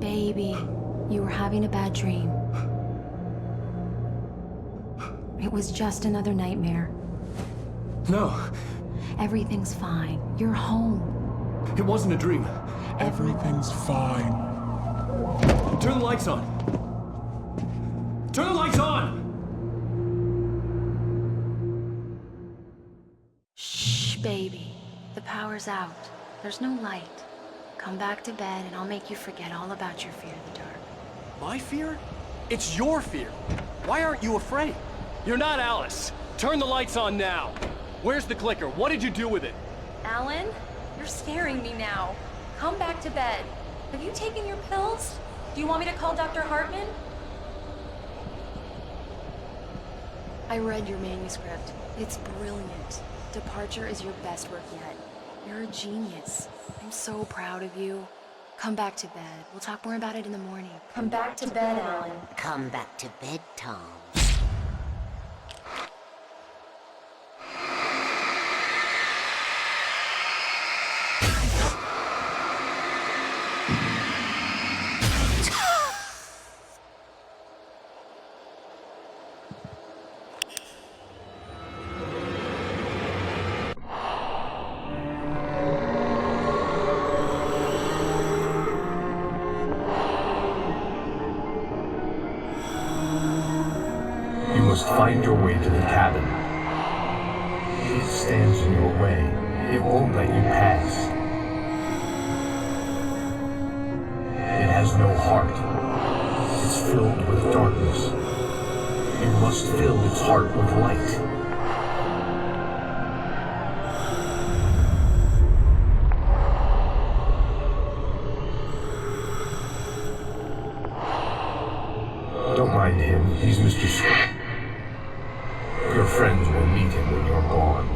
Baby, you were having a bad dream. It was just another nightmare. No. Everything's fine. You're home. It wasn't a dream. Everything's fine. Turn the lights on. Turn the lights on! Shh, baby. The power's out. There's no light. Come back to bed and I'll make you forget all about your fear of the dark. My fear? It's your fear. Why aren't you afraid? You're not Alice. Turn the lights on now. Where's the clicker? What did you do with it? Alan, you're scaring me now. Come back to bed. Have you taken your pills? Do you want me to call Dr. Hartman? I read your manuscript. It's brilliant. Departure is your best work yet. You're a genius. I'm so proud of you. Come back to bed. We'll talk more about it in the morning. Come back to bed, Alan. Come back to bed, Tom. You must find your way to the cabin. It's stands in your way. It won't let you pass. It has no heart. It's filled with darkness. You must fill its heart with light. Don't mind him. He's Mr. Swift. Your friends will meet him when you're gone.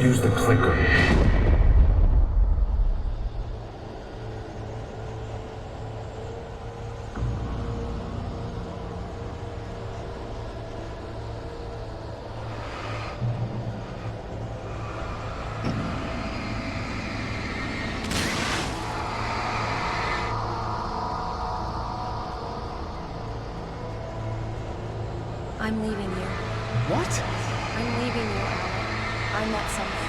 Use the clicker. I'm leaving you. What? I'm leaving you, Alan. I met someone.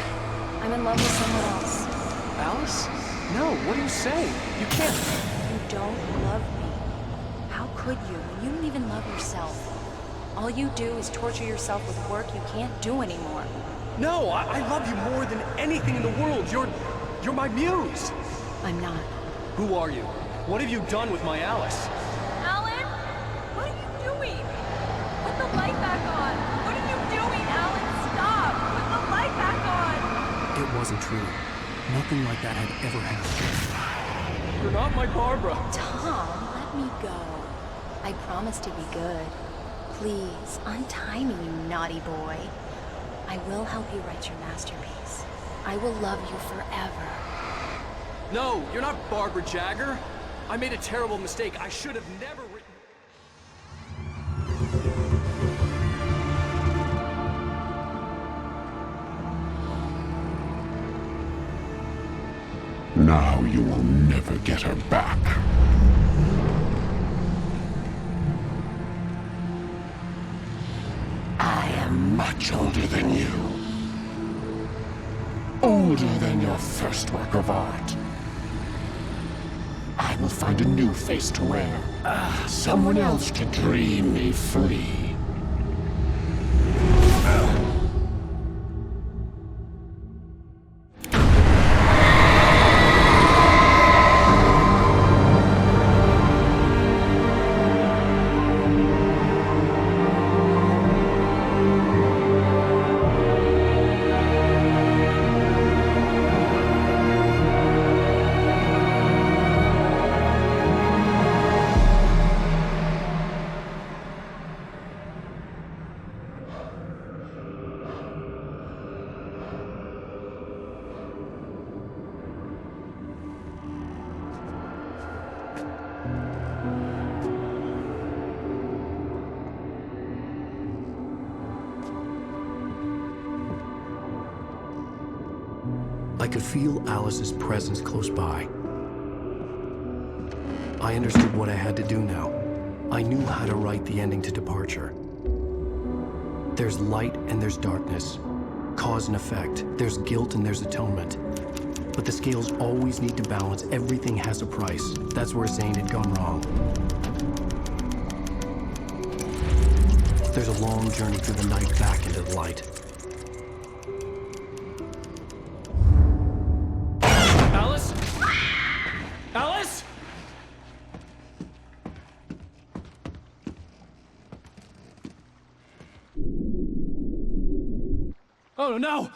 I'm in love with someone else. Alice? No, what are you saying? You can't. You don't love me. How could you when you don't even love yourself? All you do is torture yourself with work you can't do anymore. No, I love you more than anything in the world. You're my muse. I'm not. Who are you? What have you done with my Alice? Alan? What are you doing? Put the light back on! What are you doing, Alan? Stop! Put the light back on! It wasn't true. Nothing like that had ever happened. You're not my Barbara. Tom, let me go. I promise to be good. Please, untie me, you naughty boy. I will help you write your masterpiece. I will love you forever. No, you're not Barbara Jagger. I made a terrible mistake. I should have never written... Now you will never get her back. I am much older than you. Older than your first work of art. I will find a new face to wear. Someone else to dream me free. I could feel Alice's presence close by. I understood what I had to do now. I knew how to write the ending to Departure. There's light and there's darkness. Cause and effect. There's guilt and there's atonement. But the scales always need to balance. Everything has a price. That's where Zane had gone wrong. There's a long journey through the night back into the light. Alice? Alice? Oh no!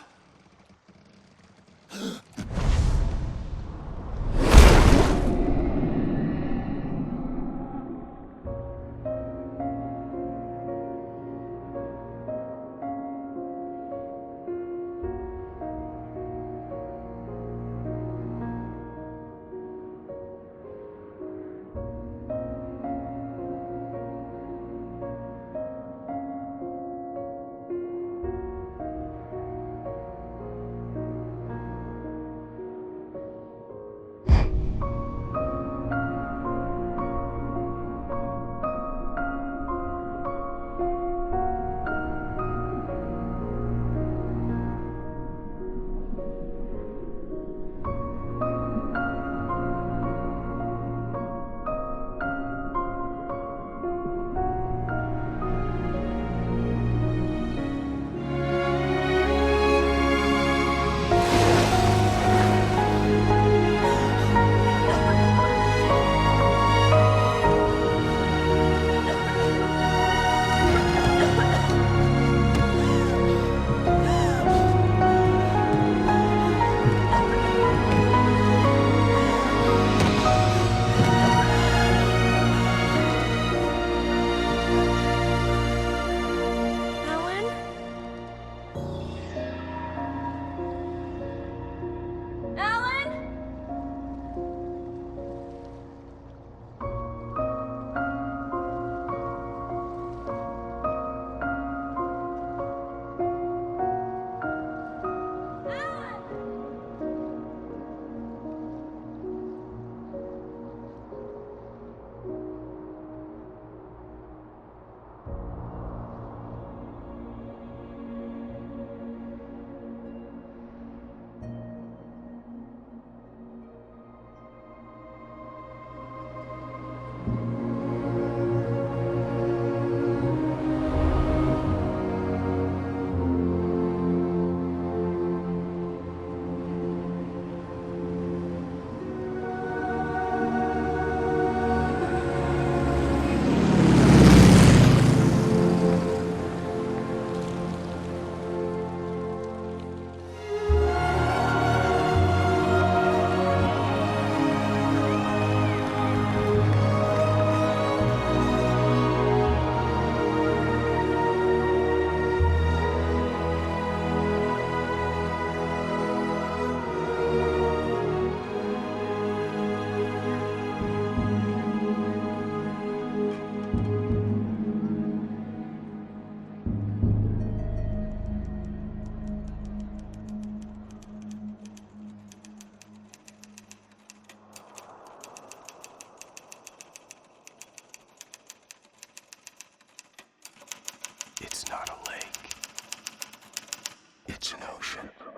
It's an ocean.